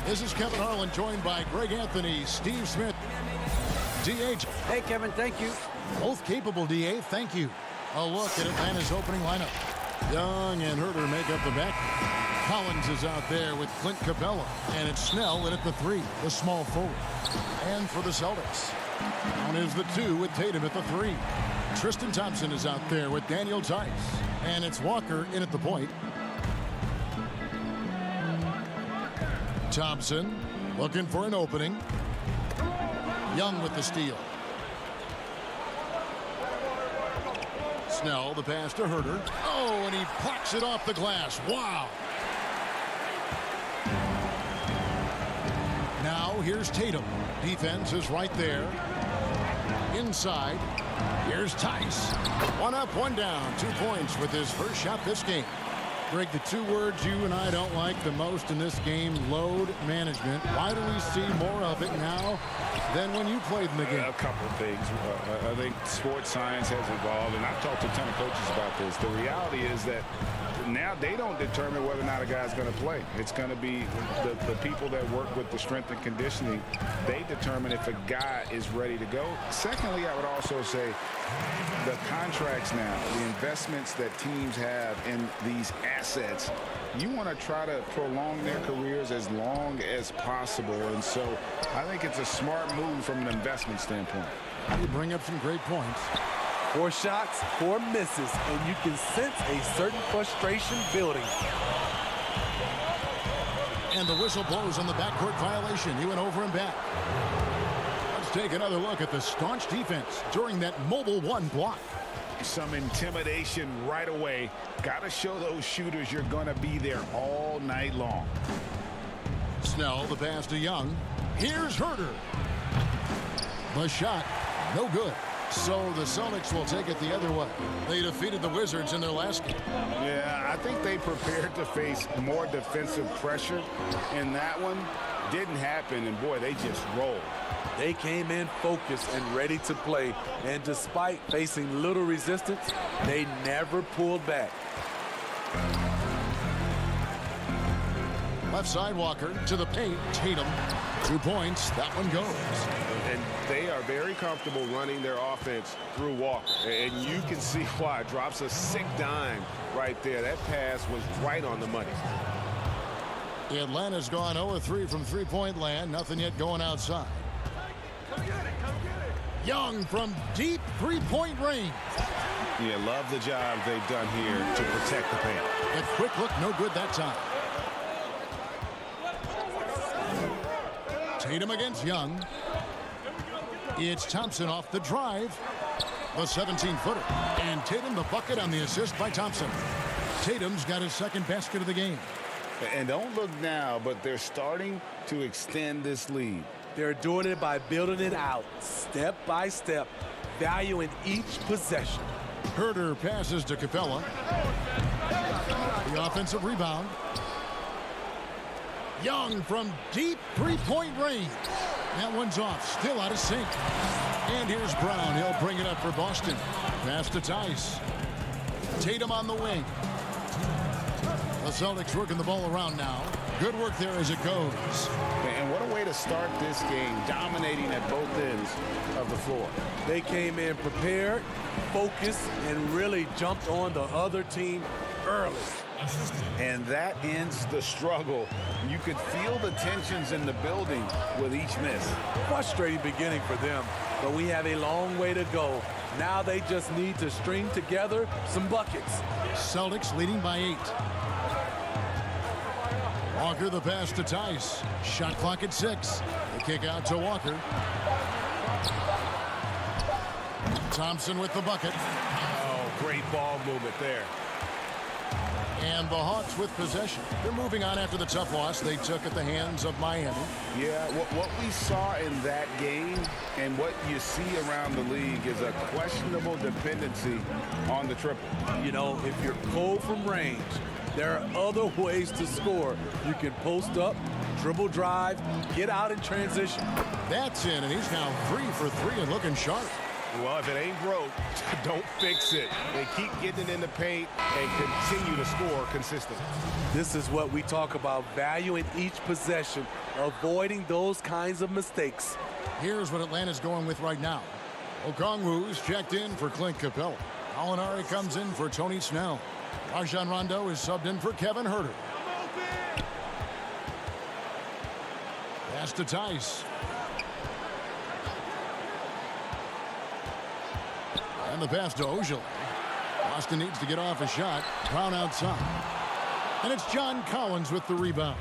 This is Kevin Harlan, joined by Greg Anthony, Steve Smith, DH. Hey, Kevin, thank you. Both capable, DA, thank you. A look at Atlanta's opening lineup. Young and Herter make up the back. Collins is out there with Clint Capella. And it's Snell in at the 3, the small forward. And for the Celtics, on is the 2 with Tatum at the 3. Tristan Thompson is out there with Daniel Tice. And it's Walker in at the point. Thompson looking for an opening. Young with the steal. Snell, the pass to Herter. Oh, and he plucks it off the glass. Wow. Now here's Tatum. Defense is right there. Inside. Here's Tice. 1 up, 1 down. 2 points with his first shot this game. Greg, the 2 words you and I don't like the most in this game, load management. Why do we see more of it now than when you played in the game? A couple of things. I think sports science has evolved, and I've talked to a ton of coaches about this. The reality is that now they don't determine whether or not a guy's going to play. It's going to be the people that work with the strength and conditioning. They determine if a guy is ready to go. Secondly, I would also say the contracts now, the investments that teams have in these assets, you want to try to prolong their careers as long as possible. And so I think it's a smart move from an investment standpoint. You bring up some great points. 4 shots, 4 misses, and you can sense a certain frustration building. And the whistle blows on the backcourt violation. He went over and back. Let's take another look at the staunch defense during that mobile 1 block. Some intimidation right away. Got to show those shooters you're going to be there all night long. Snell, the pass to Young. Here's Herter. The shot, no good. So the Celtics will take it the other way. They defeated the Wizards in their last game. Yeah, I think they prepared to face more defensive pressure, and that one didn't happen, and boy, they just rolled. They came in focused and ready to play, and despite facing little resistance, they never pulled back. Left side Walker to the paint. Tatum, 2 points. That one goes. And they are very comfortable running their offense through Walker. And you can see why. Drops a sick dime right there. That pass was right on the money. Atlanta's gone 0-3 from three-point land. Nothing yet going outside. Young from deep three-point range. Yeah, love the job they've done here to protect the paint. A quick look, no good that time. Tatum against Young. It's Thompson off the drive. A 17-footer. And Tatum the bucket on the assist by Thompson. Tatum's got his second basket of the game. And don't look now, but they're starting to extend this lead. They're doing it by building it out, step by step, valuing each possession. Herter passes to Capella. The offensive rebound. Young from deep three-point range. That one's off, still out of sync. And here's Brown. He'll bring it up for Boston. Pass to Tice. Tatum on the wing. The Celtics working the ball around now. Good work there as it goes. And what a way to start this game, dominating at both ends of the floor. They came in prepared, focused, and really jumped on the other team early. And that ends the struggle. You could feel the tensions in the building with each miss. Frustrating beginning for them, but we have a long way to go. Now they just need to string together some buckets. Celtics leading by 8. Walker the pass to Tice. Shot clock at 6. The kick out to Walker. Thompson with the bucket. Oh, great ball movement there. And the Hawks with possession. They're moving on after the tough loss they took at the hands of Miami. Yeah, what we saw in that game and what you see around the league is a questionable dependency on the triple. You know, if you're cold from range, there are other ways to score. You can post up, dribble drive, get out in transition. That's in, and he's now 3 for 3 and looking sharp. Well, if it ain't broke, don't fix it. They keep getting it in the paint and continue to score consistently. This is what we talk about, valuing each possession, avoiding those kinds of mistakes. Here's what Atlanta's going with right now. Okongwu's checked in for Clint Capella. Gallinari comes in for Tony Snell. Rajon Rondo is subbed in for Kevin Huerter. Pass to Tice. And the pass to Ojale. Boston needs to get off a shot. Brown outside. And it's John Collins with the rebound.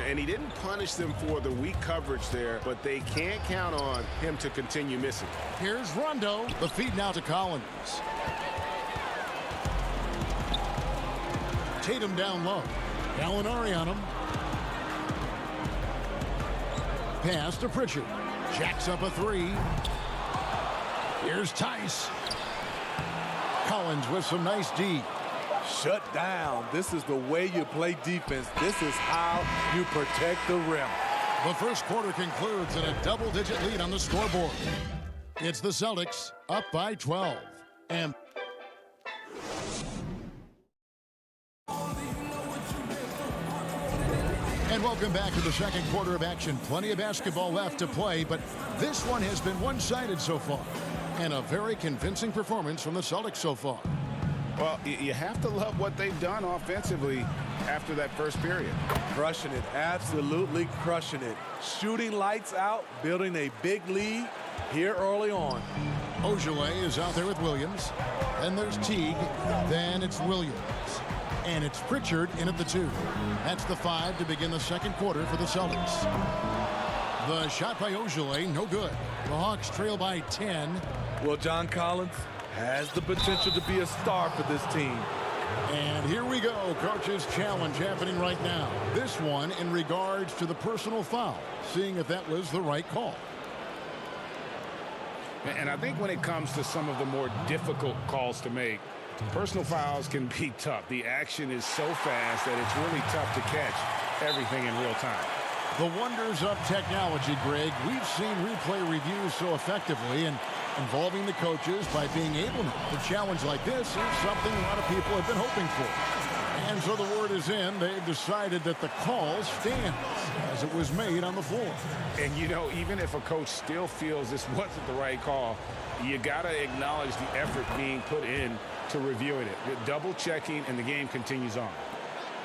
And he didn't punish them for the weak coverage there, but they can't count on him to continue missing. Here's Rondo. The feed now to Collins. Tatum down low. Gallinari on him. Pass to Pritchard. Jacks up a three. Here's Tice. Collins with some nice D. Shut down. This is the way you play defense. This is how you protect the rim. The first quarter concludes in a double-digit lead on the scoreboard. It's the Celtics up by 12. And welcome back to the second quarter of action. Plenty of basketball left to play, but this one has been one-sided so far. And a very convincing performance from the Celtics so far. Well, you have to love what they've done offensively after that first period. Crushing it, absolutely crushing it. Shooting lights out, building a big lead here early on. Ojale is out there with Williams. Then there's Teague. Then it's Williams. And it's Pritchard in at the 2. That's the 5 to begin the second quarter for the Celtics. The shot by Ojale, no good. The Hawks trail by 10. Well, John Collins has the potential to be a star for this team. And here we go, coach's challenge happening right now. This one in regards to the personal foul, seeing if that was the right call. And I think when it comes to some of the more difficult calls to make, personal fouls can be tough. The action is so fast that it's really tough to catch everything in real time. The wonders of technology, Greg. We've seen replay reviews so effectively, and involving the coaches by being able to challenge like this is something a lot of people have been hoping for. And so the word is in. They've decided that the call stands as it was made on the floor. And, you know, even if a coach still feels this wasn't the right call, you got to acknowledge the effort being put in to reviewing it. Double checking, and the game continues on.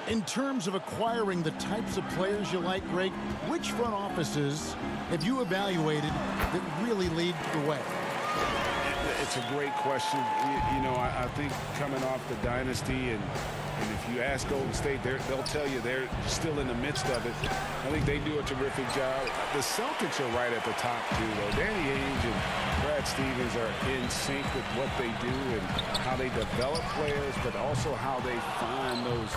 In terms of acquiring the types of players you like, Greg, which front offices have you evaluated that really lead the way? It's a great question. You know, I think coming off the dynasty, and if you ask Golden State, they'll tell you they're still in the midst of it. I think they do a terrific job. The Celtics are right at the top, too, though. Danny Ainge and Brad Stevens are in sync with what they do and how they develop players, but also how they find those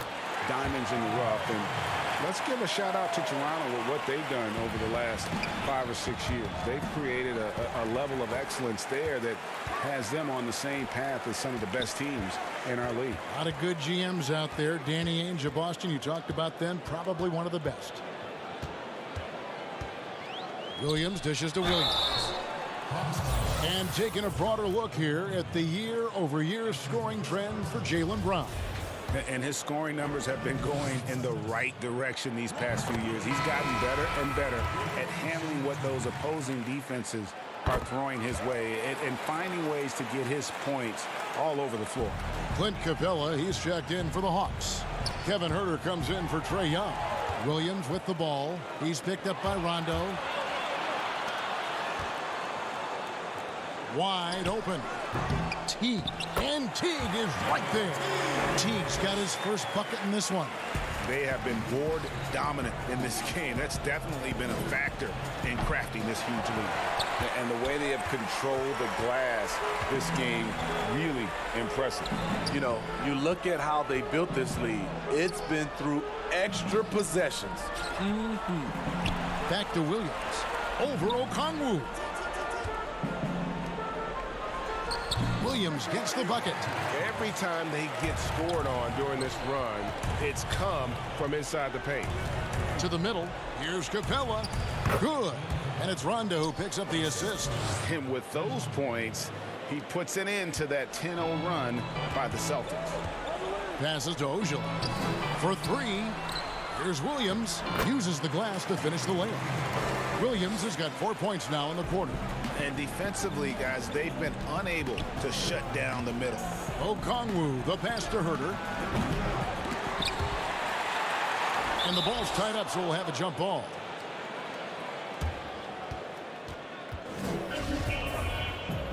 diamonds in the rough. And let's give a shout out to Toronto with what they've done over the last 5 or 6 years. They've created a level of excellence there that has them on the same path as some of the best teams in our league. A lot of good GMs out there. Danny Ainge of Boston, you talked about them, probably one of the best. Williams dishes to Williams. And taking a broader look here at the year-over-year scoring trend for Jalen Brown. And his scoring numbers have been going in the right direction these past few years. He's gotten better and better at handling what those opposing defenses are throwing his way and finding ways to get his points all over the floor. Clint Capella, he's checked in for the Hawks. Kevin Huerter comes in for Trae Young. Williams with the ball. He's picked up by Rondo. Wide open. Teague. And Teague is right there. Teague's got his first bucket in this one. They have been board dominant in this game. That's definitely been a factor in crafting this huge lead. And the way they have controlled the glass this game, really impressive. You know, you look at how they built this lead. It's been through extra possessions. Back to Williams. Over Okongwu. Williams gets the bucket. Every time they get scored on during this run, it's come from inside the paint. To the middle. Here's Capella. Good. And it's Rondo who picks up the assist. And with those points, he puts an end to that 10-0 run by the Celtics. Passes to Ojala. For three. Here's Williams. Uses the glass to finish the layup. Williams has got 4 points now in the quarter. And defensively, guys, they've been unable to shut down the middle. Okongwu, the pass to Herter. And the ball's tied up, so we'll have a jump ball.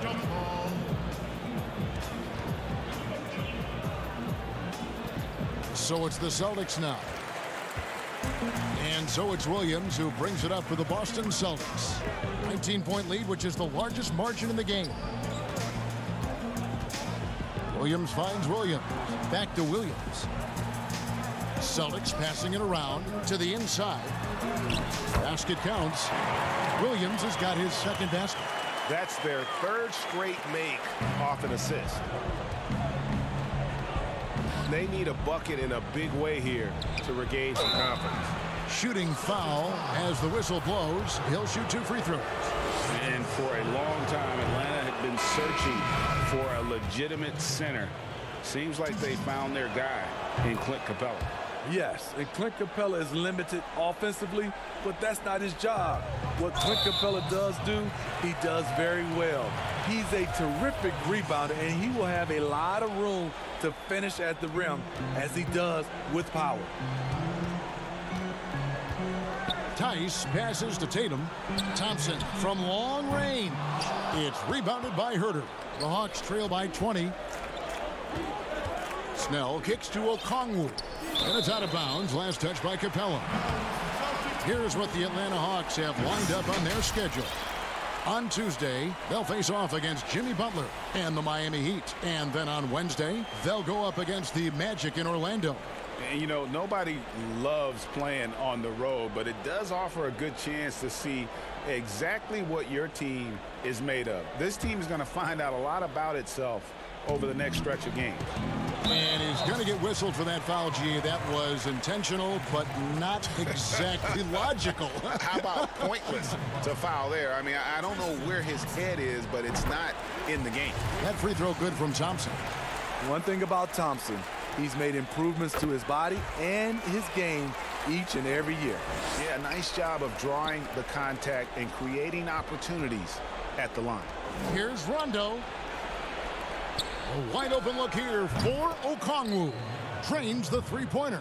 Jump ball. So it's the Celtics now. And so it's Williams who brings it up for the Boston Celtics. 19-point lead, which is the largest margin in the game. Williams finds Williams. Back to Williams. Celtics passing it around to the inside. Basket counts. Williams has got his second basket. That's their third straight make off an assist. They need a bucket in a big way here to regain some confidence. Shooting foul as the whistle blows. He'll shoot 2 free throws. And for a long time, Atlanta had been searching for a legitimate center. Seems like they found their guy in Clint Capella. Yes, and Clint Capella is limited offensively, but that's not his job. What Clint Capella does do, he does very well. He's a terrific rebounder, and he will have a lot of room to finish at the rim, as he does with power. Tice passes to Tatum. Thompson from long range. It's rebounded by Herter. The Hawks trail by 20. Snell kicks to Okongwu. And it's out of bounds. Last touch by Capella. Here's what the Atlanta Hawks have lined up on their schedule. On Tuesday, they'll face off against Jimmy Butler and the Miami Heat. And then on Wednesday, they'll go up against the Magic in Orlando. And, you know, nobody loves playing on the road, but it does offer a good chance to see exactly what your team is made of. This team is going to find out a lot about itself over the next stretch of games. And he's going to get whistled for that foul, G. That was intentional, but not exactly logical. How about pointless to foul there? I mean, I don't know where his head is, but it's not in the game. That free throw good from Thompson. One thing about Thompson, he's made improvements to his body and his game each and every year. Yeah, nice job of drawing the contact and creating opportunities at the line. Here's Rondo. A wide open look here for Okongwu. Trains the three-pointer.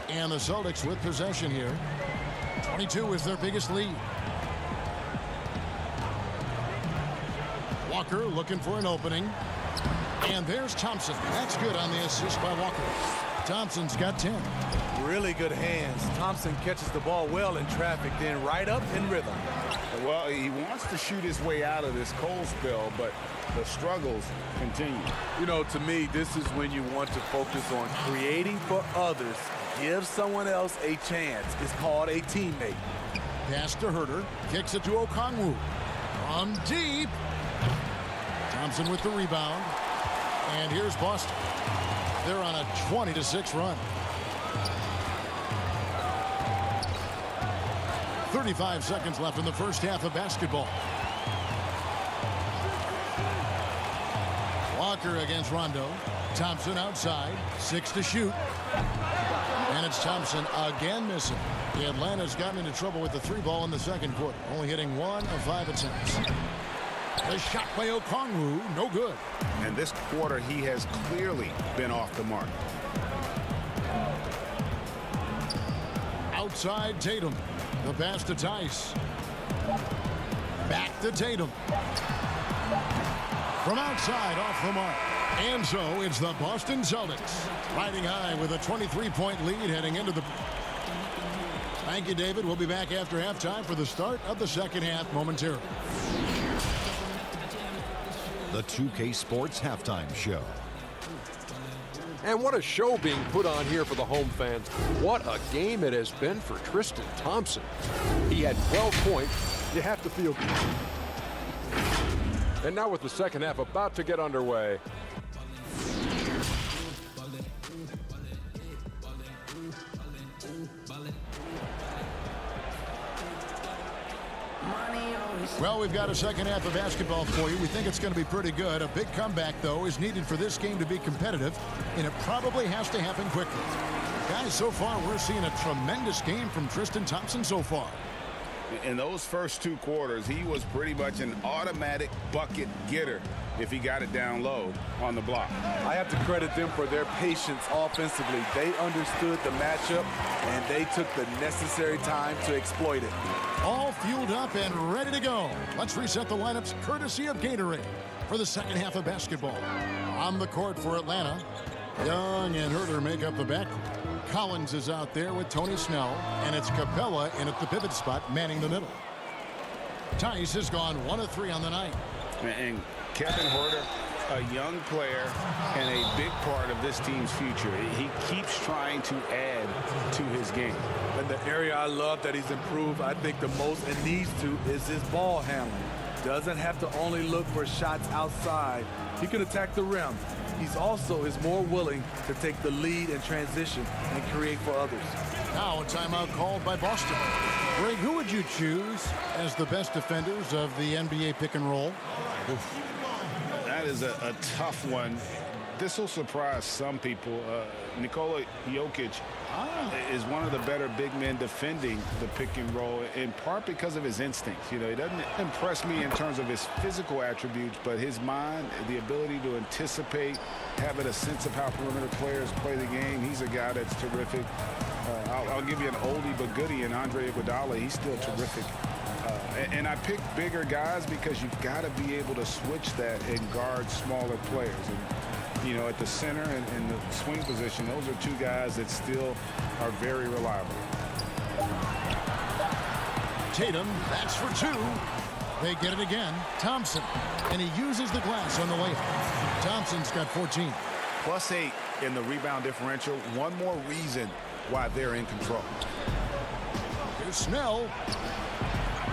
And the Celtics with possession here. 22 is their biggest lead. Walker looking for an opening. And there's Thompson. That's good on the assist by Walker. Thompson's got 10. Really good hands. Thompson catches the ball well in traffic, then right up in rhythm. Well, he wants to shoot his way out of this cold spell, but the struggles continue. You know, to me, this is when you want to focus on creating for others. Give someone else a chance. It's called a teammate. Pass to Herter. Kicks it to Okongwu. From deep. Thompson with the rebound. And here's Boston. They're on a 20-6 run. 35 seconds left in the first half of basketball. Walker against Rondo. Thompson outside. 6 to shoot. And it's Thompson again missing. Atlanta's gotten into trouble with the 3-ball in the second quarter. Only hitting 1 of 5 attempts. The shot by Okongwu, no good. And this quarter, he has clearly been off the mark. Outside Tatum. The pass to Tice. Back to Tatum. From outside, off the mark. And so it's the Boston Celtics riding high with a 23-point lead heading into the... Thank you, David. We'll be back after halftime for the start of the second half momentarily. The 2K Sports Halftime Show. And what a show being put on here for the home fans. What a game it has been for Tristan Thompson. He had 12 points. You have to feel good. And now with the second half about to get underway. Well, we've got a second half of basketball for you. We think it's going to be pretty good. A big comeback, though, is needed for this game to be competitive, and it probably has to happen quickly. Guys, so far, we're seeing a tremendous game from Tristan Thompson so far. In those first 2 quarters, he was pretty much an automatic bucket getter if he got it down low on the block. I have to credit them for their patience offensively. They understood the matchup, and they took the necessary time to exploit it. All fueled up and ready to go. Let's reset the lineups courtesy of Gatorade for the second half of basketball. On the court for Atlanta, Young and Herter make up the backcourt. Collins is out there with Tony Snell, and it's Capella in at the pivot spot, manning the middle. Tice has gone 1 of 3 on the night. And Kevin Herter, a young player and a big part of this team's future. He keeps trying to add to his game. And the area I love that he's improved, I think the most and needs to, is his ball handling. Doesn't have to only look for shots outside. He can attack the rim. He's also more willing to take the lead in transition and create for others. Now a timeout called by Boston. Greg, who would you choose as the best defenders of the NBA pick and roll? That is a tough one. This will surprise some people. Nicola Yokic is one of the better big men defending the pick and roll, in part because of his instincts. You know, he doesn't impress me in terms of his physical attributes, but his mind, the ability to anticipate, having a sense of how perimeter players play the game. He's a guy that's terrific. I'll give you an oldie but goodie in Andre Iguodala. He's still terrific. And I pick bigger guys because you've got to be able to switch that and guard smaller players. And, you know, at the center and the swing position, those are 2 guys that still are very reliable. Tatum, that's for 2. They get it again. Thompson, and he uses the glass on the layup. Thompson's got 14. +8 in the rebound differential. One more reason why they're in control. Here's Snell.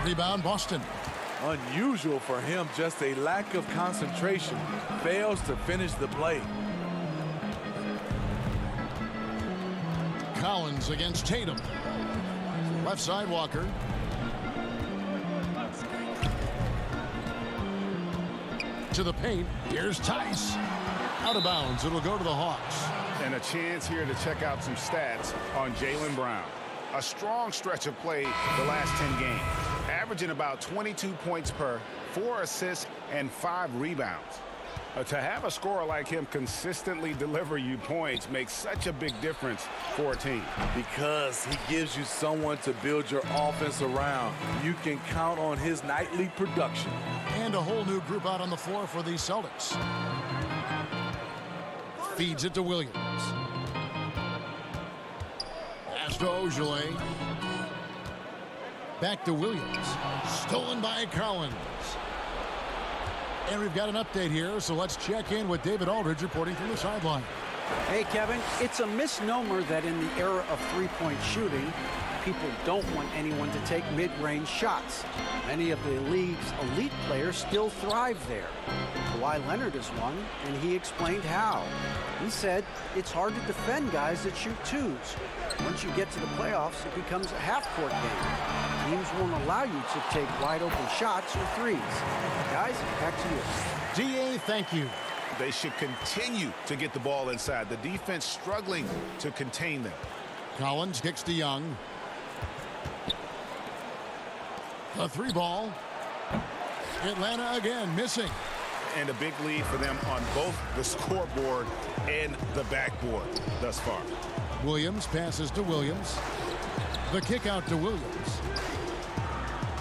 Rebound, Boston. Unusual for him, just a lack of concentration. Fails to finish the play. Collins against Tatum. Left side, Walker. To the paint. Here's Tice. Out of bounds. It'll go to the Hawks. And a chance here to check out some stats on Jalen Brown. A strong stretch of play the last 10 games. Averaging about 22 points per, 4 assists, and 5 rebounds. To have a scorer like him consistently deliver you points makes such a big difference for a team. Because he gives you someone to build your offense around. You can count on his nightly production. And a whole new group out on the floor for the Celtics. Feeds it to Williams. Pass to Ojale. Back to Williams. Stolen by Collins. And we've got an update here, so let's check in with David Aldridge reporting from the sideline. Hey, Kevin, it's a misnomer that in the era of three-point shooting, people don't want anyone to take mid-range shots. Many of the league's elite players still thrive there. Kawhi Leonard is one, and he explained how. He said it's hard to defend guys that shoot twos. Once you get to the playoffs, it becomes a half-court game. Teams won't allow you to take wide-open shots or threes. Guys, back to you. DA, thank you. They should continue to get the ball inside. The defense struggling to contain them. Collins kicks to Young. The 3 ball. Atlanta again missing. And a big lead for them on both the scoreboard and the backboard thus far. Williams passes to Williams. The kick out to Williams.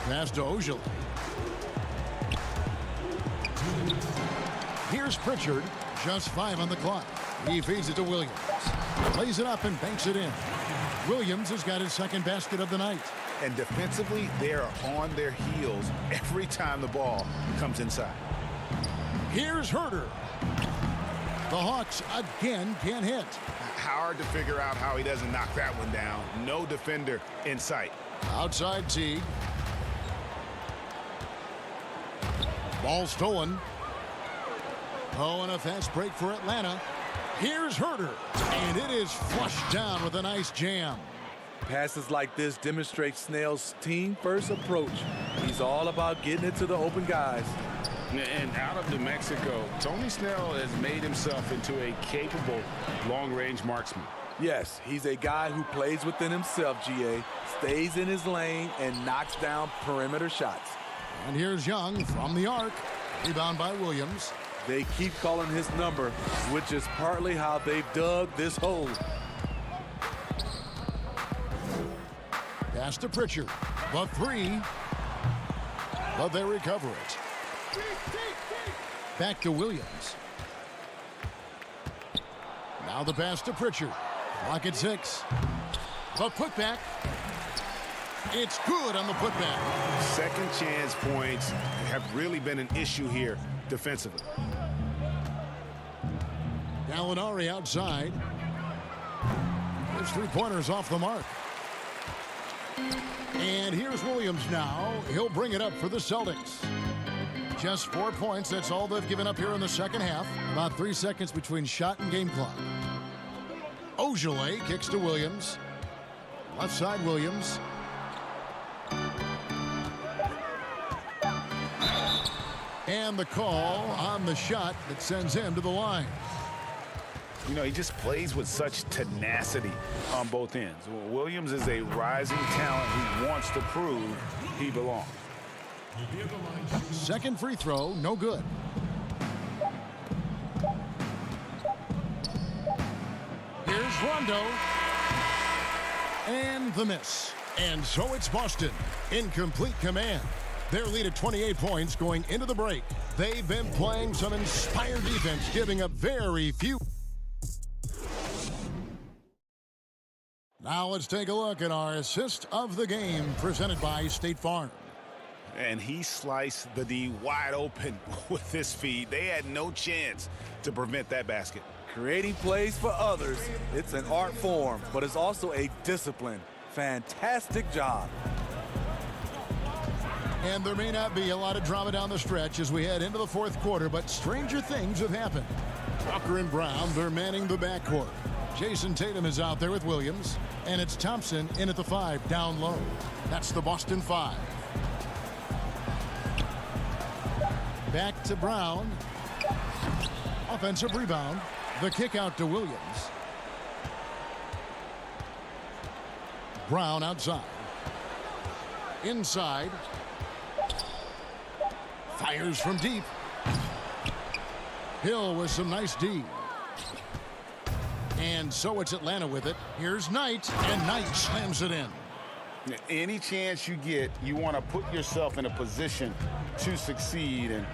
Pass to Ojale. Here's Pritchard. Just 5 on the clock. He feeds it to Williams. Lays it up and banks it in. Williams has got his second basket of the night. And defensively, they are on their heels every time the ball comes inside. Here's Herter. The Hawks again can't hit. Hard to figure out how he doesn't knock that one down. No defender in sight. Outside Teague. Ball stolen. Oh, and a fast break for Atlanta. Here's Herter. And it is flushed down with a nice jam. Passes like this demonstrate Snell's team-first approach. He's all about getting it to the open guys. And out of New Mexico, Tony Snell has made himself into a capable long-range marksman. Yes, he's a guy who plays within himself, GA, stays in his lane, and knocks down perimeter shots. And here's Young from the arc. Rebound by Williams. They keep calling his number, which is partly how they've dug this hole. Pass to Pritchard. The three. But they recover it. Back to Williams. Now the pass to Pritchard. Clock at 6. The putback. It's good on the putback. Second chance points have really been an issue here defensively. Gallinari outside. His three-pointers off the mark. And here's Williams now. He'll bring it up for the Celtics. Just 4 points. That's all they've given up here in the second half. About 3 seconds between shot and game clock. Ogilvy kicks to Williams. Left side Williams. And the call on the shot that sends him to the line. You know, he just plays with such tenacity on both ends. Williams is a rising talent who wants to prove he belongs. Second free throw, no good. Here's Rondo. And the miss. And so it's Boston in complete command. Their lead at 28 points going into the break. They've been playing some inspired defense, giving up very few. Now let's take a look at our assist of the game presented by State Farm. And he sliced the D wide open with his feed. They had no chance to prevent that basket. Creating plays for others, it's an art form, but it's also a discipline. Fantastic job. And there may not be a lot of drama down the stretch as we head into the fourth quarter, but stranger things have happened. Tucker and Brown, they're manning the backcourt. Jason Tatum is out there with Williams, and it's Thompson in at the 5, down low. That's the Boston 5. Back to Brown. Offensive rebound. The kick out to Williams. Brown outside. Inside. Fires from deep. Hill with some nice D. And so it's Atlanta with it. Here's Knight, and Knight slams it in. Any chance you get, you want to put yourself in a position to succeed, and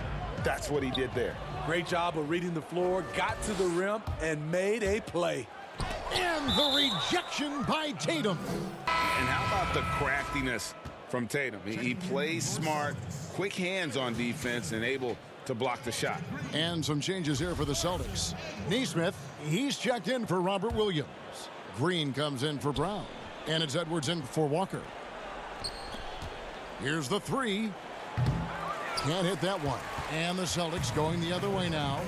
that's what he did there. Great job of reading the floor, got to the rim, and made a play. And the rejection by Tatum. And how about the craftiness from Tatum? He plays smart, quick hands on defense, and able to block the shot. And some changes here for the Celtics. Nesmith, he's checked in for Robert Williams. Green comes in for Brown. And it's Edwards in for Walker. Here's the 3. Can't hit that one. And the Celtics going the other way now.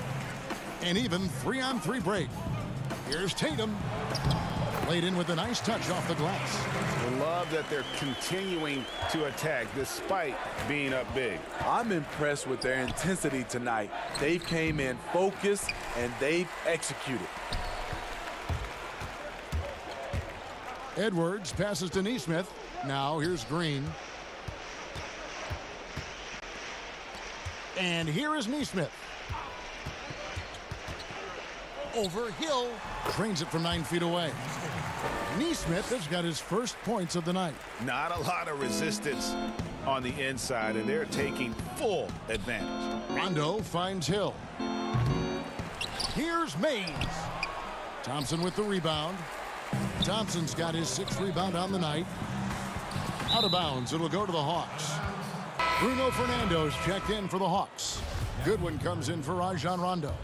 And even 3-on-3 break. Here's Tatum. Played in with a nice touch off the glass. I love that they're continuing to attack despite being up big. I'm impressed with their intensity tonight. They came in focused and they've executed. Edwards passes to Nesmith. Now here's Green. And here is Nesmith. Over Hill. Trains it from 9 feet away. Nesmith has got his first points of the night. Not a lot of resistance on the inside, and they're taking full advantage. Rondo finds Hill. Here's Mays. Thompson with the rebound. Thompson's got his 6th rebound on the night. Out of bounds. It'll go to the Hawks. Bruno Fernando's checked in for the Hawks. Goodwin comes in for Rajon Rondo.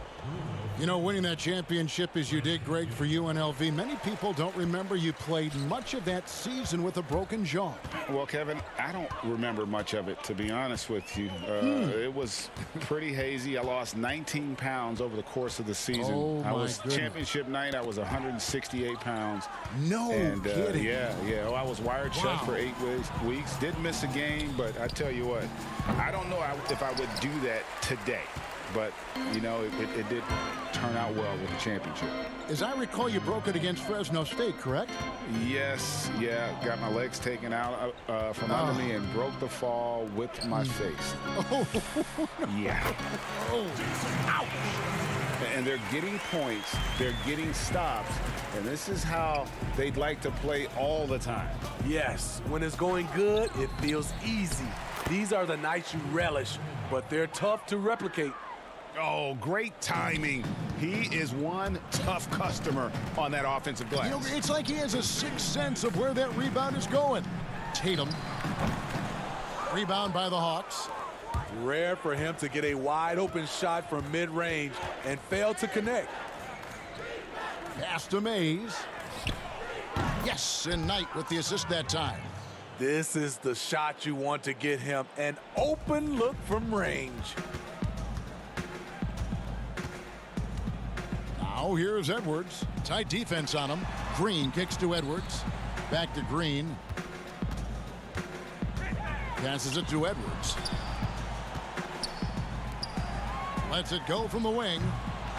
You know, winning that championship as you did, Greg, for UNLV, many people don't remember you played much of that season with a broken jaw. Well, Kevin, I don't remember much of it, to be honest with you. It was pretty hazy. I lost 19 pounds over the course of the season. Oh, I was goodness. Championship night, I was 168 pounds. No kidding. Yeah. Oh, I was wired shut for 8 weeks. Did miss a game, but I tell you what, I don't know if I would do that today. But, you know, it did turn out well with the championship. As I recall, you broke it against Fresno State, correct? Yes, got my legs taken out from under me and broke the fall with my face. Oh, yeah. oh. Ouch. And they're getting points, they're getting stops, and this is how they'd like to play all the time. Yes, when it's going good, it feels easy. These are the nights you relish, but they're tough to replicate. Oh, great timing. He is one tough customer on that offensive glass. You know, it's like he has a sixth sense of where that rebound is going. Tatum. Rebound by the Hawks. Rare for him to get a wide open shot from mid-range and fail to connect. Pass to Mays. Yes, and Knight with the assist that time. This is the shot you want to get him, an open look from range. Now here's Edwards. Tight defense on him. Green kicks to Edwards. Back to Green. Passes it to Edwards. Lets it go from the wing.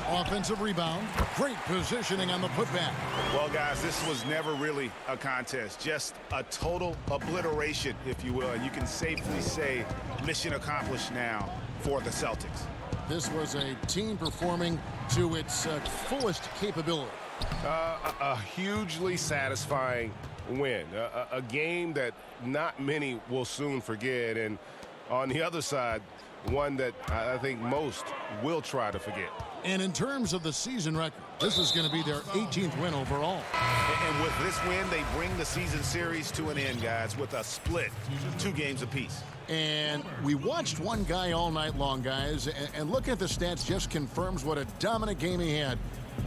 Offensive rebound. Great positioning on the putback. Well, guys, this was never really a contest. Just a total obliteration, if you will. And you can safely say mission accomplished now for the Celtics. This was a team performing to its fullest capability. A hugely satisfying win. A game that not many will soon forget. And on the other side, one that I think most will try to forget. And in terms of the season record, this is going to be their 18th win overall. And with this win, they bring the season series to an end, guys, with a split, 2 games apiece. And we watched one guy all night long, guys, and looking at the stats just confirms what a dominant game he had.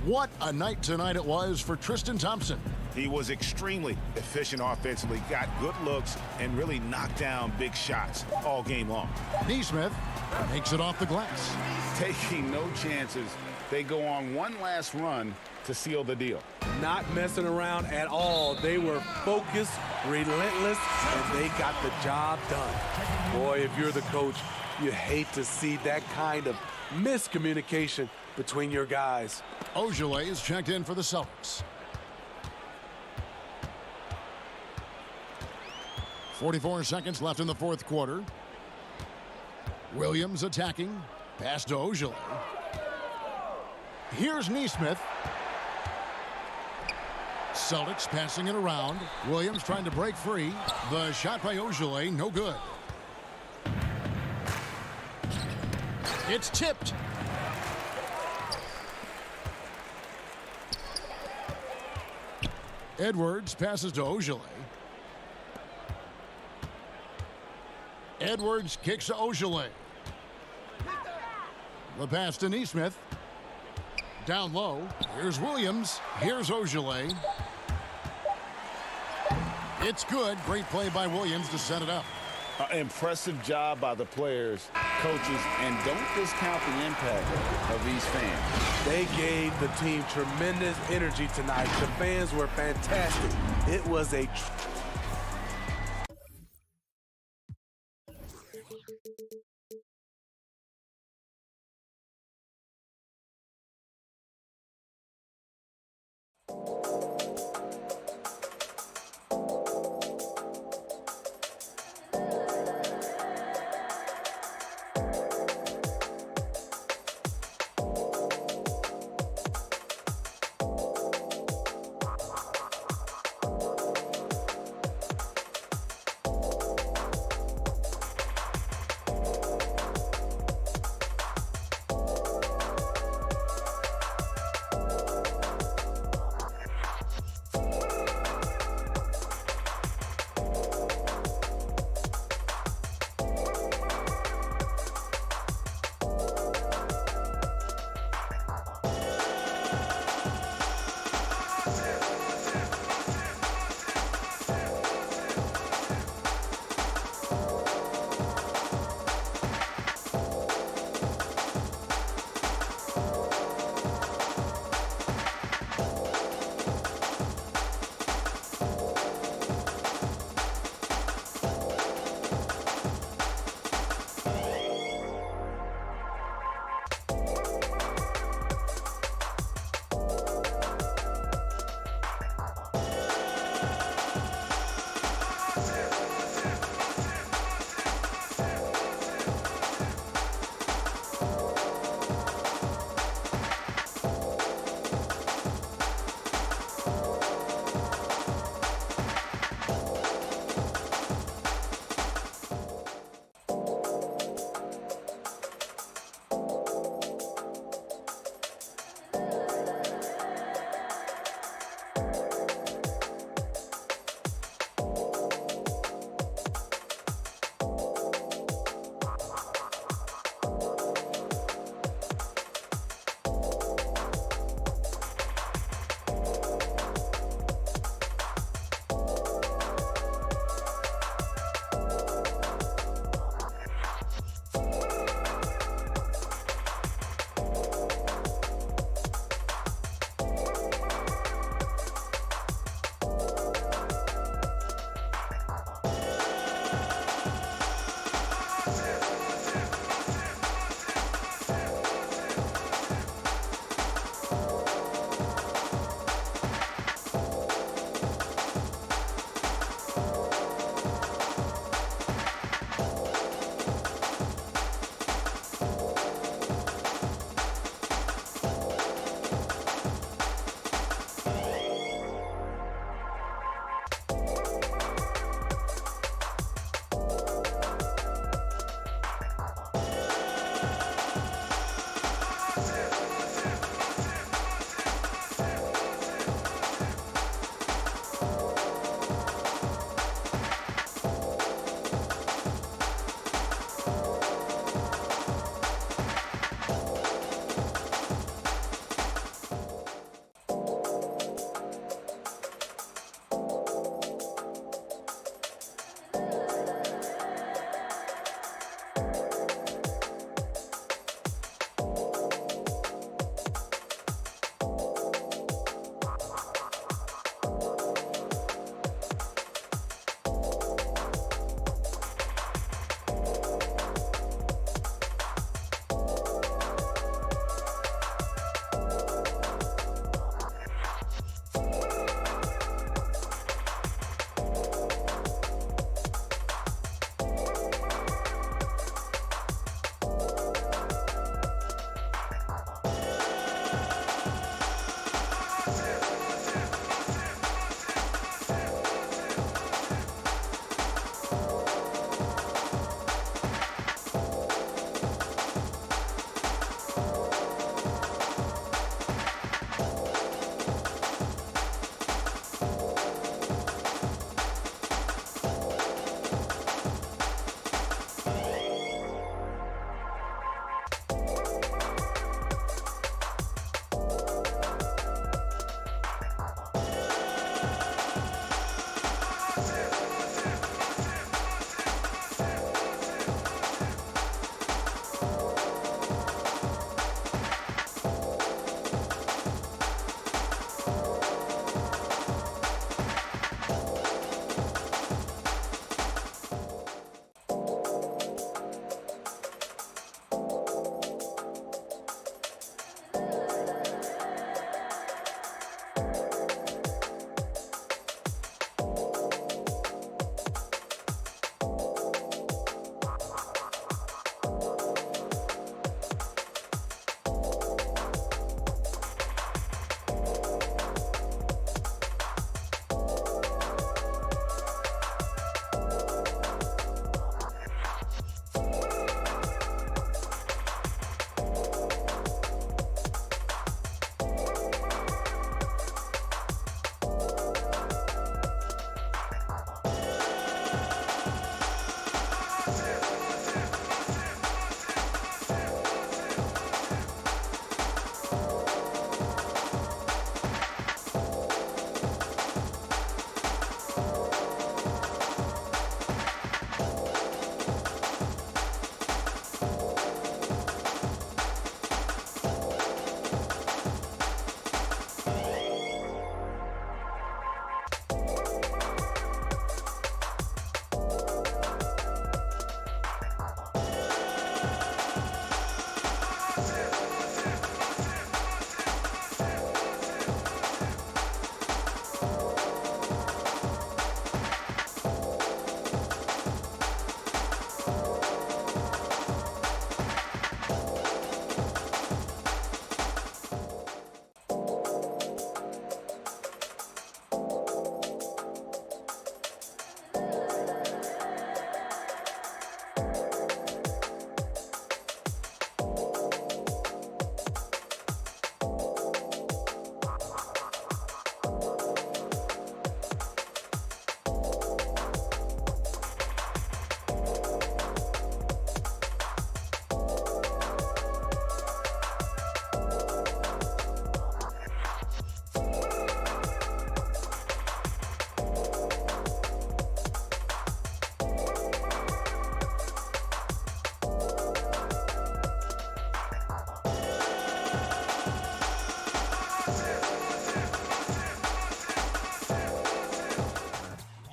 What a night tonight it was for Tristan Thompson. He was extremely efficient offensively, got good looks, and really knocked down big shots all game long. Neesmith makes it off the glass. Taking no chances, they go on one last run to seal the deal. Not messing around at all. They were focused, relentless, and they got the job done. Boy, if you're the coach, you hate to see that kind of miscommunication between your guys. Ogilvy is checked in for the Celtics. 44 seconds left in the fourth quarter. Williams attacking. Pass to Ogilvy. Here's Neesmith. Celtics passing it around. Williams trying to break free. The shot by Ogilvy, no good. It's tipped. Edwards passes to Ogilvy. Edwards kicks to Ogilvy. The pass to Neesmith. Down low. Here's Williams. Here's Ogilvy. It's good. Great play by Williams to set it up. Impressive job by the players, coaches, and don't discount the impact of these fans. They gave the team tremendous energy tonight. The fans were fantastic. It was a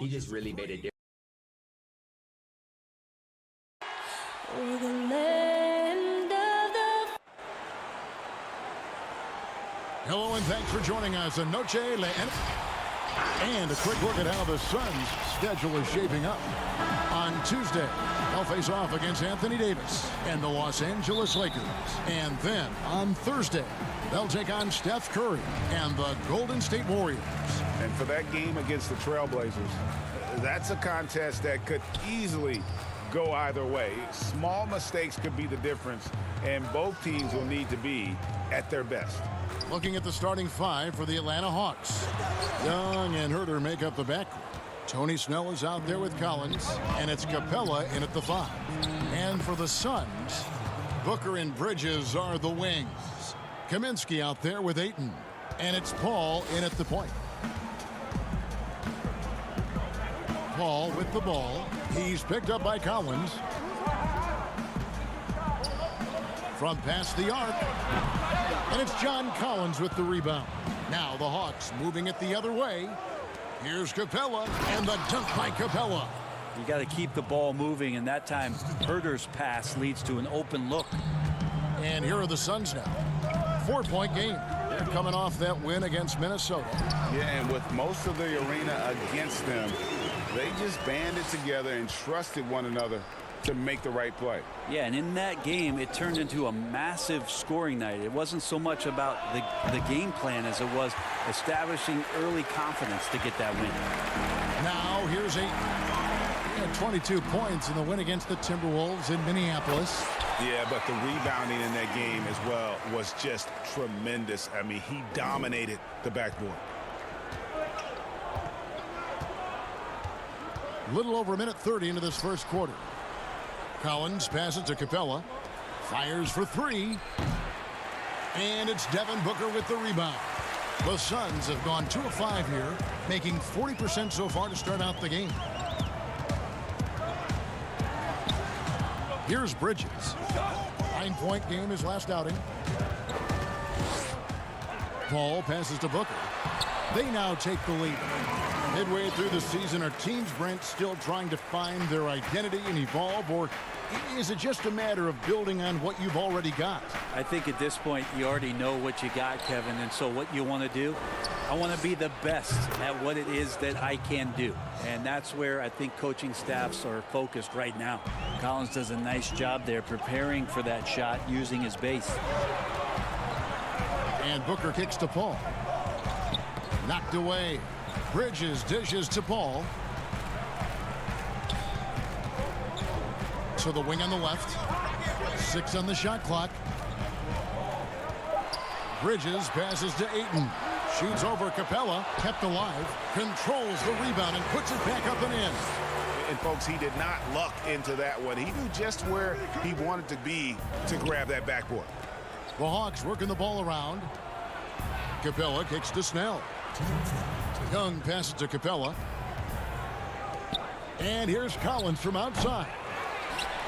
He just really made a difference. Hello and thanks for joining us on Noche Le. And a quick look at how the Suns' schedule is shaping up. On Tuesday, they'll face off against Anthony Davis and the Los Angeles Lakers. And then on Thursday, they'll take on Steph Curry and the Golden State Warriors. And for that game against the Trailblazers, that's a contest that could easily go either way. Small mistakes could be the difference, and both teams will need to be at their best. Looking at the starting five for the Atlanta Hawks. Young and Herter make up the backcourt. Tony Snell is out there with Collins, and it's Capella in at the 5. And for the Suns, Booker and Bridges are the wings. Kaminsky out there with Ayton, and it's Paul in at the point. Paul with the ball. He's picked up by Collins. From past the arc. And it's John Collins with the rebound. Now the Hawks moving it the other way. Here's Capella, and the dunk by Capella. You got to keep the ball moving, and that time Herter's pass leads to an open look. And here are the Suns now. 4-point game. They're coming off that win against Minnesota. Yeah, and with most of the arena against them, they just banded together and trusted one another to make the right play. Yeah, and in that game, it turned into a massive scoring night. It wasn't so much about the game plan as it was establishing early confidence to get that win. Now here's Ayton. He had 22 points in the win against the Timberwolves in Minneapolis. Yeah, but the rebounding in that game as well was just tremendous. I mean, he dominated the backboard. Little over a minute 30 into this first quarter. Collins passes to Capella. Fires for 3. And it's Devin Booker with the rebound. The Suns have gone 2 of 5 here, making 40% so far to start out the game. Here's Bridges. 9-point game his last outing. Paul passes to Booker. They now take the lead. Midway through the season, are teams, Brent, still trying to find their identity and evolve, or is it just a matter of building on what you've already got? I think at this point you already know what you got, Kevin, and so what you want to do, I want to be the best at what it is that I can do, and that's where I think coaching staffs are focused right now. Collins does a nice job there preparing for that shot using his base. And Booker kicks to Paul. Knocked away. Bridges dishes to Paul. To the wing on the left. 6 on the shot clock. Bridges passes to Ayton. Shoots over Capella. Kept alive. Controls the rebound and puts it back up and in. And folks, he did not luck into that one. He knew just where he wanted to be to grab that backboard. The Hawks working the ball around. Capella kicks to Snell. Young passes to Capella. And here's Collins from outside.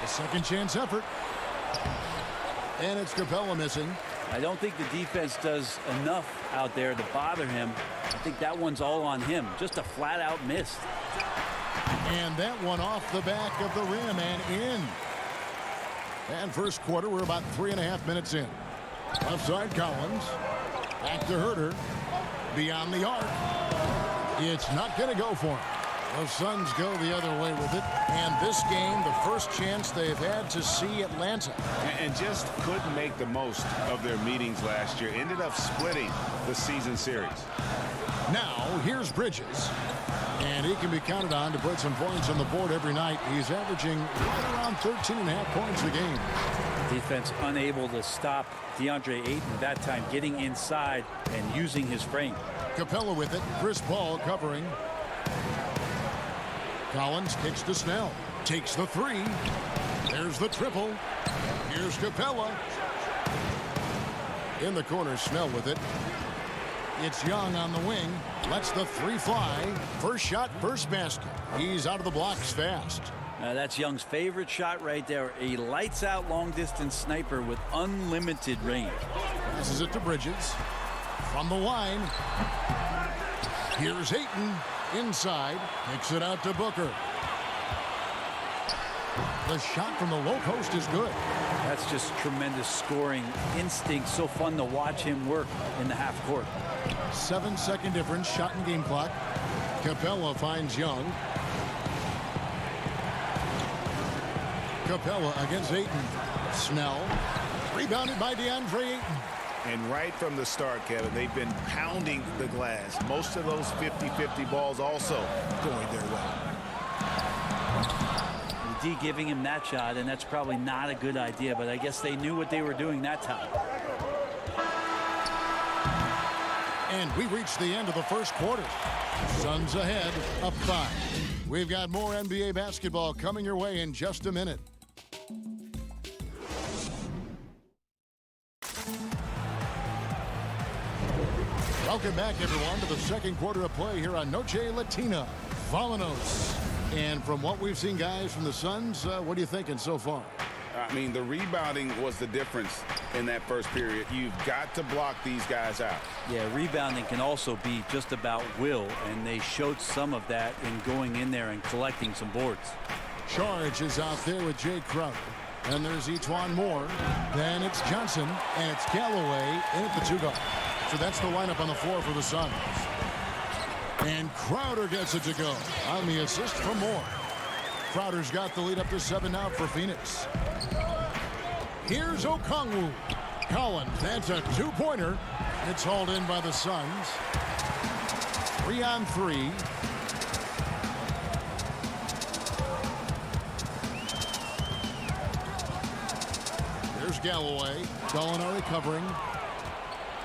A second chance effort. And it's Capella missing. I don't think the defense does enough out there to bother him. I think that one's all on him. Just a flat-out miss. And that one off the back of the rim and in. And first quarter, we're about 3.5 minutes in. Left side, Collins. Back to Herter. Beyond the arc. It's not going to go for him. The Suns go the other way with it. And this game, the first chance they've had to see Atlanta. And just couldn't make the most of their meetings last year. Ended up splitting the season series. Now, here's Bridges. And he can be counted on to put some points on the board every night. He's averaging right around 13.5 points a game. Defense unable to stop DeAndre Ayton that time, getting inside and using his frame. Capella with it. Chris Paul covering. Collins kicks to Snell. Takes the 3. There's the triple. Here's Capella. In the corner, Snell with it. It's Young on the wing. Lets the 3 fly. First shot, first basket. He's out of the blocks fast. That's Young's favorite shot right there. A lights-out long-distance sniper with unlimited range. Passes it to Bridges. From the line. Here's Ayton. Inside, kicks it out to Booker. The shot from the low post is good. That's just tremendous scoring instinct. So fun to watch him work in the half court. 7-second difference, shot and game clock. Capella finds Young. Capella against Ayton. Snell. Rebounded by DeAndre Ayton. And right from the start, Kevin, they've been pounding the glass. Most of those 50-50 balls also going their way. The D giving him that shot, and that's probably not a good idea, but I guess they knew what they were doing that time. And we reached the end of the first quarter. Suns ahead, up 5. We've got more NBA basketball coming your way in just a minute. Welcome back, everyone, to the second quarter of play here on Noche Latina. Vámonos. And from what we've seen, guys, from the Suns, what are you thinking so far? I mean, the rebounding was the difference in that first period. You've got to block these guys out. Yeah, rebounding can also be just about will, and they showed some of that in going in there and collecting some boards. Charge is out there with Jay Crowder. And there's Etuan Moore. Then it's Johnson, and it's Galloway in at the 2-guard. So that's the lineup on the floor for the Suns. And Crowder gets it to go on the assist from Moore. Crowder's got the lead up to 7 now for Phoenix. Here's Okongwu. Collins, that's a 2-pointer. It's hauled in by the Suns. 3-on-3. There's Galloway. Gallinari covering.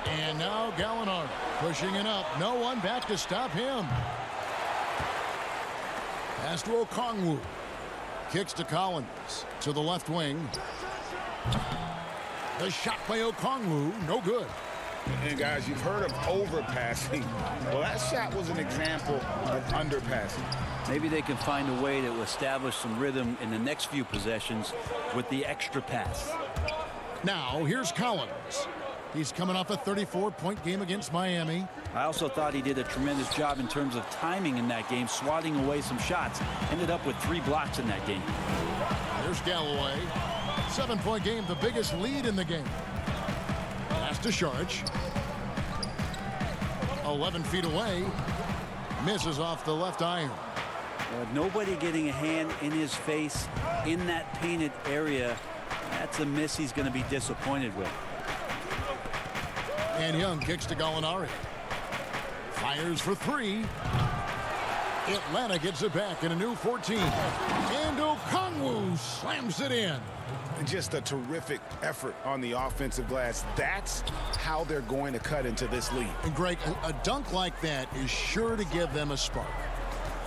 And now Gallinari pushing it up. No one back to stop him. Pass to Okongwu. Kicks to Collins to the left wing. The shot by Okongwu, no good. And guys, you've heard of overpassing. Well, that shot was an example of underpassing. Maybe they can find a way to establish some rhythm in the next few possessions with the extra pass. Now, here's Collins. He's coming off a 34-point game against Miami. I also thought he did a tremendous job in terms of timing in that game, swatting away some shots. Ended up with 3 blocks in that game. There's Galloway. 7-point game, the biggest lead in the game. Pass to Sharge. 11 feet away. Misses off the left iron. Nobody getting a hand in his face in that painted area. That's a miss he's going to be disappointed with. And Young kicks to Gallinari. Fires for 3. Atlanta gets it back in a new 14. And Okongwu slams it in. Just a terrific effort on the offensive glass. That's how they're going to cut into this lead. And Greg, a dunk like that is sure to give them a spark.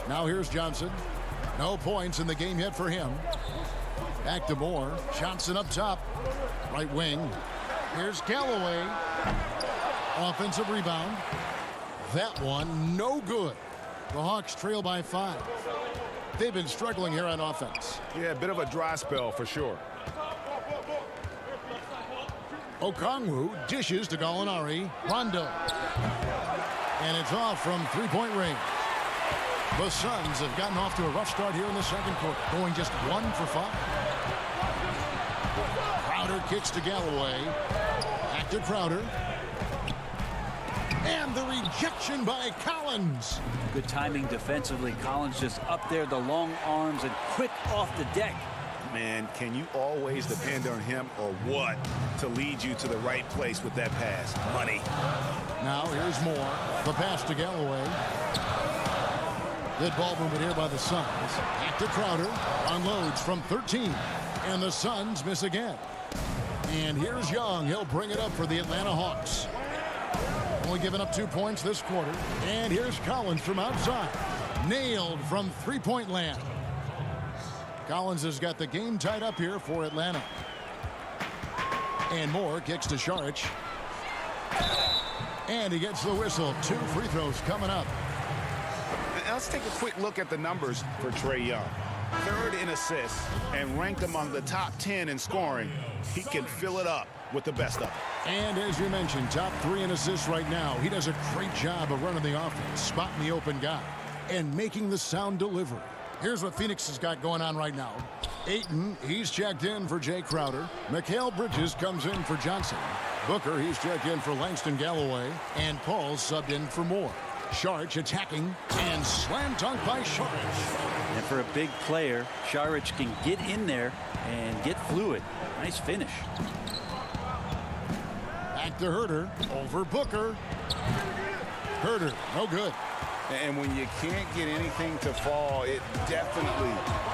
Now here's Johnson. No points in the game yet for him. Back to Moore. Johnson up top. Right wing. Here's Galloway. Offensive rebound. That one no good. The Hawks trail by 5. They've been struggling here on offense. Yeah, a bit of a dry spell for sure. Okongwu dishes to Gallinari. Rondo. And it's off from 3-point range. The Suns have gotten off to a rough start here in the second quarter, going just 1 for 5. Crowder kicks to Galloway. Back to Crowder. And the rejection by Collins. Good timing defensively. Collins just up there, the long arms, and quick off the deck. Man, can you always depend on him or what to lead you to the right place with that pass? Money. Now here's Moore. The pass to Galloway. Good ball movement here by the Suns. Back to Crowder. Unloads from 13. And the Suns miss again. And here's Young. He'll bring it up for the Atlanta Hawks. Only giving up 2 points this quarter. And here's Collins from outside. Nailed from 3-point land. Collins has got the game tied up here for Atlanta. And Moore kicks to Sharge. And he gets the whistle. 2 free throws coming up. Let's take a quick look at the numbers for Trae Young. 3rd in assists and ranked among the top 10 in scoring. He can fill it up with the best of them. And as you mentioned, top 3 in assists right now. He does a great job of running the offense, spotting the open guy. and making the sound delivery. Here's what Phoenix has got going on right now. Ayton, he's checked in for Jay Crowder. Mikal Bridges comes in for Johnson. Booker, he's checked in for Langston Galloway. And Paul's subbed in for Moore. Saric attacking and slam dunk by Saric. And for a big player, Saric can get in there and get fluid. Nice finish. Back to Herter, over Booker. Herter, no good. And when you can't get anything to fall, it definitely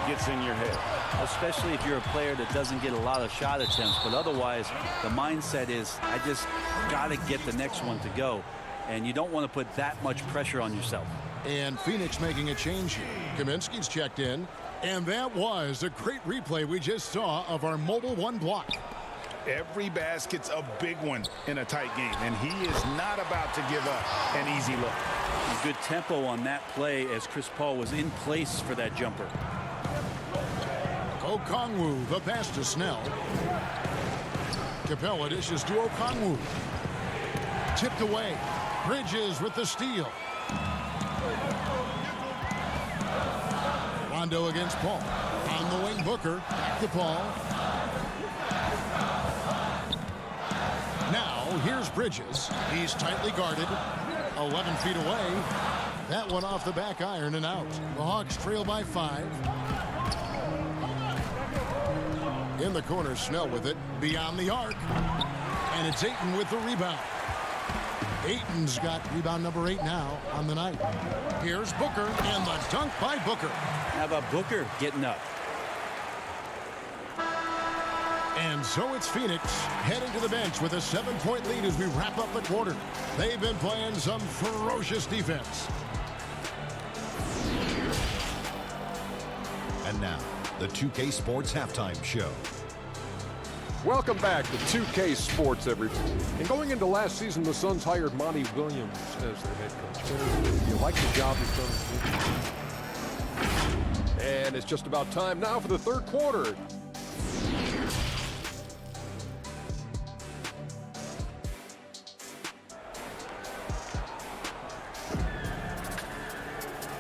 gets in your head. Especially if you're a player that doesn't get a lot of shot attempts. But otherwise, the mindset is, I just got to get the next one to go. And you don't want to put that much pressure on yourself. And Phoenix making a change here. Kaminsky's checked in. And that was a great replay we just saw of our mobile one block. Every basket's a big one in a tight game, and he is not about to give up an easy look. A good tempo on that play as Chris Paul was in place for that jumper. Okongwu, the pass to Snell. Capella dishes to Okongwu. Tipped away. Bridges with the steal. Rondo against Paul. On the wing, Booker. Back to Paul. Now, here's Bridges. He's tightly guarded. 11 feet away. That one off the back iron and out. The Hawks trail by 5. In the corner, Snell with it. Beyond the arc. And it's Ayton with the rebound. Ayton's got rebound number 8 now on the night. Here's Booker, and the dunk by Booker. How about Booker getting up? And so it's Phoenix heading to the bench with a 7-point lead as we wrap up the quarter. They've been playing some ferocious defense. And now, the 2K Sports Halftime Show. Welcome back to 2K Sports, everybody. And going into last season, the Suns hired Monty Williams as their head coach. You like the job he's done? And it's just about time now for the third quarter.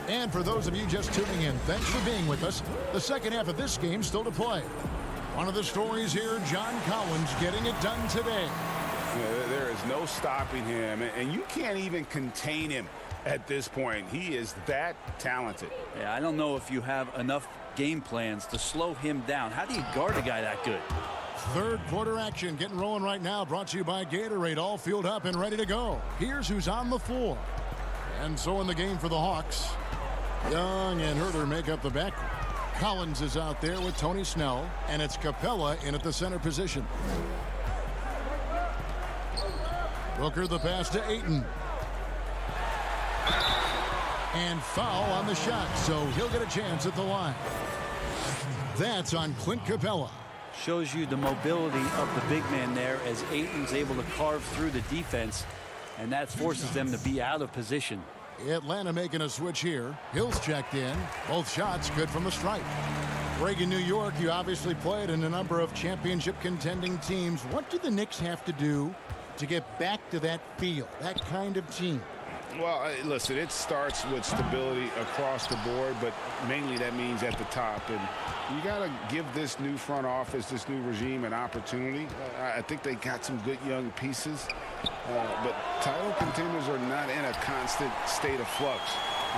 And for those of you just tuning in, thanks for being with us. The second half of this game still to play. One of the stories here, John Collins getting it done today. Yeah, there is no stopping him, and you can't even contain him at this point. He is that talented. Yeah, I don't know if you have enough game plans to slow him down. How do you guard a guy that good? Third quarter action getting rolling right now, brought to you by Gatorade, all fueled up and ready to go. Here's who's on the floor. And so in the game for the Hawks, Young and Herter make up the backcourt. Collins is out there with Tony Snell, and it's Capella in at the center position. Booker the pass to Ayton. And foul on the shot, so he'll get a chance at the line. That's on Clint Capella. Shows you the mobility of the big man there as Ayton's able to carve through the defense, and that forces them to be out of position. Atlanta making a switch here. Hill's checked in. Both shots good from the stripe. Greg in New York, you obviously played in a number of championship contending teams. What do the Knicks have to do to get back to that feel, that kind of team? Well, listen, it starts with stability across the board, but mainly that means at the top. And you got to give this new front office, this new regime, an opportunity. I think they got some good young pieces, but title contenders are not in a constant state of flux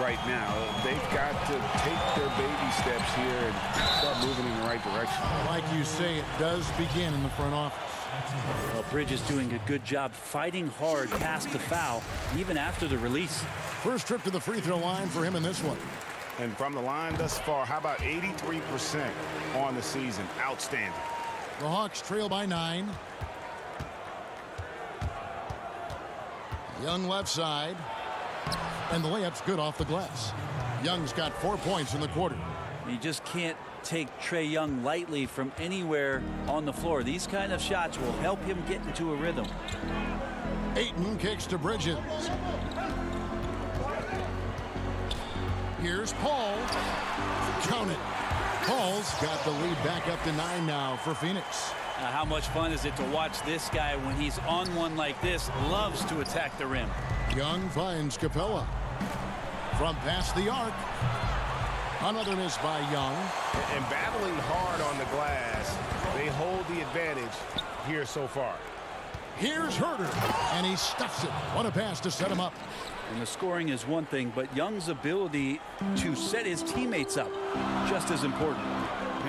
right now. They've got to take their baby steps here and start moving in the right direction. Like you say, it does begin in the front office. Well, Bridges doing a good job fighting hard past the foul, even after the release. First trip to the free throw line for him in this one. And from the line thus far, how about 83% on the season? Outstanding. The Hawks trail by 9. Young left side. And the layup's good off the glass. Young's got 4 points in the quarter. You just can't take Trae Young lightly from anywhere on the floor. These kind of shots will help him get into a rhythm. Ayton kicks to Bridges. Here's Paul. Count it. Paul's got the lead back up to 9 now for Phoenix. How much fun is it to watch this guy when he's on one like this? Loves to attack the rim. Young finds Capella. from past the arc. Another miss by Young. And battling hard on the glass, they hold the advantage here so far. Here's Herter, and he stuffs it. What a pass to set him up. And the scoring is one thing, but Young's ability to set his teammates up, just as important.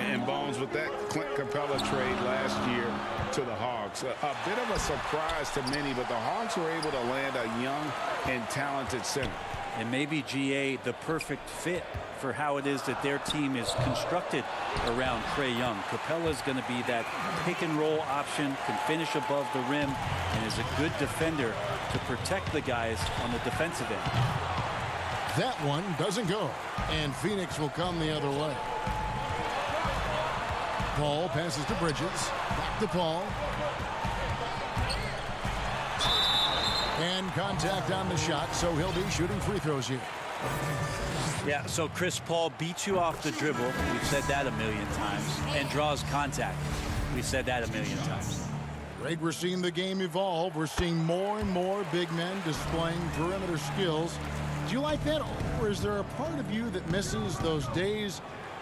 And Bones, with that Clint Capella trade last year to the Hawks, a bit of a surprise to many, but the Hawks were able to land a young and talented center. And maybe GA the perfect fit for how it is that their team is constructed around Trae Young. Capella's going to be that pick and roll option, can finish above the rim, and is a good defender to protect the guys on the defensive end. That one doesn't go, and Phoenix will come the other way. Paul passes to Bridges. Back to Paul. And contact on the shot, so he'll be shooting free throws here. Yeah, so Chris Paul beats you off the dribble. We've said that a million times. And draws contact. We've said that a million times. Greg, we're seeing the game evolve. We're seeing more and more big men displaying perimeter skills. Do you like that, or is there a part of you that misses those days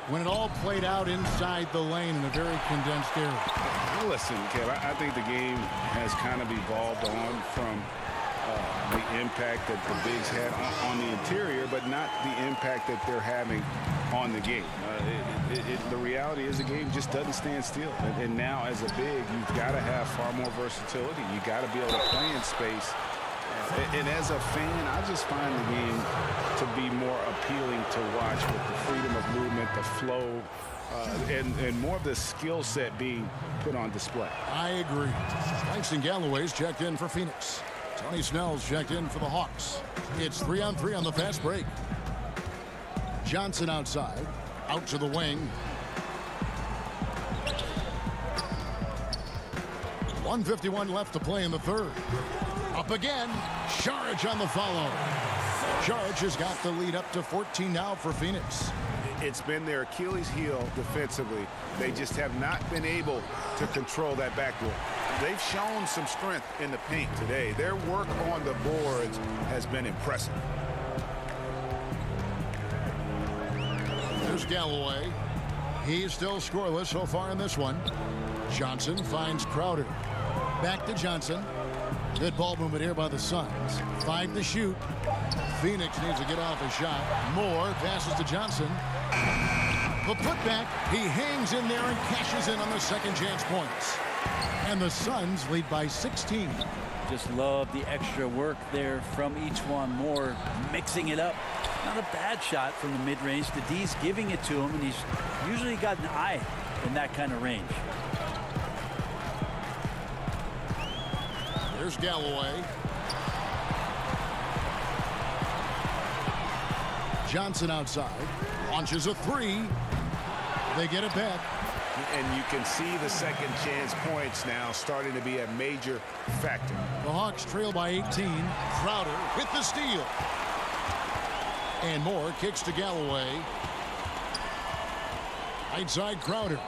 when it all played out inside the lane in a very condensed area? Well, listen, Kev, I think the game has kind of evolved on from the impact that the bigs had on the interior, but not the impact that they're having on the game. The reality is the game just doesn't stand still. And now as a big, you've got to have far more versatility. You got to be able to play in space. And as a fan, I just find the game to be more appealing to watch, with the freedom of movement, the flow, and more of the skill set being put on display. I agree. Langston Galloway's checked in for Phoenix. Tony Snell's checked in for the Hawks. It's 3-on-3 on the fast break. Johnson outside, out to the wing. 1:51 left to play in the third. Up again, Saric on the follow. Saric has got the lead up to 14 now for Phoenix. It's been their Achilles heel defensively. They just have not been able to control that backboard. They've shown some strength in the paint today. Their work on the boards has been impressive. There's Galloway. He's still scoreless so far in this one. Johnson finds Crowder. Back to Johnson. Good ball movement here by the Suns. 5 to shoot. Phoenix needs to get off a shot. Moore passes to Johnson. The putback, he hangs in there and cashes in on the second chance points. And the Suns lead by 16. Just love the extra work there from each one. Moore mixing it up. Not a bad shot from the mid-range. The D's giving it to him, and he's usually got an eye in that kind of range. There's Galloway. Johnson outside. Launches a three. They get it back. And you can see the second chance points now starting to be a major factor. The Hawks trail by 18. Crowder with the steal. And Moore kicks to Galloway. Right side Crowder.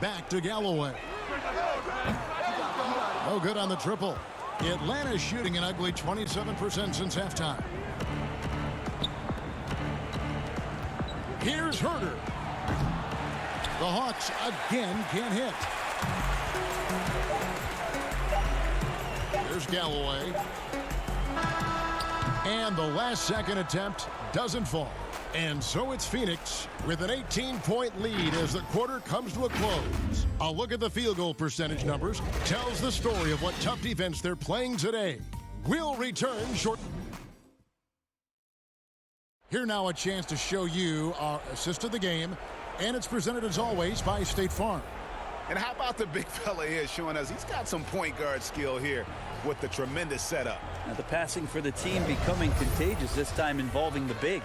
Back to Galloway. No good on the triple. Atlanta shooting an ugly 27% since halftime. Here's Herter. The Hawks again can't hit. There's Galloway. And the last second attempt doesn't fall. And so it's Phoenix with an 18-point lead as the quarter comes to a close. A look at the field goal percentage numbers tells the story of what tough defense they're playing today. We'll return short. Here now a chance to show you our assist of the game, and it's presented as always by State Farm. And how about the big fella here showing us he's got some point guard skill here with the tremendous setup. Now the passing for the team becoming contagious, this time involving the big.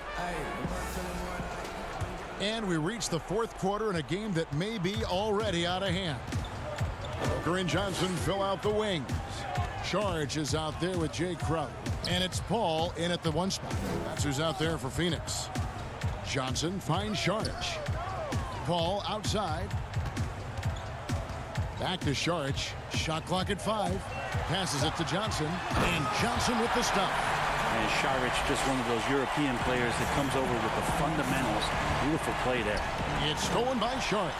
And we reach the fourth quarter in a game that may be already out of hand. Booker and Johnson fill out the wings. Saric is out there with Jay Crowder. And it's Paul in at the one spot. That's who's out there for Phoenix. Johnson finds Saric. Paul outside. Back to Saric. Shot clock at 5. Passes it to Johnson. And Johnson with the stop. And Saric, just one of those European players that comes over with the fundamentals. Beautiful play there. It's stolen by Saric.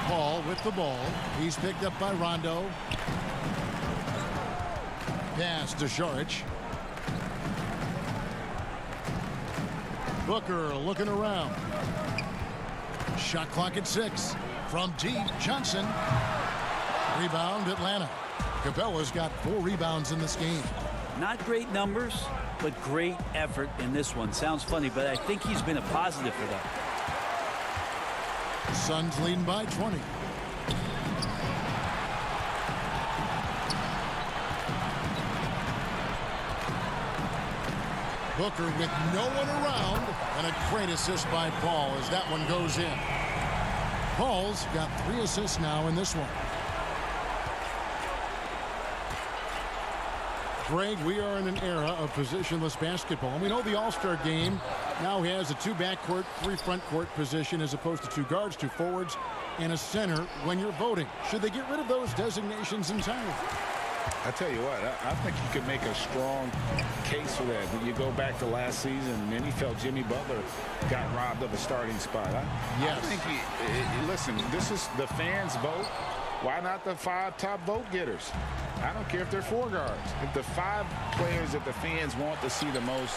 Paul with the ball. He's picked up by Rondo. Pass to Saric. Booker looking around. Shot clock at 6. From deep, Johnson. Rebound, Atlanta. Capella's got 4 rebounds in this game. Not great numbers, but great effort in this one. Sounds funny, but I think he's been a positive for them. Suns leading by 20. Booker with no one around, and a great assist by Paul as that one goes in. Paul's got 3 assists now in this one. Greg, we are in an era of positionless basketball. And we know the All-Star game now has a 2 backcourt, 3 front court position as opposed to 2 guards, 2 forwards, and a center when you're voting. Should they get rid of those designations entirely? I tell you what, I think you could make a strong case for that. When you go back to last season, many felt Jimmy Butler got robbed of a starting spot. Yes. I think, listen, this is the fans' vote. Why not the 5 top vote getters? I don't care if they're 4 guards. If the 5 players that the fans want to see the most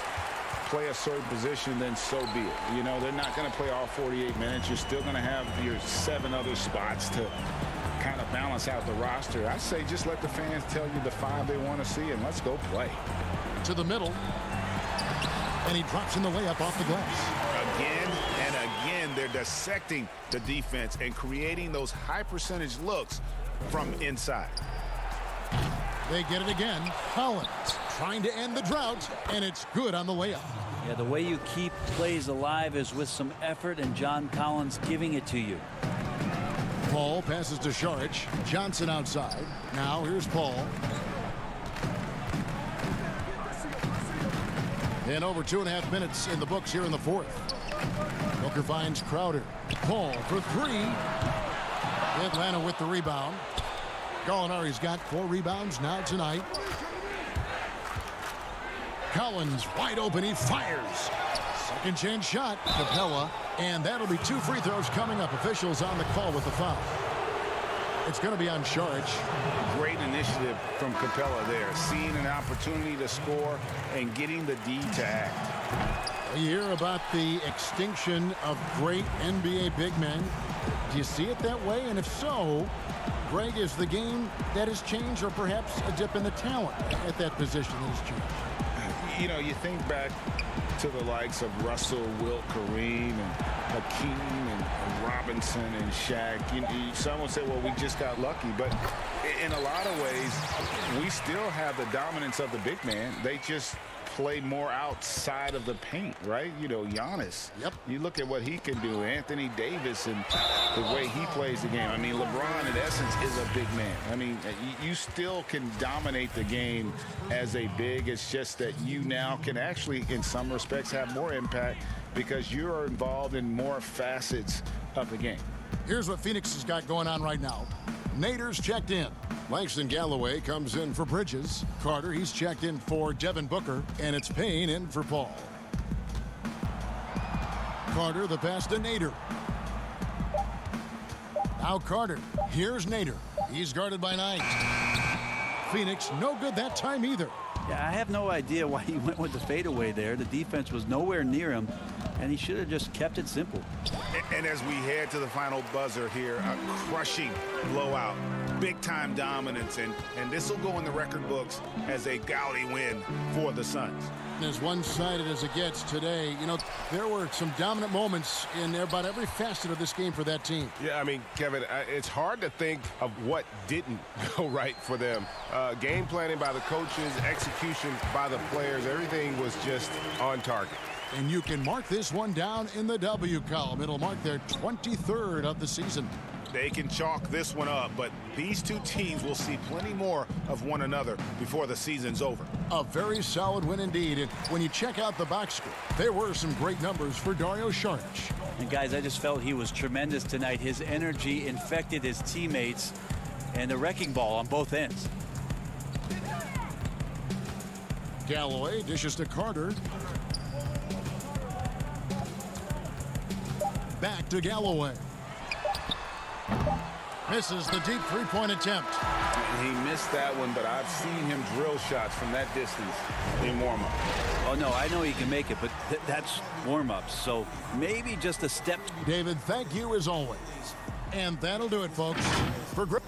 play a certain position, then so be it. You know, they're not going to play all 48 minutes. You're still going to have your 7 other spots to kind of balance out the roster. I say just let the fans tell you the 5 they want to see, and let's go play. To the middle. And he drops in the layup off the glass. Again and again, they're dissecting the defense and creating those high percentage looks from inside. They get it again. Collins trying to end the drought, and it's good on the layup. Yeah, the way you keep plays alive is with some effort, and John Collins giving it to you. Paul passes to Saric. Johnson outside. Now here's Paul. And over 2.5 minutes in the books here in the 4th. Booker finds Crowder. Paul for 3. Atlanta with the rebound. Gallinari's got 4 rebounds now tonight. Collins wide open. He fires. Second chance shot. Capella. And that'll be 2 free throws coming up. Officials on the call with the foul. It's going to be on Saric. Great initiative from Capella there. Seeing an opportunity to score and getting the D to act. You hear about the extinction of great NBA big men. Do you see it that way? And if so, Greg, is the game that has changed, or perhaps a dip in the talent at that position that has changed? You know, you think back to the likes of Russell, Wilt, Kareem, and Hakeem, and Robinson, and Shaq. Some would say, well, we just got lucky. But in a lot of ways, we still have the dominance of the big man. They just play more outside of the paint, right? You know, Giannis. Yep. You look at what he can do. Anthony Davis and the way he plays the game. I mean, LeBron, in essence, is a big man. I mean, you still can dominate the game as a big. It's just that you now can actually, in some respects, have more impact because you're involved in more facets of the game. Here's what Phoenix has got going on right now. Nader's checked in. Langston Galloway comes in for Bridges. Carter, he's checked in for Devin Booker. And it's Payne in for Paul. Carter, the pass to Nader. Now Carter. Here's Nader. He's guarded by Knight. Phoenix, no good that time either. Yeah, I have no idea why he went with the fadeaway there. The defense was nowhere near him, and he should have just kept it simple. And as we head to the final buzzer here, a crushing blowout, big-time dominance, and this will go in the record books as a gaudy win for the Suns. As one-sided as it gets today, you know, there were some dominant moments in about every facet of this game for that team. Yeah, I mean, Kevin, it's hard to think of what didn't go right for them. Game planning by the coaches, execution by the players, everything was just on target. And you can mark this one down in the W column. It'll mark their 23rd of the season. They can chalk this one up, but these two teams will see plenty more of one another before the season's over. A very solid win indeed. And when you check out the box score, there were some great numbers for Dario Saric. And guys, I just felt he was tremendous tonight. His energy infected his teammates, and the wrecking ball on both ends. Galloway dishes to Carter. Back to Galloway. Misses the deep three-point attempt. He missed that one, but I've seen him drill shots from that distance in warm-up. Oh, no, I know he can make it, but that's warm-ups, so maybe just a step. David, thank you as always. And that'll do it, folks. For great.